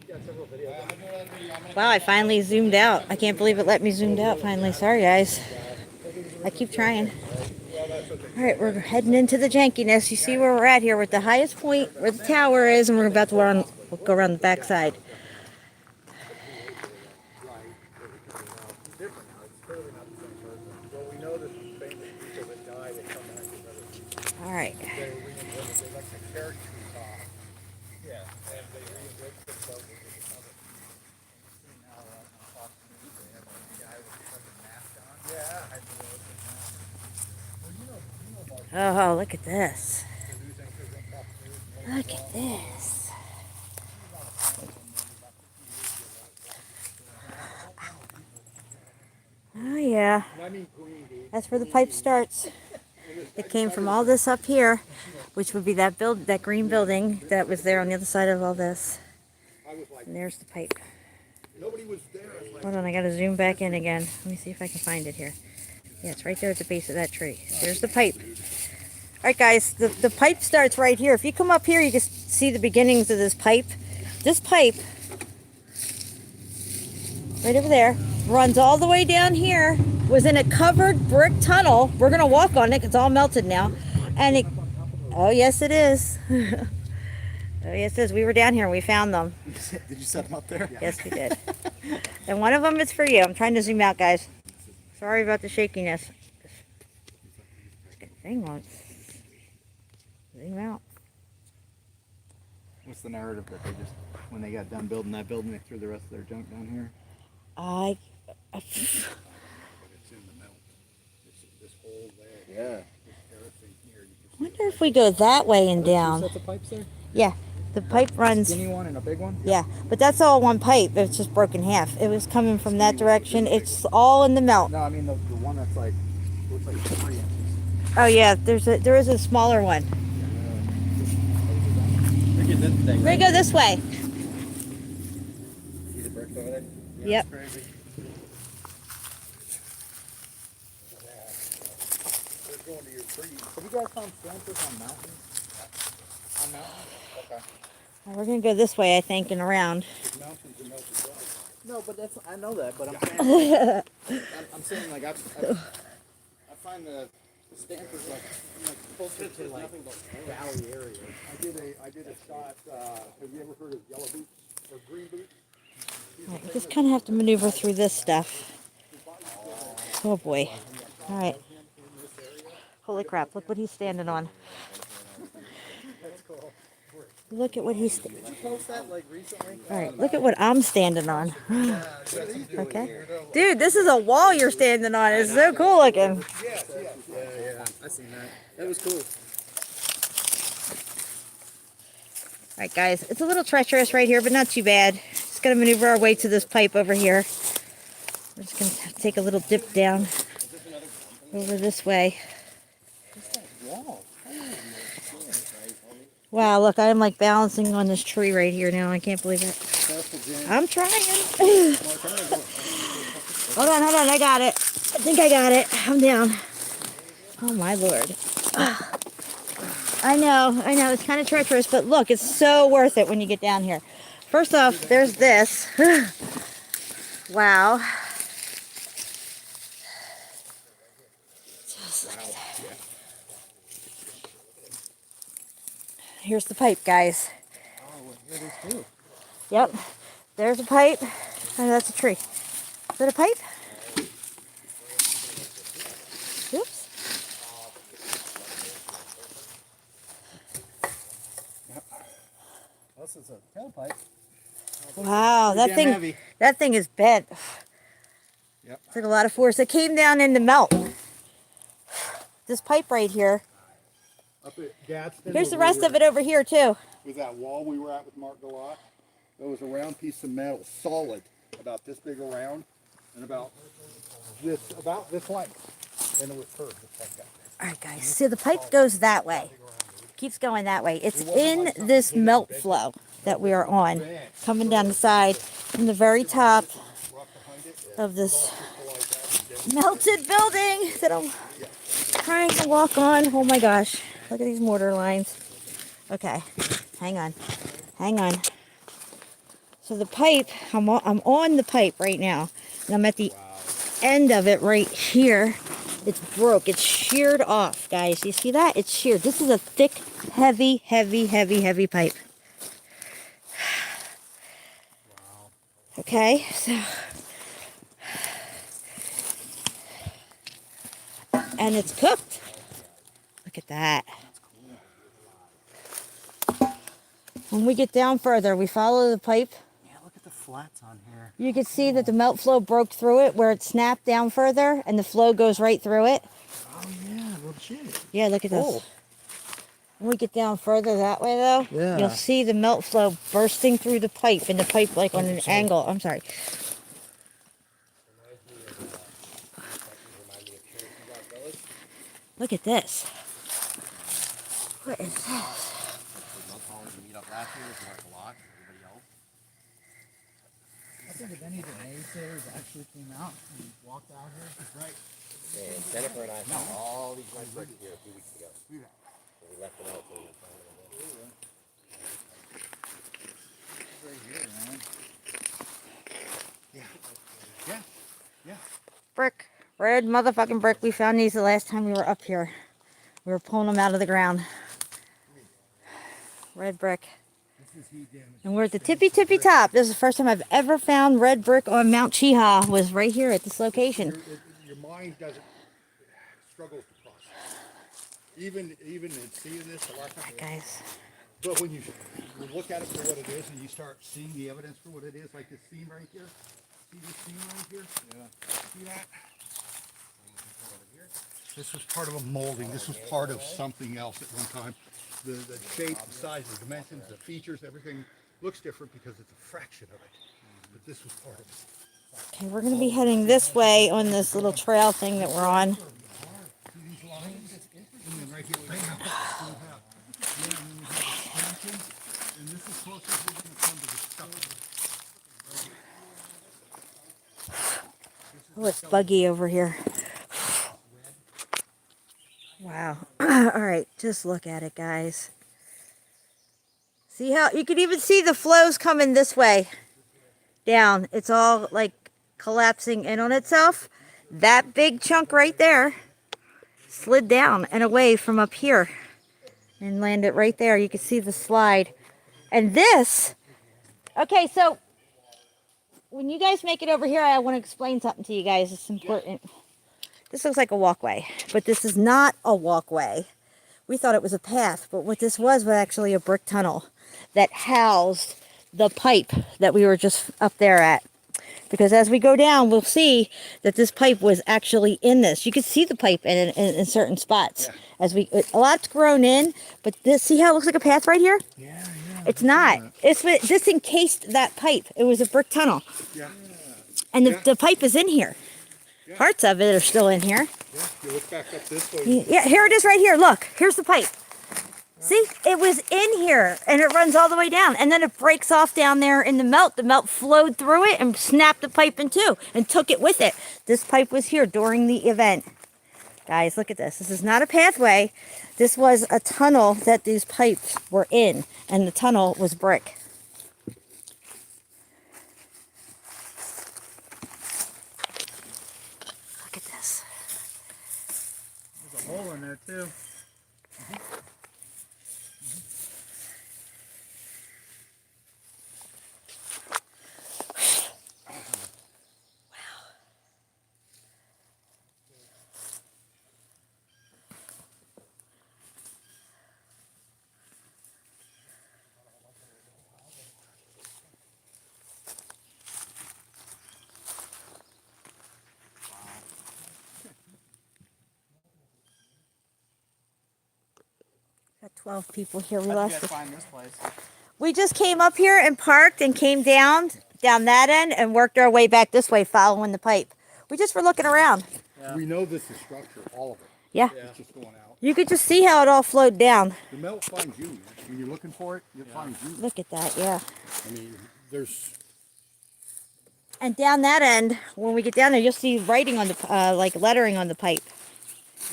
He's got several videos. Wow, I finally zoomed out. I can't believe it let me zoomed out finally. Sorry, guys. I keep trying. All right, we're heading into the jankiness. You see where we're at here with the highest point where the tower is, and we're about to go around the backside. different now. It's clearly not the same person. Well, we know that the famous people that die, they come back as other All right. they reinvented. They like the character we saw. Yeah, and they reinvented themselves as another. Seen how on Fox News they have a guy with a fucking mask on. Yeah, I know. Well, you know, Oh, Mark, look at this. the news anchors on Fox News. Look at this. Oh, yeah. I mean, green, dude. That's where the pipe starts. It came from all this up here, which would be that green building that was there on the other side of all this. I was like, And there's the pipe. nobody was there. I was like, Hold on, I gotta zoom back in again. Let me see if I can find it here. Yeah, it's right there at the base of that tree. There's the pipe. All right, guys, the pipe starts right here. If you come up here, you can see the beginnings of this pipe. This pipe, right over there, runs all the way down here, was in a covered brick tunnel. We're gonna walk on it, it's all melted now. And it, oh yes it is. Oh yes it is, we were down here and we found them. Did you set them up there? Yes we did. And one of them is for you. I'm trying to zoom out, guys. Sorry about the shakiness. This thing wants zoom out. What's the narrative that they just, when they got done building that building, they threw the rest of their junk down here? I it's in the melt. This hole there. Yeah. This everything here. You can wonder if we go that way and Two down. sets of pipes there? Yeah, the pipe runs. Skinny one and a big one? Yeah, but that's all one pipe. It's just broken half. It was coming from that direction. It's all in the melt. No, I mean the one that's like, looks like 3 inches. Oh yeah, there is a smaller one. Look at this thing. We're gonna go this way. See the bricks over there? Yep. Crazy. They're going to your trees. Have you guys found sensors on mountains? On mountains? Okay. We're gonna go this way, I think, and around. There's mountains and melted rock. No, but that's, I know that, but I'm saying, I'm saying like, I find the Stanford's like closer to like valley area. I did a shot. Have you ever heard of yellow boots or green boots? All right, you just kind of have to maneuver through this stuff. Oh boy. All right. Holy crap, look what he's standing on. Look at what he's standing on. Post that like recently? All right, look at what I'm standing on. Okay. Dude, this is a wall you're standing on. It's so cool looking. Yeah, I seen that. That was cool. All right, guys, it's a little treacherous right here, but not too bad. Just gonna maneuver our way to this pipe over here. We're just gonna take a little dip down over this way. Wow, look, I'm like balancing on this tree right here now. I can't believe it. I'm trying. Hold on, I got it. I think I got it. I'm down. Oh my Lord. I know, it's kind of treacherous, but look, it's so worth it when you get down here. First off, there's this. Wow. Just look at that. Here's the pipe, guys. Oh, here it is too. Yep, there's a pipe, and that's a tree. Is that a pipe? Oops. This is a tailpipe. Wow, Pretty damn heavy. that thing is bent. Yep. Took a lot of force. It came down in the melt. This pipe right here. Up at Gadsden. Here's the rest of it over here too. With that wall we were at with Mark Galot, there was a round piece of metal, solid, about this big around, and about this length, and it was curved just like that. All right, guys. So the pipe goes that way. Keeps going that way. It's in this melt flow that we are on, coming down the side from the very top of this melted building that I'm trying to walk on. Oh my gosh. Look at these mortar lines. Okay. Hang on. So the pipe, I'm on the pipe right now. And I'm at the end of it right here. It's broke. It's sheared off, guys. You see that? It's sheared. This is a thick, heavy pipe. Okay, so. And it's cooked. Look at that. When we get down further, we follow the pipe. Yeah, look at the flats on here. You can see that the melt flow broke through it where it snapped down further and the flow goes right through it. Oh yeah, legit. Yeah, look at this. Cool. When we get down further that way though, Yeah. you'll see the melt flow bursting through the pipe and the pipe like on an angle. I'm sorry. Look at this. What is this? I think if any of the naysayers actually came out and walked out here, right? And Jennifer and I found all these red bricks here a few weeks ago. So we left them out so we found them again. Right here, man. Yeah. Brick. Red motherfucking brick. We found these the last time we were up here. We were pulling them out of the ground. Red brick. And we're at the tippy top. This is the first time I've ever found red brick on Mount Cheehaw. Was right here at this location. Your mind doesn't struggles to process. Even in seeing this a lot of times. Guys. But when you look at it for what it is and you start seeing the evidence for what it is, like this seam right here. See this seam right here? Yeah. See that? This was part of a molding. This was part of something else at one time. The shape, the size, the dimensions, the features, everything looks different because it's a fraction of it. But this was part of it. Okay, we're going to be heading this way on this little trail thing that we're on. See these lines? And then right here we have, and this is closer to we're going to come to the stuff. Oh, it's buggy over here. Wow. All right, just look at it, guys. See how you can even see the flows coming this way down. It's all like collapsing in on itself. That big chunk right there slid down and away from up here and landed right there. You can see the slide. And this, okay, so when you guys make it over here, I want to explain something to you guys. It's important. This looks like a walkway, but this is not a walkway. We thought it was a path, but what this was actually a brick tunnel that housed the pipe that we were just up there at. Because as we go down, we'll see that this pipe was actually in this. You can see the pipe in certain spots. Yeah. As we, a lot's grown in, but this, see how it looks like a path right here? Yeah. It's not. It's this encased that pipe. It was a brick tunnel. Yeah. And Yeah. the pipe is in here. Yeah. Parts of it are still in here. Yeah. You look back up this way. Yeah, here it is right here. Look, here's the pipe. See, it was in here and it runs all the way down. And then it breaks off down there in the melt. The melt flowed through it and snapped the pipe in two and took it with it. This pipe was here during the event. Guys, look at this. This is not a pathway. This was a tunnel that these pipes were in, and the tunnel was brick. Look at this. There's a hole in there too. Got 12 people here. We How'd you lost guys it. find this place? We just came up here and parked and came down that end and worked our way back this way following the pipe. We just were looking around. We know this is structure, all of it. Yeah. It's just going out. You could just see how it all flowed down. The melt finds you. When you're looking for it, you'll find you. Look at that, yeah. I mean, there's And down that end, when we get down there, you'll see writing on the, like lettering on the pipe.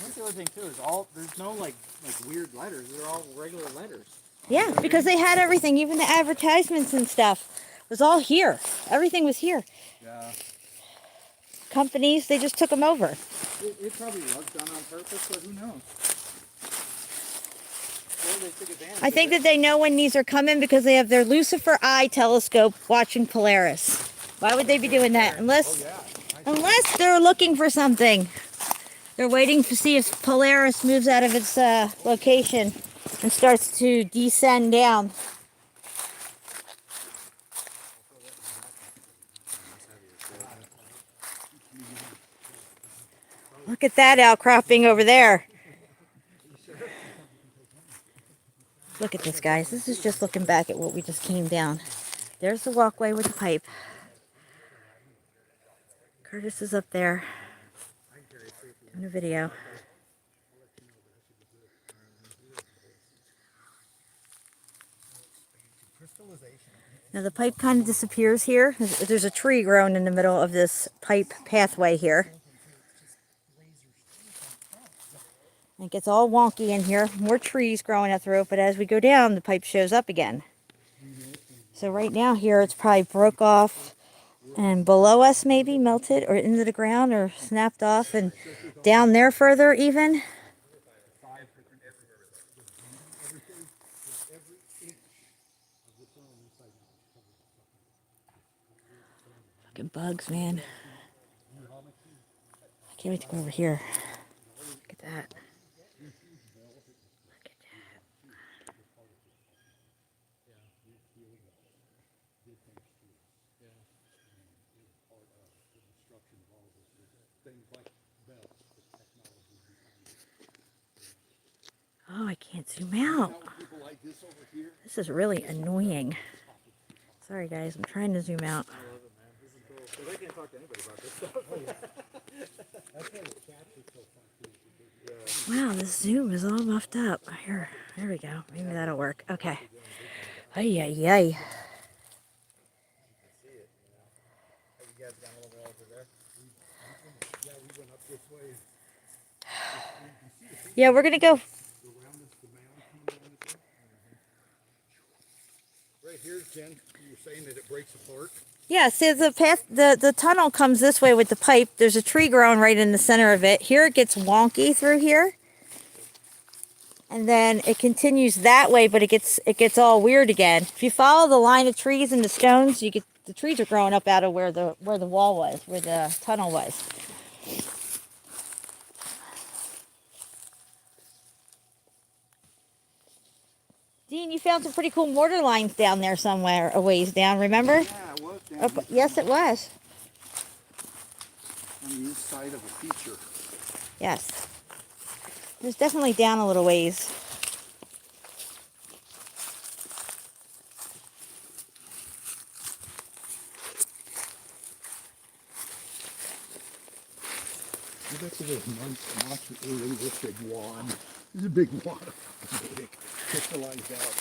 That's the other thing too, is there's no like weird letters. They're all regular letters. Yeah, because they had everything, even the advertisements and stuff was all here. Everything was here. Yeah. Companies, they just took them over. It probably was done on purpose, but who knows? Or they took advantage I think of it. that they know when these are coming because they have their Lucifer Eye telescope watching Polaris. Why would they be doing that? Unless they're looking for something. They're waiting to see if Polaris moves out of its location and starts to descend down. Look at that outcropping over there. Look at this, guys. This is just looking back at what we just came down. There's the walkway with the pipe. Curtis is up there doing a video. Now the pipe kind of disappears here. There's a tree growing in the middle of this pipe pathway here. It gets all wonky in here. More trees growing up through it, but as we go down, the pipe shows up again. So right now here, it's probably broke off and below us maybe melted or into the ground or snapped off, and down there further even. Fucking bugs, man. I can't wait to go over here. Look at that. Look at that. Oh, I can't zoom out. This is really annoying. Sorry guys, I'm trying to zoom out. Because I can't talk to anybody about this stuff. Wow, this zoom is all muffed up. Here we go. Maybe that'll work. Okay. Ay, ay, ay. Yeah, we're gonna go. right here, Jen, you're saying that it breaks apart. Yeah, see the path, the tunnel comes this way with the pipe. There's a tree growing right in the center of it. Here it gets wonky through here. And then it continues that way, but it gets all weird again. If you follow the line of trees and the stones, you get the trees are growing up out of where the wall was, where the tunnel was. Dean, you found some pretty cool mortar lines down there somewhere, a ways down, remember? Yeah, it was down Up, yes, it was. on the east side of a feature. Yes. It was definitely down a little ways. I bet you there's monster. Look at this big wad. This is a big wad. Big. Crystallized out.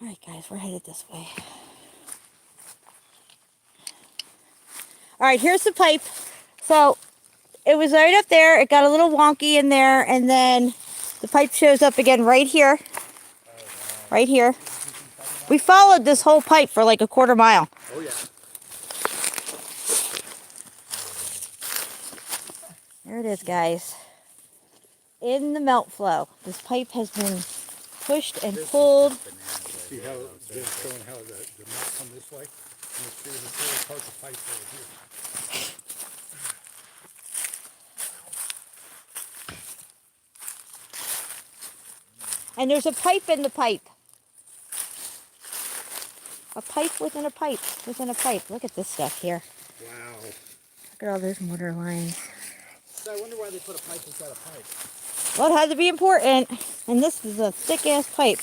All right, guys, we're headed this way. All right, here's the pipe. So it was right up there. It got a little wonky in there, and then the pipe shows up again right here. Right here. We followed this whole pipe for like a quarter mile. Oh yeah. There it is, guys. In the melt flow. This pipe has been pushed and pulled. See how it's showing how the melt come this way? And there's a part of pipe over here. And there's a pipe in the pipe. A pipe within a pipe within a pipe. Look at this stuff here. Wow. Look at all those mortar lines. So I wonder why they put a pipe inside a pipe. Well, it had to be important. And this is a thick ass pipe.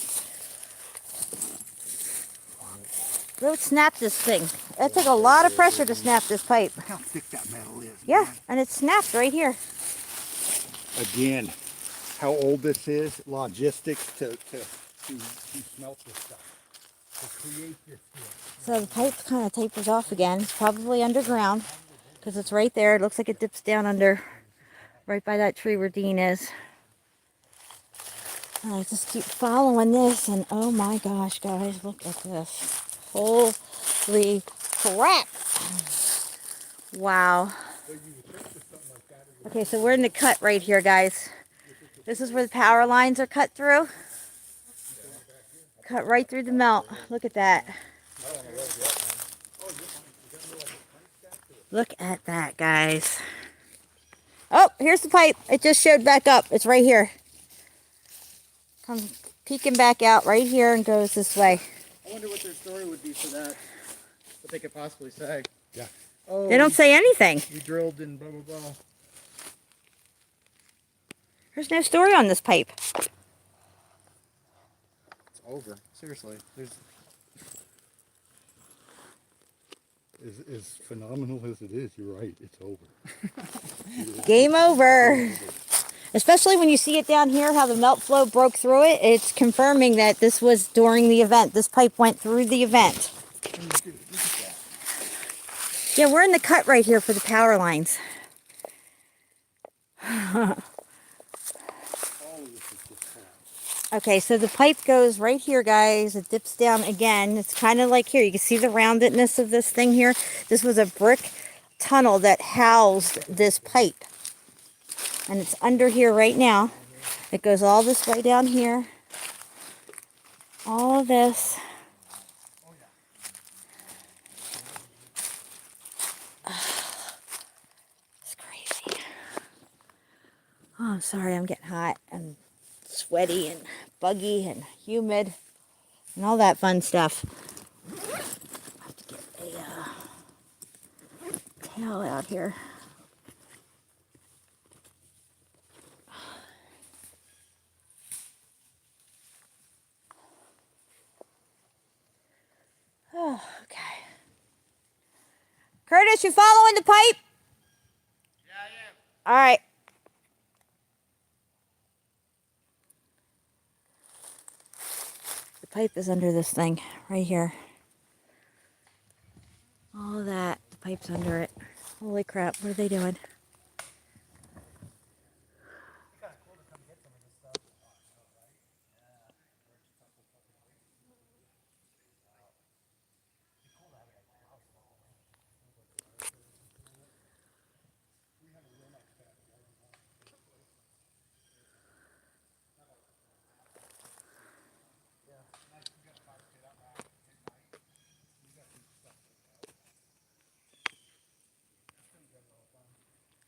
Let's snap this thing. It took a lot of pressure to snap this pipe. Look how thick that metal is. Yeah, Man. and it snapped right here. Again, how old this is, logistics to smelt this stuff, to create this stuff. So the pipe kind of tapers off again. It's probably underground because it's right there. It looks like it dips down under, right by that tree where Dean is. And I just keep following this, and oh my gosh, guys, look at this. Holy crap. Wow. Okay, so we're in the cut right here, guys. This is where the power lines are cut through. Cut right through the melt. Look at that. Look at that, guys. Oh, here's the pipe. It just showed back up. It's right here. Comes peeking back out right here and goes this way. I wonder what their story would be for that. What they could possibly say. Yeah. Oh, They don't say anything. we drilled and blah, blah, blah. There's no story on this pipe. It's over. Seriously. There's As phenomenal as it is, you're right, it's over. Game over. Especially when you see it down here, how the melt flow broke through it. It's confirming that this was during the event. This pipe went through the event. Yeah, we're in the cut right here for the power lines. Okay, so the pipe goes right here, guys. It dips down again. It's kind of like here. You can see the roundedness of this thing here. This was a brick tunnel that housed this pipe. And it's under here right now. It goes all this way down here. All of this. It's crazy. Oh, I'm sorry, I'm getting hot and sweaty and buggy and humid and all that fun stuff. I have to get a towel out here. Oh, okay. Curtis, you following the pipe? Yeah, I am. All right. pipe is under this thing right here. All of that, the pipe's under it. Holy crap, what are they doing?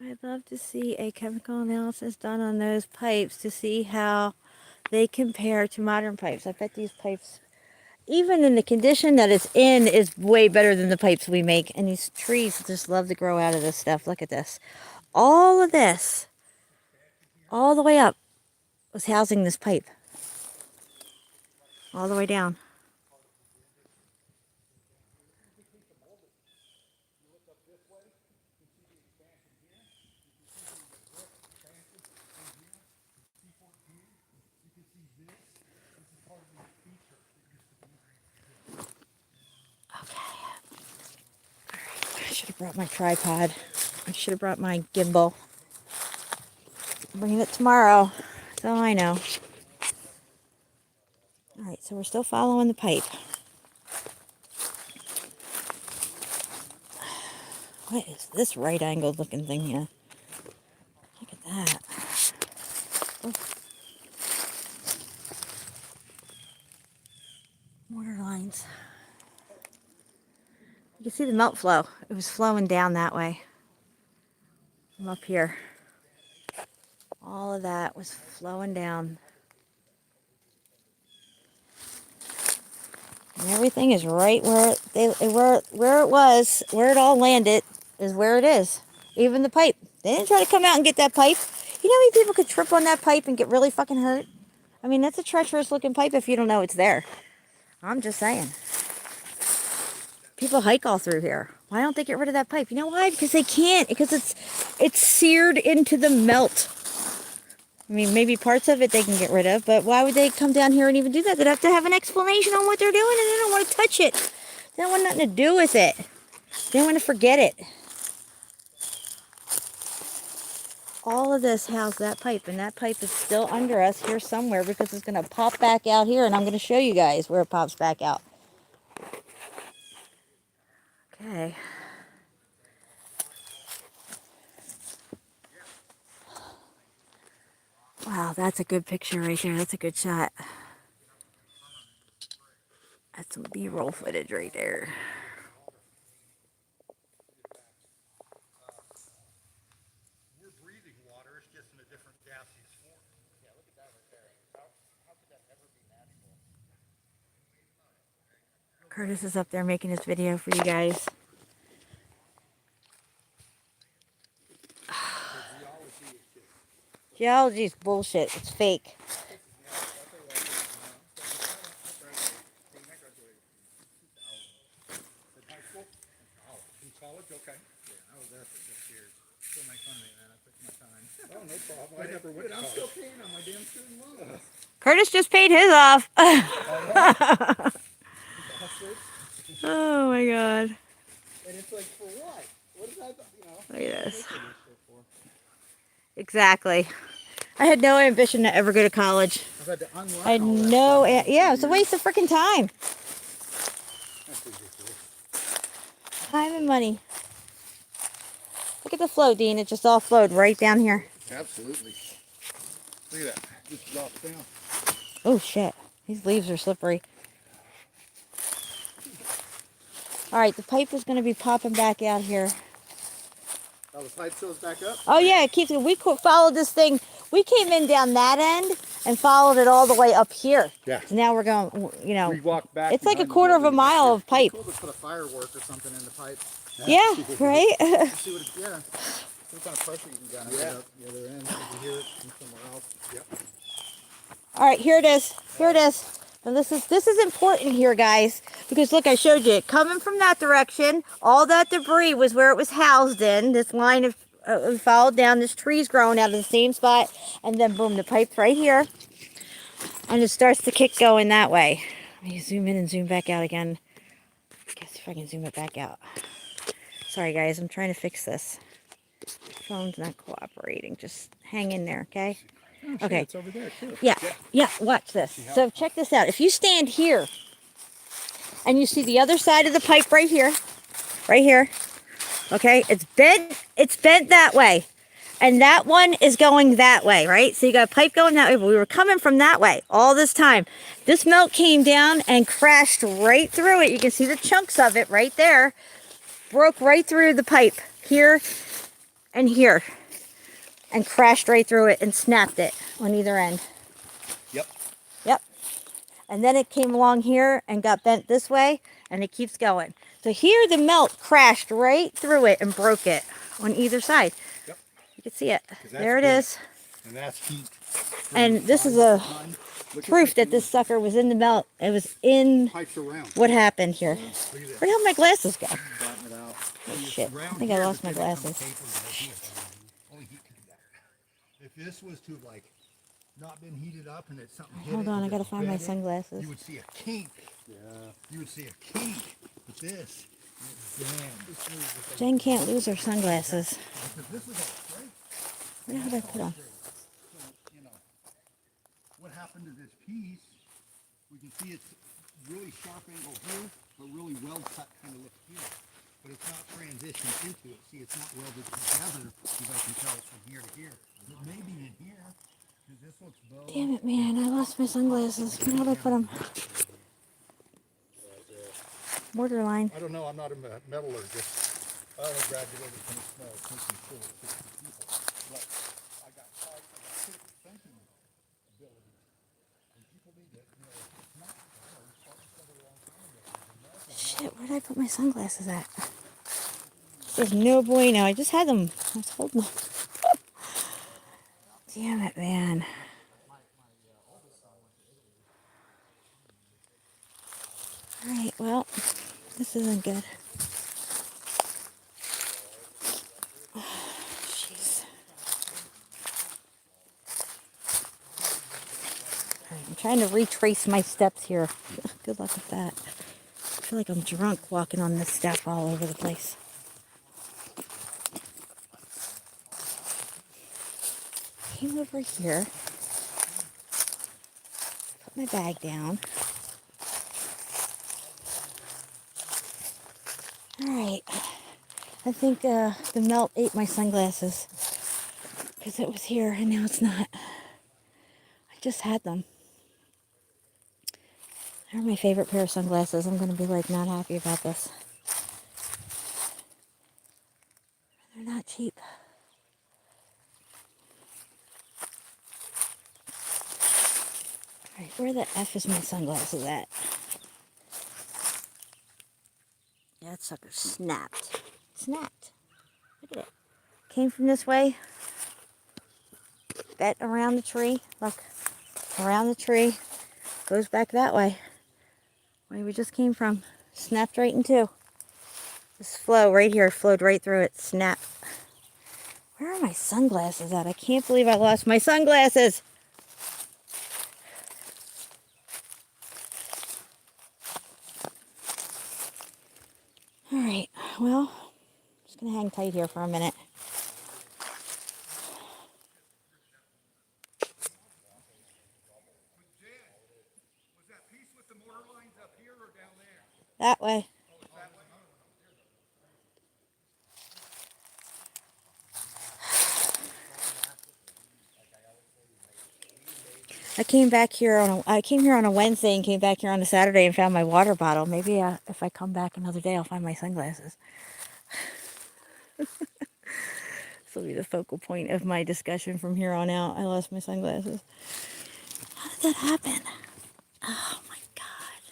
I'd love to see a chemical analysis done on those pipes to see how they compare to modern pipes. I bet these pipes, even in the condition that it's in, is way better than the pipes we make. And these trees just love to grow out of this stuff. Look at this. All of this, all the way up, was housing this pipe. All the way down. I should have brought my tripod. I should have brought my gimbal. I'm bringing it tomorrow. That's all I know. Alright, so we're still following the pipe. What is this right angled looking thing here? Look at that. Oh. Water lines. You can see the melt flow. It was flowing down that way. From up here. All of that was flowing down. And everything is right where it was, where it all landed is where it is. Even the pipe. They didn't try to come out and get that pipe. You know how many people could trip on that pipe and get really fucking hurt? I mean, that's a treacherous looking pipe if you don't know it's there. I'm just saying. People hike all through here. Why don't they get rid of that pipe? You know why? Because they can't. Because it's seared into the melt. I mean, maybe parts of it they can get rid of, but why would they come down here and even do that? They'd have to have an explanation on what they're doing, and they don't want to touch it. They don't want nothing to do with it. They don't want to forget it. All of this housed that pipe, and that pipe is still under us here somewhere because it's going to pop back out here, and I'm going to show you guys where it pops back out. Okay. Wow, that's a good picture right there. That's a good shot. That's some B-roll footage right there. We're breathing water, it's just in a different gaseous form. Yeah, look at that right there. How could that ever be natural? Curtis is up there making his video for you guys. Geology is bullshit. It's fake. In college, okay. Yeah, I was there for 6 years. Still make fun of me, man. I took my time. Oh, no problem. I never went to I'm still college. paying on my damn student loans. Curtis just paid his off. Oh my god. And it's like, for what? What is that, Look at this. for this shit for? Exactly. I had no ambition to ever go to college. I've had to unlearn I had all that no, stuff. yeah, it's a waste of freaking time. That's ridiculous. Time and money. Look at the flow, Dean. It just all flowed right down here. Absolutely. Look at that. Just drops down. Oh shit. These leaves are slippery. Alright, the pipe is going to be popping back out here. Oh, the pipe fills back up? Oh yeah, it keeps. We followed this thing. We came in down that end and followed it all the way up here. Yeah. So now we're going. You know, We walked back. it's like a behind the quarter of a building back mile there. of pipe. Cool to put a firework or something in the pipe. Yeah, right. See what it, yeah. See what kind of pressure you can get Yeah. up the other end. You can hear it from somewhere else. Yep. All right, here it is. Here it is. And this is important here, guys, because look, I showed you coming from that direction. All that debris was where it was housed in. This line of followed down. This tree's growing out of the same spot, and then boom, the pipe's right here, and it starts to kick going that way. Let me zoom in and zoom back out again. Guess if I can zoom it back out. Sorry guys, I'm trying to fix this. Phone's not cooperating. Just hang in there, okay? Oh, shit, Okay. it's over there too. Yeah, yeah, watch this. So check this out. If you stand here and you see the other side of the pipe right here, okay? It's bent that way. And that one is going that way, right? So you got a pipe going that way, but we were coming from that way all this time. This melt came down and crashed right through it. You can see the chunks of it right there. Broke right through the pipe here and here. And crashed right through it and snapped it on either end. Yep. Yep. And then it came along here and got bent this way, and it keeps going. So here the melt crashed right through it and broke it on either side. Yep. You can see it. that's There it big. is. And that's heat. And this is a proof that this sucker was in the melt. It was in Pipes around. what happened here. Look at this. Where the hell did my glasses go? Flatten it out. Oh, shit. I Around think I here, lost but my then it comes glasses. tapered right here. Only heat can do that. If this was to have like not been heated up and it's something hit Hold it on, and I gotta it's find my bent in, sunglasses. You would see a kink. Yeah. You would see a kink with this. Damn. Jen can't lose her sunglasses. Because this is all straight. Where the hell did I put them? So, you know, what happened to this piece, we can see it's really sharp angle here, but really well cut kind of look here. But it's not transitioned into it. See, it's not welded together, because I can tell it's from here to here. It may be in here, because this looks bowed. Damn it, man. I lost my sunglasses. Where did I put them? Borderline. I don't know, I'm not a metallurgist. I only graduated from a small thinking school of 60 people. But I got critical thinking abilities. And people need to, you know, it's not, started a long time ago. Shit, where did I put my sunglasses at? There's no bueno. I just had them. I was holding them. Damn it, man. Alright, well, this isn't good. Jeez. Alright, I'm trying to retrace my steps here. Good luck with that. I feel like I'm drunk walking on this stuff all over the place. Came over here. Put my bag down. Alright. I think the melt ate my sunglasses. Because it was here and now it's not. I just had them. They're my favorite pair of sunglasses. I'm going to be like not happy about this. They're not cheap. Alright, where the F is my sunglasses at? Yeah, that sucker snapped. Snapped. Look at it. Came from this way. Bent around the tree. Look. Around the tree. Goes back that way. Where we just came from. Snapped right in two. This flow right here flowed right through it. Snap. Where are my sunglasses at? I can't believe I lost my sunglasses. Alright, well, I'm just going to hang tight here for a minute. Was that piece with the mortar lines up here or down there? That way. I came here on a Wednesday and came back here on a Saturday and found my water bottle. Maybe if I come back another day, I'll find my sunglasses. This will be the focal point of my discussion from here on out. I lost my sunglasses. How did that happen? Oh my God.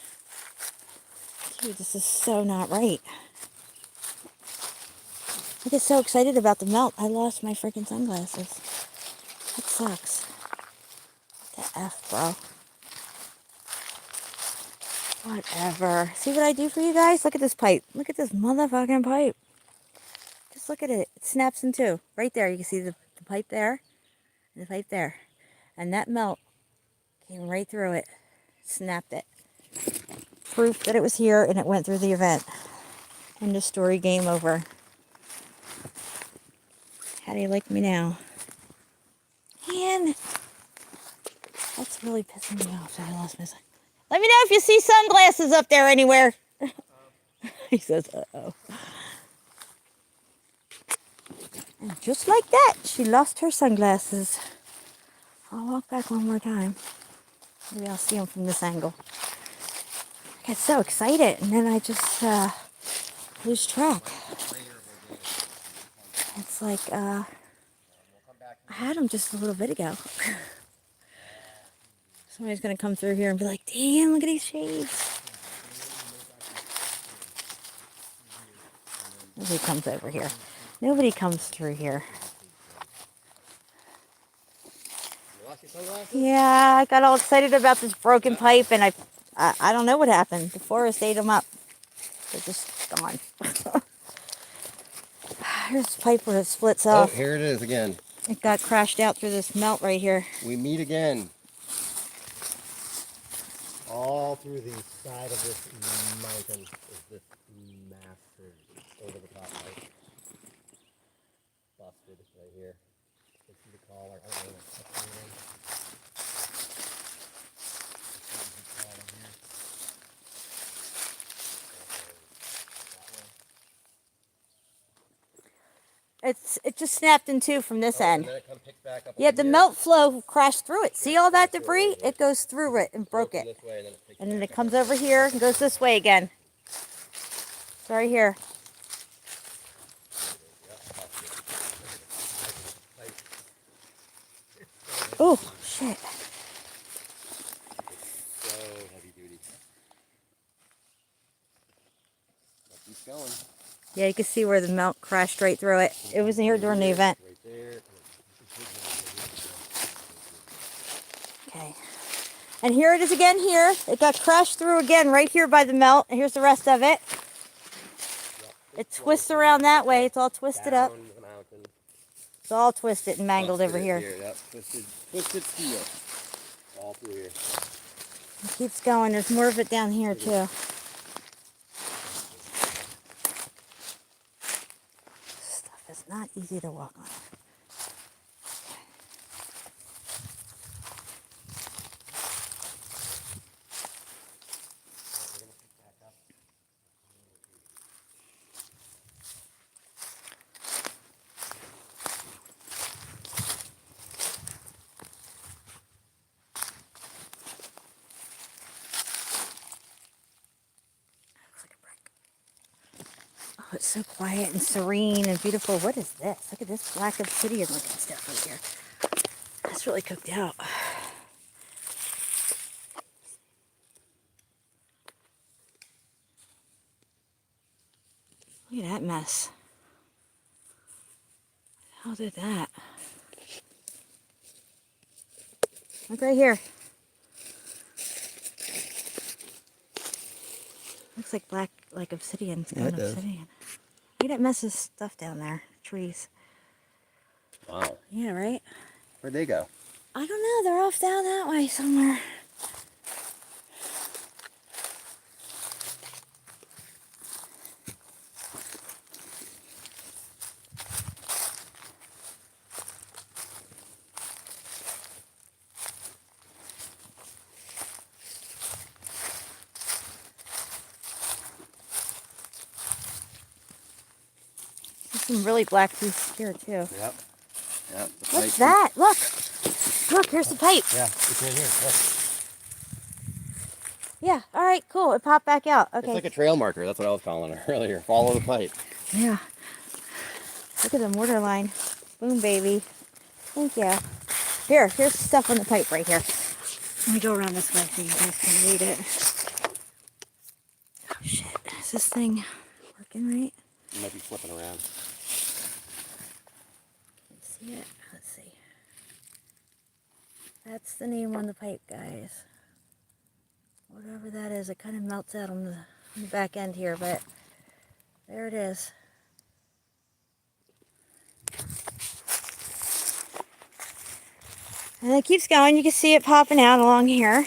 Dude, this is so not right. I get so excited about the melt, I lost my freaking sunglasses. That sucks. What the F, bro? Whatever. See what I do for you guys? Look at this pipe. Look at this motherfucking pipe. Just look at it. It snaps in two. Right there. You can see the pipe there and the pipe there. And that melt came right through it. Snapped it. proof that it was here and it went through the event. End of story, game over. How do you like me now? Man, that's really pissing me off that I lost my sunglasses. Let me know if you see sunglasses up there anywhere. He says, uh-oh. And just like that, she lost her sunglasses. I'll walk back one more time. Maybe I'll see them from this angle. I get so excited, and then I just lose track. It's like, I had them just a little bit ago. Somebody's going to come through here and be like, damn, look at these shades. Nobody comes over here. Nobody comes through here. Yeah, I got all excited about this broken pipe, and I don't know what happened. The forest ate them up. They're just gone. Here's the pipe where it splits Oh, off. here it is again. It got crashed out through this melt right here. We meet again. All through the side of this mountain is this massive over the top pipe. Busted right here. You see the collar. I don't know what's up there. It just snapped in two from this end. And then it comes picked back up. Yeah, the melt flow crashed through it. See all that debris? It goes through it and broke it. This way, and then it picks And then back it up. comes over here and goes this way again. It's right here. Oh, shit. So heavy duty. But keep going. Yeah, you can see where the melt crashed right through it. It was here during the event. Right there. Okay. And here it is again here. It got crashed through again right here by the melt. And here's the rest of it. It twists around that way. It's all twisted up. Down the mountain. It's all twisted and mangled Busted over it here. Yep. Twisted steel. All through here. It keeps going. There's more of it down here too. Stuff is not easy to walk on. Looks like a brick. Oh, it's so quiet and serene and beautiful. What is this? Look at this black obsidian looking stuff right here. That's really cooked out. Look at that mess. How did that? Look right here. Looks like black, like obsidian. Yeah, it does. Obsidian. Look at that mess of stuff down there. Trees. Wow. Yeah, right? Where'd they go? I don't know. They're off down that way somewhere. There's some really black piece here too. Yep. Yep. the What's pipe. that? Look. Look, here's the pipe. Yeah, it's right here. Look. Yeah, all right, cool. It popped back out. Okay. It's like a trail marker. That's what I was calling it earlier. Follow the pipe. Yeah. Look at the mortar line. Boom, baby. Thank you. Here's stuff on the pipe right here. Let me go around this way so you guys can read it. Oh, shit. Is this thing working right? You might be flipping around. Can you see it? Let's see. That's the name on the pipe, guys. Whatever that is, it kind of melts out on the back end here, but there it is. And it keeps going. You can see it popping out along here.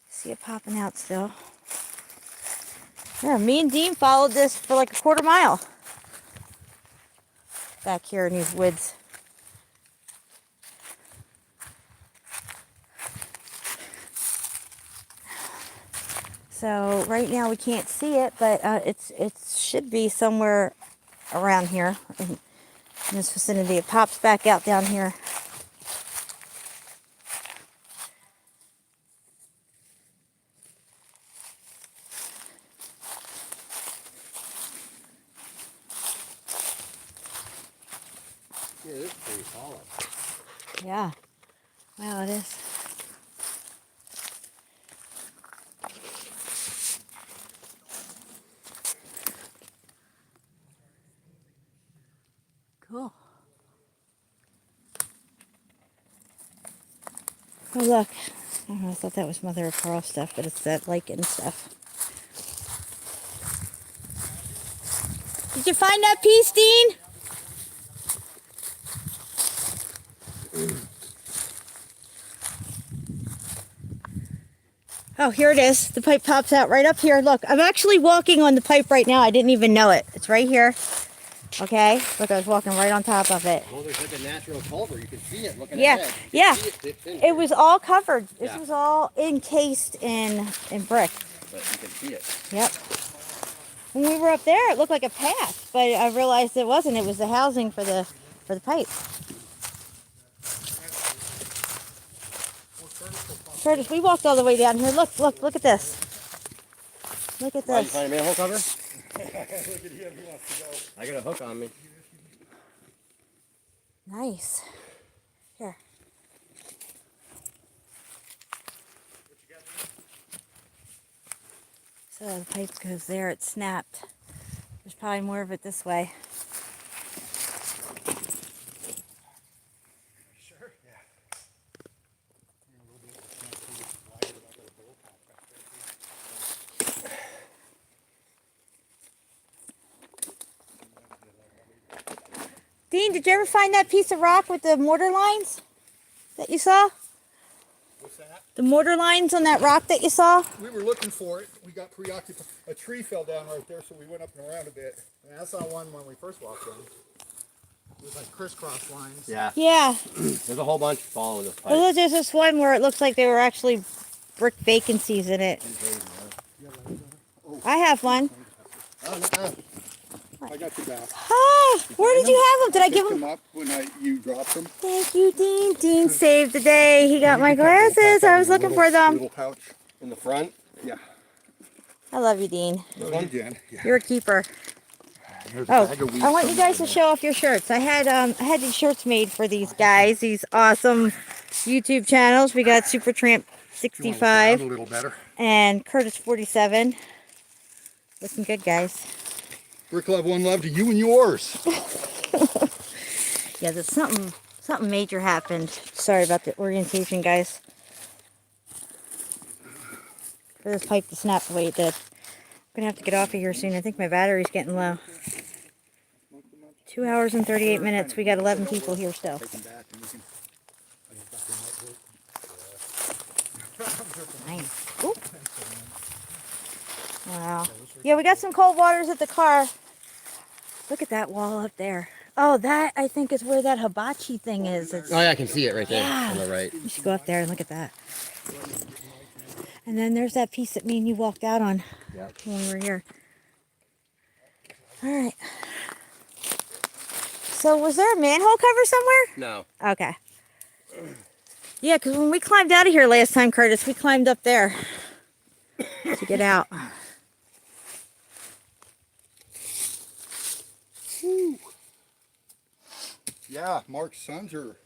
See See it popping out still. Yeah, me and Dean followed this for like a quarter mile. Back here in these woods. So right now we can't see it, but it should be somewhere around here in this vicinity. It pops back out down here. Yeah, this is pretty solid. Yeah. Wow, it is. Cool. Oh, look. I don't know, I thought that was mother of pearl stuff, but it's that lichen stuff. Did you find that piece, Dean? Oh, here it is. The pipe pops out right up here. Look, I'm actually walking on the pipe right now. I didn't even know it. It's right here. Okay? Look, I was walking right on top of it. Well, there's like a natural culvert. You can see it looking Yeah, ahead. You can yeah. see it dipped in It here, was all covered. This Yeah. was all encased in brick. but you can see it. Yep. When we were up there, it looked like a path, but I realized it wasn't. It was the housing for the pipe. Curtis, we walked all the way down here. Look at this. Look at Why, you this. find a manhole cover? Look at him, he wants to go. I got a hook on me. Nice. Here. So the pipe goes there. It snapped. There's probably more of it this way. Sure, yeah. Dean, did you ever find that piece of rock with the mortar lines that you saw? What's that? The mortar lines on that rock that you saw? We were looking for it. We got preoccupied. A tree fell down right there, so we went up and around a bit. And I saw one when we first walked in. It was like crisscross lines. Yeah. Yeah. There's a whole bunch following this pipe. Well, there's this one where it looks like there were actually brick vacancies in it. I have one. I got your back. Ah, where did you have them? Did I give Picked them? them up when you dropped them. Thank you, Dean. Dean saved the day. He got my glasses. I was looking for them. Little pouch. In the front. Yeah. I love you, Dean. Love you, Jen. Yeah. You're a keeper. Here's a Oh, bag of weed I want you guys to somewhere. show off your shirts. I had these shirts made for these guys, these awesome YouTube channels. We got Super Tramp You wanna look around 65 a little better. and Curtis 47. Looking good, guys. Brick Love, one love to you and yours. Yeah, there's something major happened. Sorry about the orientation, guys. For this pipe to snap the way it did. I'm gonna have to get off of here soon. I think my battery's getting low. 2 hours and 38 minutes. We got 11 people here still. Nice. Oop. Wow. Yeah, we got some cold waters at the car. Look at that wall up there. Oh, that I think is where that hibachi thing is. It's, Oh yeah, I can see it right there Yeah. on the right. you should go up there and look at that. And then there's that piece that me and you walked out on when we were here. All right. So was there a manhole cover somewhere? No. Okay. Yeah, because when we climbed out of here last time, Curtis, we climbed up there to get out. Yeah, Mark's sons are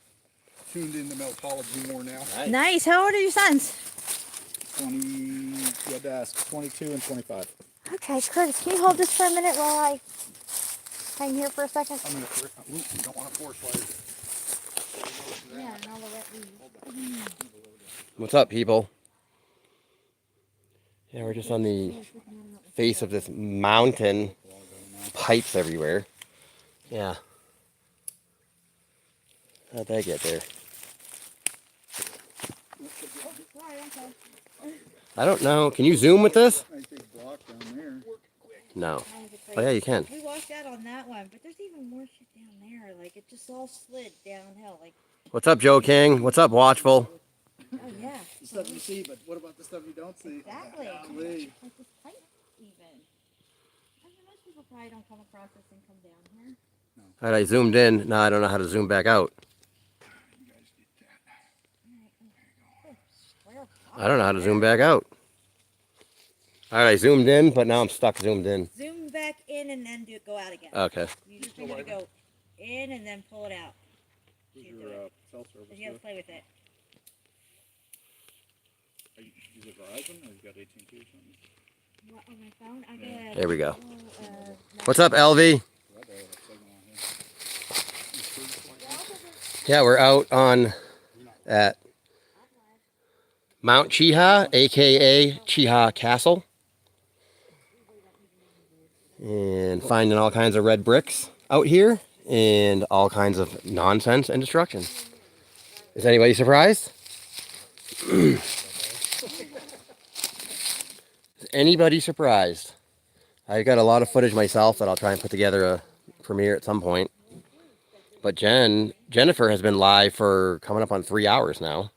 tuned into Meltology more now. Nice. Nice. How old are your sons? 20, you had to ask, 22 and 25. Okay, Curtis, can you hold this for a minute while I hang here for a second? I'm gonna. Ooh, you don't want to force light. Yeah, and all the wet leaves. What's up, people? Yeah, we're just on the face of this mountain. Pipes everywhere. Yeah. How'd that get there? I don't know. Can you zoom with this? Nice big block down there. No. Oh yeah, you can. We walked out on that one, but there's even more shit down there. Like it just all slid downhill. Like, What's up, Joe King? What's up, Watchful? oh yeah. The stuff you see, but what about the stuff you don't see? Exactly. Golly. Like this pipe even. I mean, most people probably don't come across this and come down here. All right, I zoomed in. Now I don't know how to zoom back out. I don't know how to zoom back out. All right, I zoomed in, but now I'm stuck zoomed in. Zoom back in and then go out again. Okay. You just need to go in and then pull it out. Who's your cell service? You gotta play with it. Is it Verizon or you got AT&T or something? What, on my phone? I got. There we go. No. What's up, LV? Yeah, we're out on at Mount Chiha, aka Chiha Castle, and finding all kinds of red bricks out here and all kinds of nonsense and destruction. Is anybody surprised? Is anybody surprised? I got a lot of footage myself that I'll try and put together a premiere at some point. But Jennifer has been live for coming up on 3 hours now.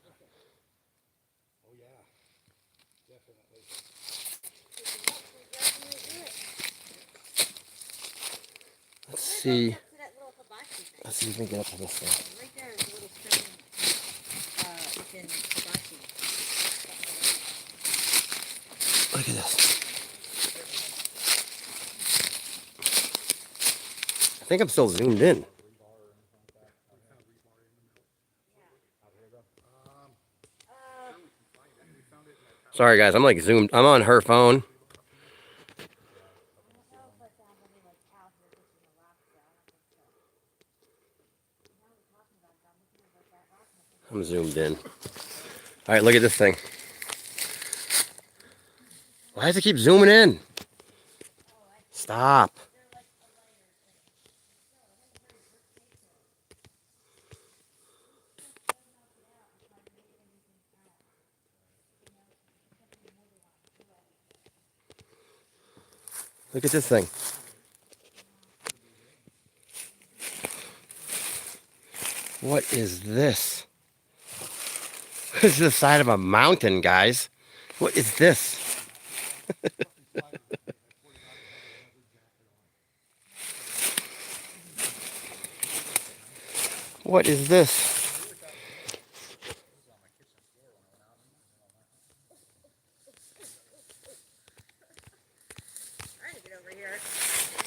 Let's see. Let's see if we can get up to this thing. Right there is a little stone within Hibachi. Look at this. I think I'm still zoomed in. Sorry guys, I'm like zoomed. I'm on her phone. I'm zoomed in. All right, look at this thing. Why does it keep zooming in? Stop. Look at this thing. What is this? This is the side of a mountain, guys. What is this? What is this?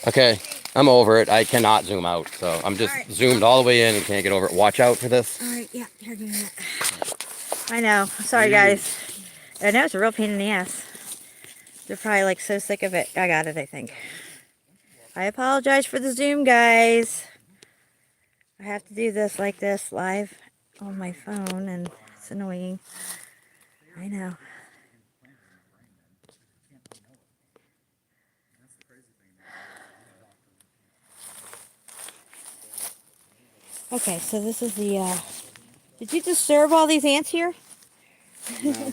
Okay, I'm over it. I cannot zoom out, so I'm just zoomed all the way in and can't get over it. Watch out for this. All right, yeah, here, give me that. I know. I'm sorry, guys. I know it's a real pain in the ass. They're probably like so sick of it. I got it, I think. I apologize for the zoom, guys. I have to do this like this live on my phone, and it's annoying. I know. Okay, so this is the, did you disturb all these ants here? No.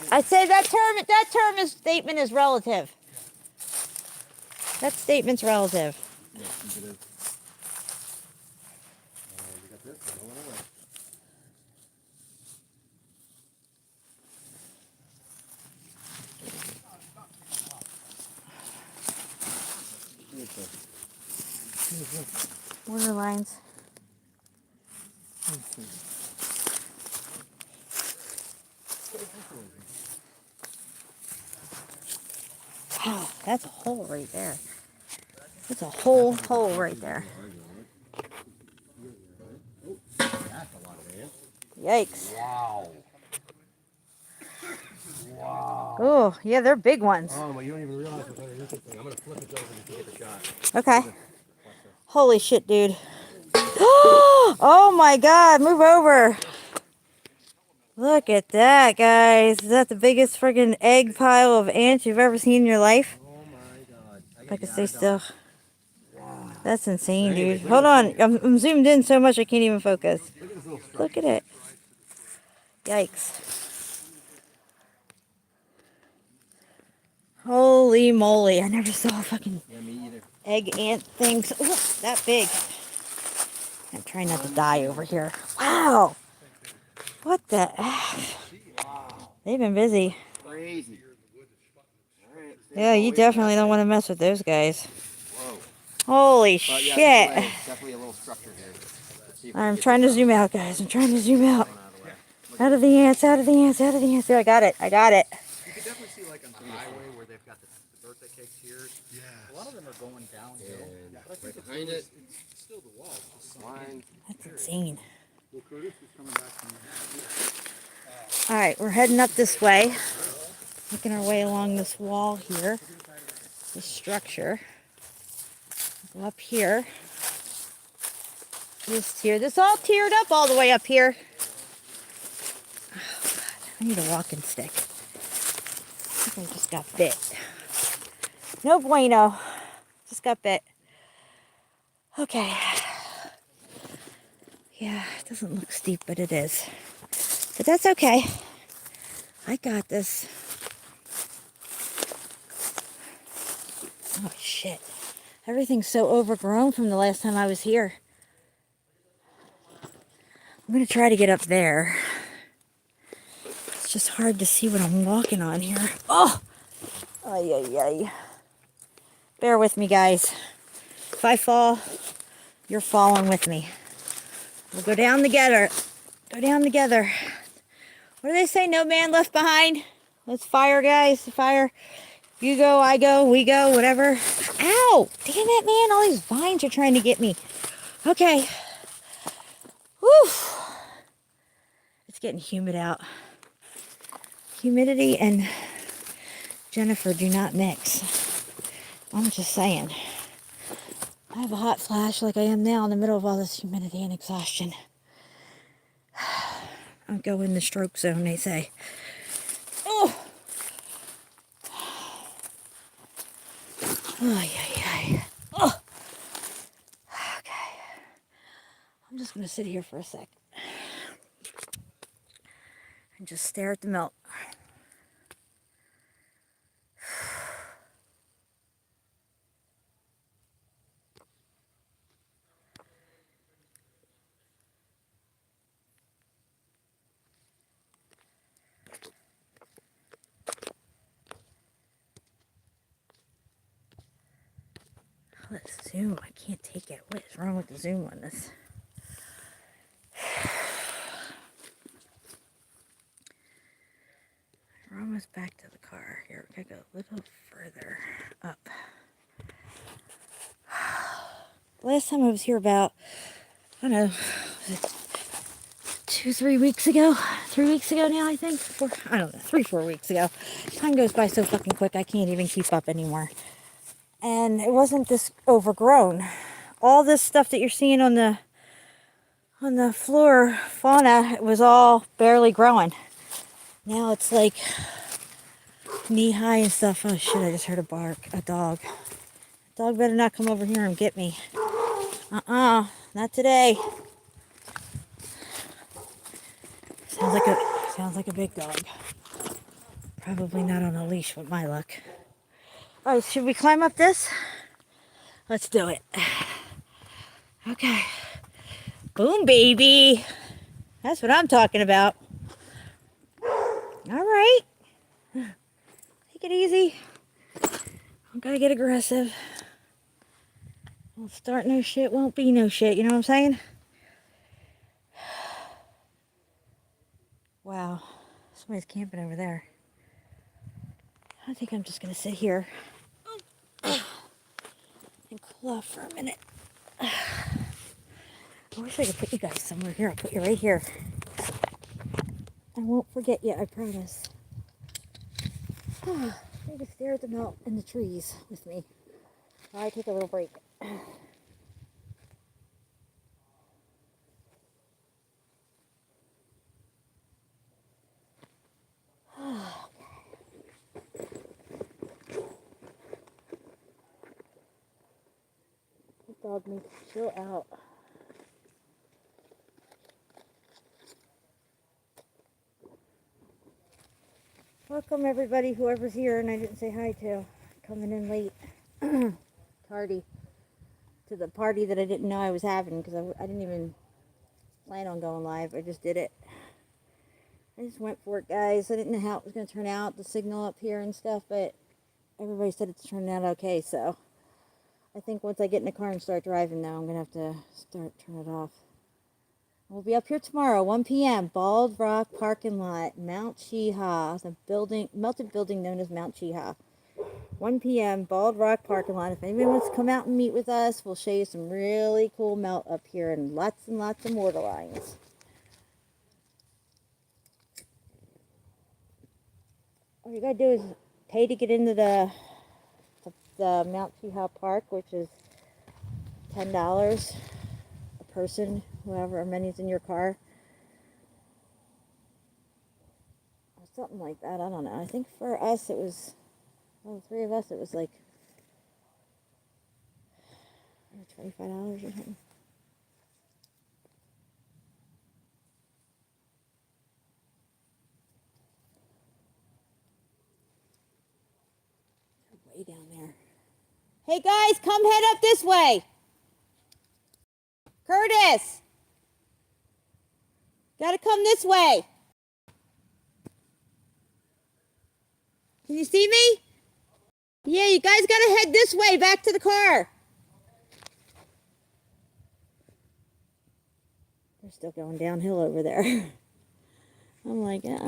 I say that statement is relative. That statement's relative. Yeah, I think it is. Water lines. Wow, that's a hole right there. That's a whole hole right there. Yikes. Wow. Wow. Oh, yeah, they're big ones. Oh, but you don't even realize what's underneath this thing. I'm going to flip it over and get the shot. Okay. Holy shit, dude. Oh my God, move over. Look at that, guys. Is that the biggest friggin' egg pile of ants you've ever seen in your life? Oh my god. If I can stay still. That's insane, dude. Hold on. I'm zoomed in so much I can't even focus. Look at it. Yikes. Holy moly. I never saw a fucking egg ant things. Ooh, that big. I'm trying not to die over here. Wow. What the heck? They've been busy. Crazy. Alright, Yeah, you definitely don't want to mess with those guys. Whoa. Holy But yeah, shit. either way, definitely a little structure here. Let's see if we I'm can trying to get zoom out, guys. I'm trying to zoom out. this one out of the way. Out of the ants, out of the ants, out of the ants. There, I got it. I got it. You could definitely see like on the highway where they've got the birthday cakes here. Yeah. A lot of them are going downhill. But I think it's behind it, it's still the walls. Just some- line. That's insane. Well, Curtis is coming back from All right, we're heading up this way. Making our way along this wall here. This structure. Go up here. This tier. This all tiered up all the way up here. Oh, God. I need a walking stick. I think I just got bit. No bueno. Just got bit. Okay. Yeah, it doesn't look steep, but it is. But that's okay. I got this. Oh, shit. Everything's so overgrown from the last time I was here. I'm going to try to get up there. It's just hard to see what I'm walking on here. Oh! Ay, ay, ay. Bear with me, guys. If I fall, you're falling with me. We'll go down together. Go down together. What do they say? No man left behind. Let's fire, guys. Fire. You go, I go, we go, whatever. Ow! Damn it, man. All these vines are trying to get me. Okay. Whew. It's getting humid out. Humidity and Jennifer do not mix. I'm just saying. I have a hot flash like I am now in the middle of all this humidity and exhaustion. I'll go in the stroke zone, they say. Oh! Ay, ay, ay. Oh! Okay. I'm just going to sit here for a sec. And just stare at the melt. Let's zoom. I can't take it. What is wrong with the zoom on this? We're almost back to the car. Here, we gotta go a little further up. Last time I was here about, I don't know, was it 2-3 weeks ago? 3 weeks ago now, I think. 4, I don't know, 3-4 weeks ago. Time goes by so fucking quick, I can't even keep up anymore. And it wasn't this overgrown. All this stuff that you're seeing on the floor fauna, it was all barely growing. Now it's like knee high and stuff. Oh shit, I just heard a bark. A dog. Dog better not come over here and get me. Not today. Sounds like a big dog. Probably not on a leash with my luck. Alright, should we climb up this? Let's do it. Okay. Boom, baby. That's what I'm talking about. Alright. Take it easy. Don't gotta get aggressive. We'll start no shit, won't be no shit. You know what I'm saying? Wow. Somebody's camping over there. I think I'm just gonna sit here and cool off for a minute. I wish I could put you guys somewhere here. I'll put you right here. I won't forget you, I promise. You can stare at the melt and the trees with me while I take a little break. dog needs to chill out. Welcome everybody, whoever's here and I didn't say hi to. Coming in late. Tardy. To the party that I didn't know I was having because I didn't even plan on going live. I just did it. I just went for it, guys. I didn't know how it was going to turn out, the signal up here and stuff, but everybody said it's turning out okay, so I think once I get in the car and start driving now, I'm going to have to turn it off. We'll be up here tomorrow, 1 p.m., Bald Rock Parking Lot, Mount Cheeha, the melted building known as Mount Cheeha. 1 p.m., Bald Rock Parking Lot. If anybody wants to come out and meet with us, we'll show you some really cool melt up here and lots of mortar lines. All you gotta do is pay to get into the Mount Cheeha Park, which is $10 a person, whoever many's in your car. Or something like that, I don't know. I think for us it was, well, the three of us, it was like $25 or something. Way down there. Hey guys, come head up this way. Curtis, gotta come this way. Can you see me? Yeah, you guys gotta head this way, back to the car. They're still going downhill over there. I'm like, we're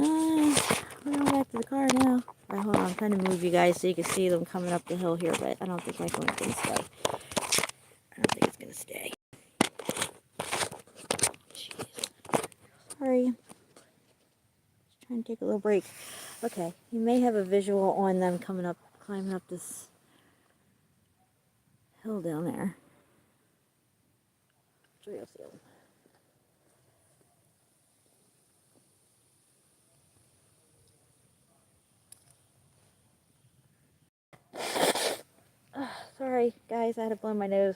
going back to the car now. All right, hold on, I'm trying to move you guys so you can see them coming up the hill here, but I don't think my phone's gonna stay. I don't think it's gonna stay. Jeez. Sorry. Just trying to take a little break. Okay, you may have a visual on them coming up, climbing up this hill down there. Sure you'll see them. Sorry, guys, I had to blow my nose.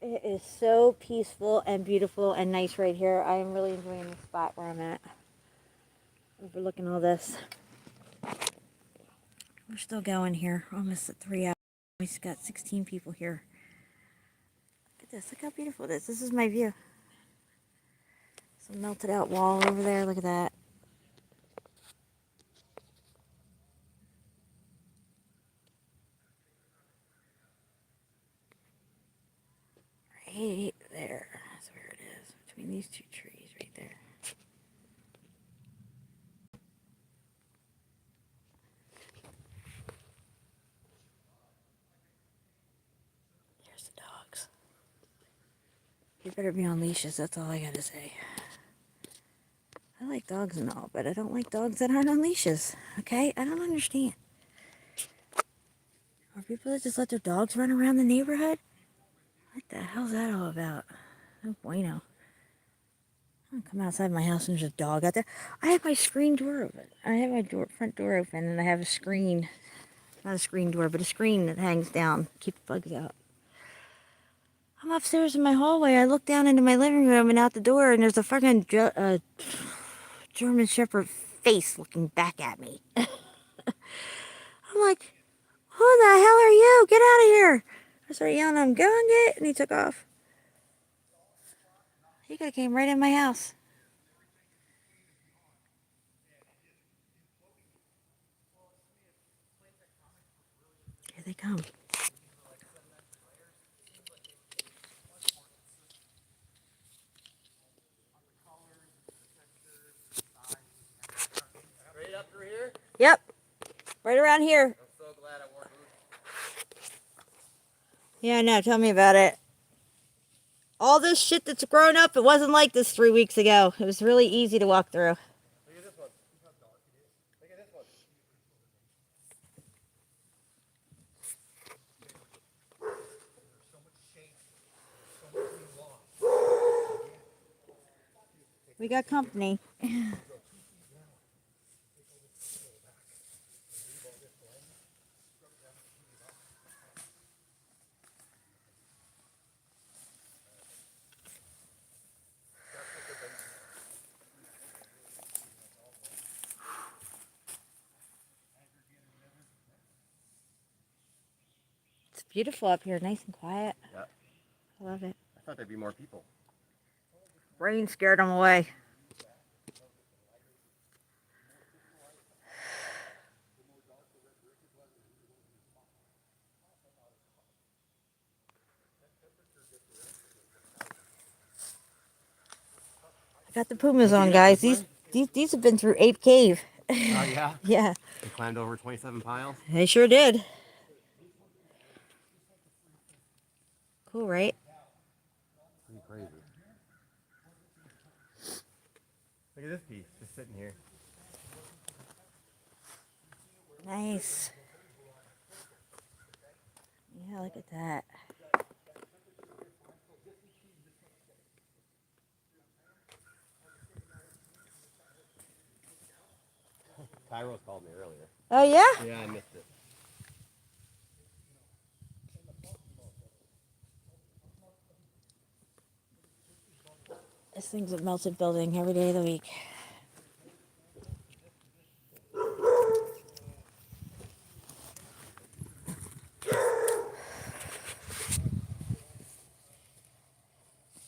It is so peaceful and beautiful and nice right here. I am really enjoying the spot where I'm at. Overlooking all this. We're still going here. Almost at 3 hours. We've got 16 people here. Look at this. Look how beautiful it is. This is my view. Some melted out wall over there. Look at that. Right there. That's where it is. Between these two trees right there. There's the dogs. You better be on leashes. That's all I gotta say. I like dogs and all, but I don't like dogs that aren't on leashes. Okay? I don't understand. Are people that just let their dogs run around the neighborhood? What the hell's that all about? No bueno. I don't come outside my house and there's a dog out there. I have my screen door open. I have my front door open and I have a screen. Not a screen door, but a screen that hangs down. Keep the bugs out. I'm upstairs in my hallway. I look down into my living room and out the door and there's a fucking German Shepherd face looking back at me. I'm like, who the hell are you? Get out of here. I started yelling at him, go and get, and he took off. He could have came right in my house. Here they come. Yep. Right around here. I'm so glad I wore boots. Yeah, I know. Tell me about it. All this shit that's grown up, it wasn't like this 3 weeks ago. It was really easy to walk through. Look at this one. Look how dark it is. Look at this one. We got company. It's beautiful up here, nice and quiet. Yeah. I love it. I thought there'd be more people. Rain scared them away. I got the Pumas on, guys. These have been through Ape Cave. Oh, yeah? Yeah, They climbed over 27 piles? they sure did. Cool, right? Pretty crazy. Look at this piece just sitting here. Nice. Yeah, look at that. Kairos called me earlier. Oh, yeah? Yeah, I missed it. This thing's a melted building every day of the week.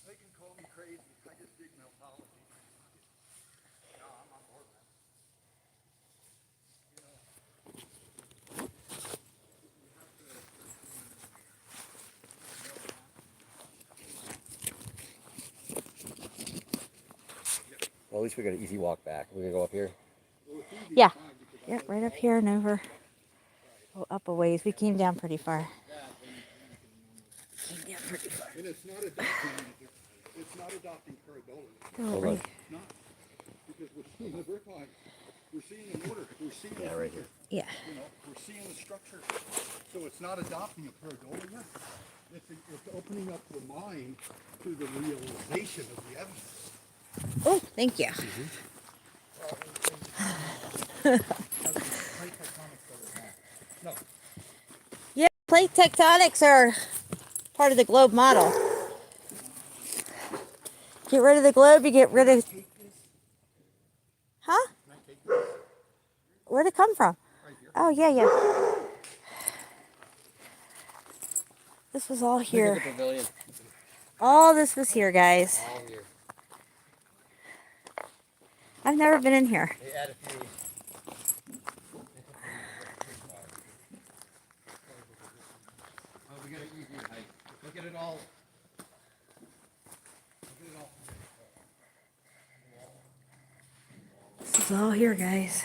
They can call me crazy. I just dig meltology. No, I'm on board, man. Well, at least we got an easy walk back. We're going to go up here. Yeah. Yep, right up here and over. Oh, up a ways. We came down pretty far. Came down pretty far. And it's not adopting, it's not adopting pareidolia. Oh, right. It's not. Because we're seeing the brick line. We're seeing the mortar. We're seeing Yeah, the right here. Yeah. You know, we're seeing the structure. So it's not adopting a pareidolia. It's opening up the mind to the realization of the evidence. Oh, thank you. No, Yeah, plate tectonics are part of the globe model. Get rid of the globe, you get rid of... Huh? Where'd it come from? Oh, yeah. This was all Look at here. the pavilion. All this was here, guys. All here. I've never been in here. They add a few. Oh, we got an easy hike. Look at it all. Look at it all. This is all here, guys.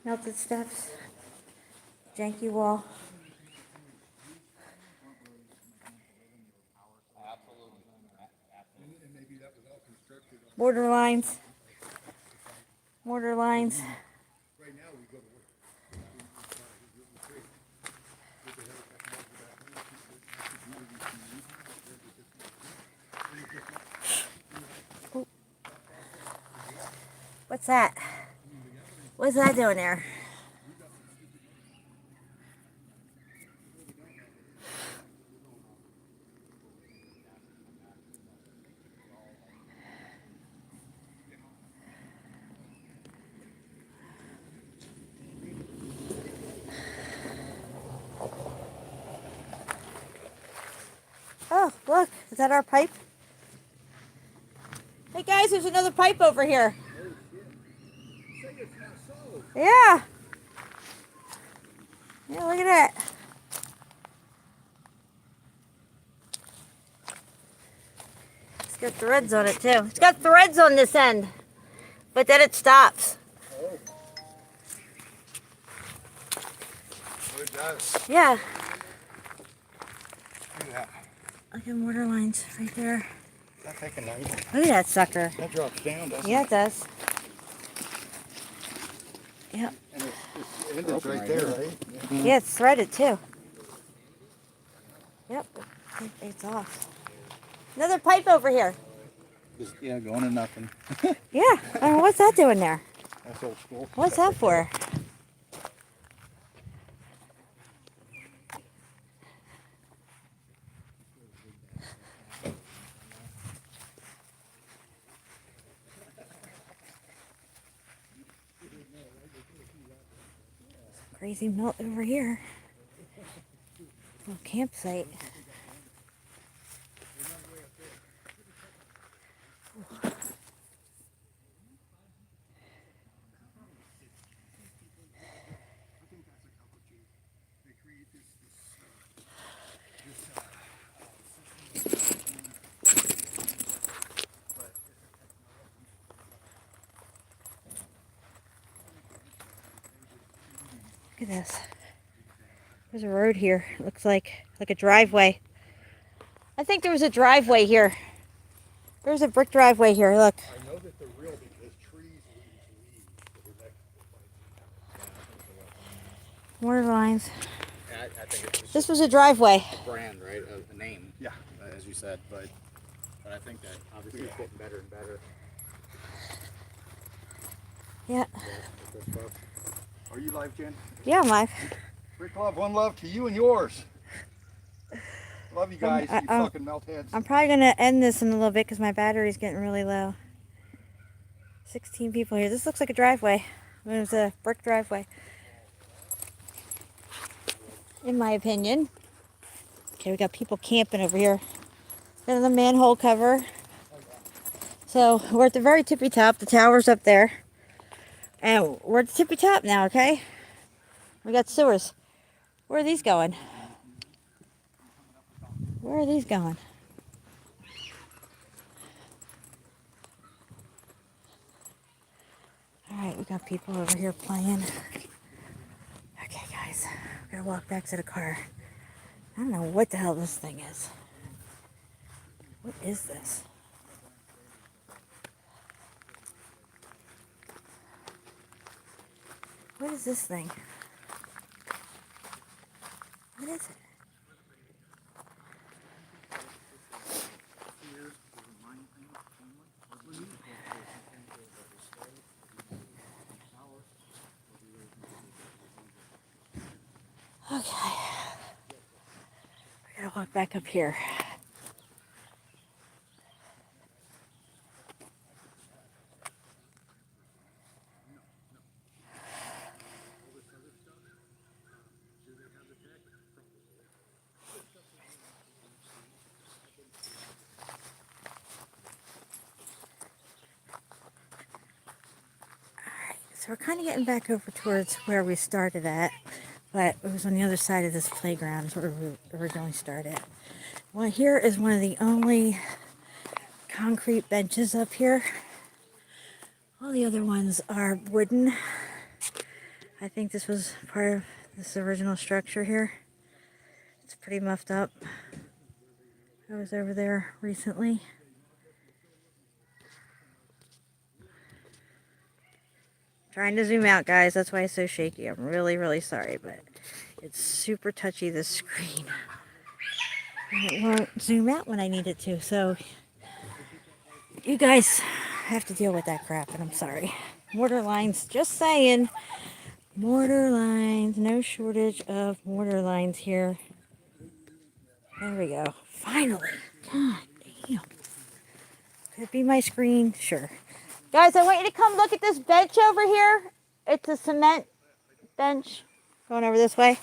Melted steps. Janky wall. Border lines. Mortar lines. right now we go to work. What's that? What's that doing there? Oh, look, is that our pipe? Hey guys, there's another pipe over here. Yeah. Yeah, look at that. It's got threads on it too. It's got threads on this end, but then it stops. It does. Yeah. Look at that. Look at mortar lines right there. That's like a knife. Look at that sucker. That drops down, doesn't Yeah, it? it does. Yep. And it's ended right there, right? Yeah, it's threaded too. Yep. It's off. Another pipe over here. Just, yeah, going to nothing. Yeah. What's that doing there? That's old school. What's that for? Crazy melt over here. Little campsite. Look at this. There's a road here. It looks like a driveway. I think there was a driveway here. There's a brick driveway here. Look. I know that they're real because trees leave that are next to the Mortar lines. I think it's This was a driveway. a brand, right? A name. Yeah. As you said, but I think that obviously it's getting better and better. Yeah. Are you live, Jen? Yeah, I'm live. Rick Love, one love to you and yours. Love you guys, you I'm- fucking melt heads. I'm probably going to end this in a little bit because my battery's getting really low. 16 people here. This looks like a driveway. There's a brick driveway. In my opinion. Okay, we got people camping over here. Got the manhole cover. So we're at the very tippy top. The tower's up there. And we're at the tippy top now, okay? We got sewers. Where are these going? Where are these going? Alright, we got people over here playing. Okay, guys. We're gonna walk back to the car. I don't know what the hell this thing is. What is this? What is this thing? What is it? Okay. We gotta walk back up here. So we're kind of getting back over towards where we started at, but it was on the other side of this playground is where we originally started. Well, here is one of the only concrete benches up here. All the other ones are wooden. I think this was part of this original structure here. It's pretty muffed up. I was over there recently. Trying to zoom out, guys. That's why it's so shaky. I'm really, really sorry, but it's super touchy, this screen. And it won't zoom out when I need it to, so you guys have to deal with that crap, and I'm sorry. Mortar lines, just saying. Mortar lines, no shortage of mortar lines here. There we go. Finally. God damn. Could it be my screen? Sure. Guys, I want you to come look at this bench over here. It's a cement bench. Going over this way.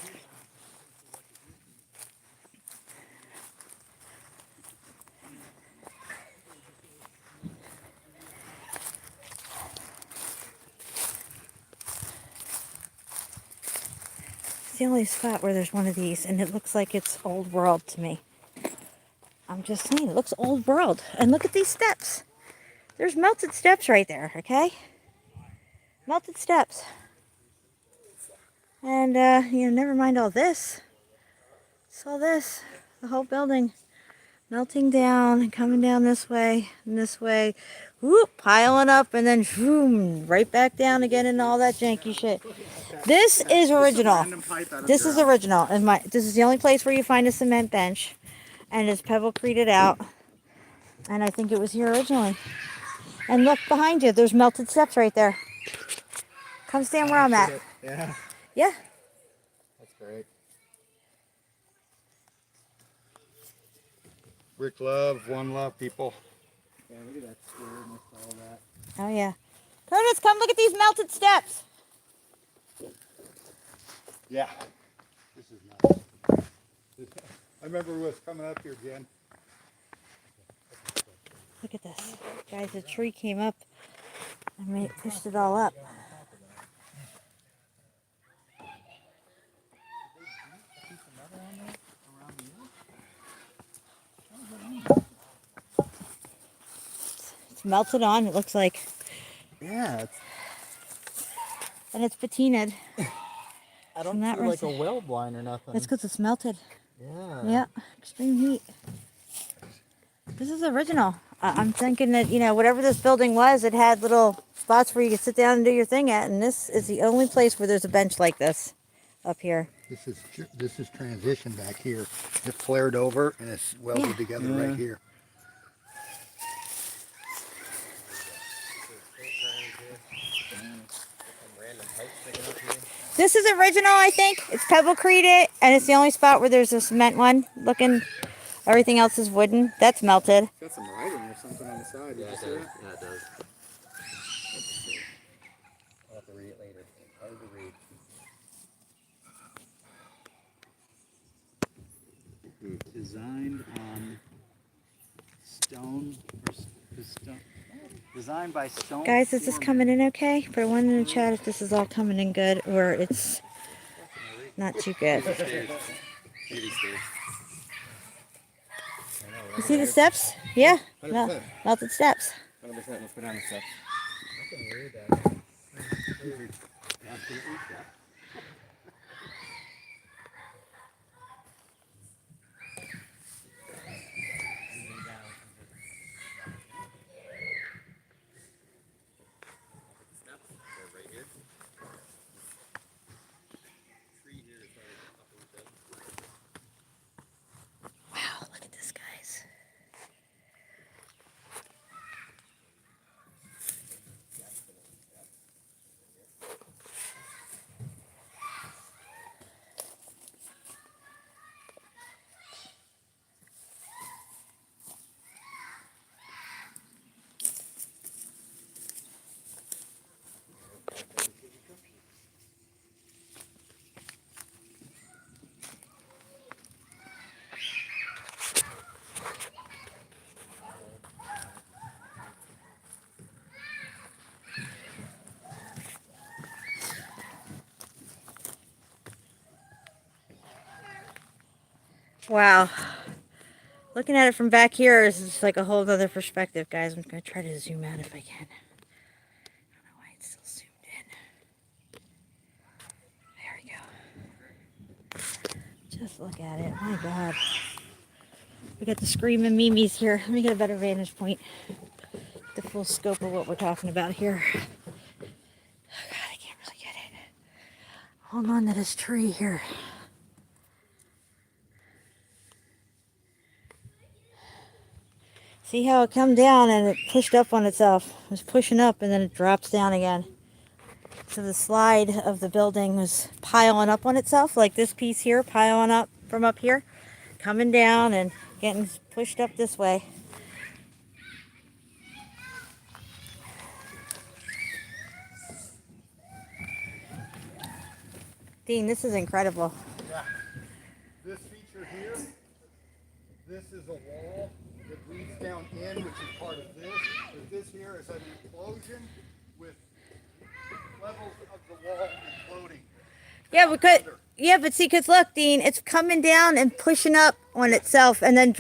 the only spot where there's one of these, and it looks like it's old world to me. I'm just saying, it looks old world. And look at these steps. There's melted steps right there, okay? Melted steps. And, never mind all this. It's all this. The whole building melting down and coming down this way and this way. Whoop, piling up and then boom, right back down again and all that janky shit. This is original. This is original. And this is the only place where you find a cement bench. And it's pebble created out. And I think it was here originally. And look behind you, there's melted steps right there. Come stand where I'm at. Yeah. Yeah. That's great. Brick love, one love, people. Yeah, look at that square next to all that. Oh, yeah. Curtis, come look at these melted steps. Yeah. This is nice. I remember we was coming up here, Jen. Look at this. Guys, the tree came up and pushed it all up. It's melted on, it looks like. Yeah, And it's patinaed. I don't From that feel like a resin. weld line or nothing. That's because it's melted. Yeah. Yeah, extreme heat. This is original. I'm thinking that, whatever this building was, it had little spots where you could sit down and do your thing at. And this is the only place where there's a bench like this up here. This is transition back here. It flared over and it's welded together right here. This is original, I think. It's pebble created, and it's the only spot where there's a cement one looking. Everything else is wooden. That's melted. Got some writing or something on the side. Did you see that? Yeah, it does. I'll have to read it later. Hard to read. Designed on stone designed by stone. Guys, is this coming in okay? But I wanted to chat if this is all coming in good or it's not too good. You see the steps? Yeah. Melted steps. 100%. Let's go down the steps. Wow, look at this, guys. Wow. Looking at it from back here is just like a whole other perspective, guys. I'm going to try to zoom out if I can. I don't know why it's still zoomed in. There we go. Just look at it. My God. We got the screaming Mimis here. Let me get a better vantage point. The full scope of what we're talking about here. Oh, God, I can't really get it. Hold on to this tree here. See how it come down and it pushed up on itself. It was pushing up and then it drops down again. So the slide of the building was piling up on itself, like this piece here, piling up from up here, coming down and getting pushed up this way. Dean, this is incredible. Yeah. This feature here, this is a wall that leads down in, which is part of this. But this here is an implosion with levels of the wall imploding. Yeah, Yeah, but see, because look, Dean, it's coming down and pushing up on itself and then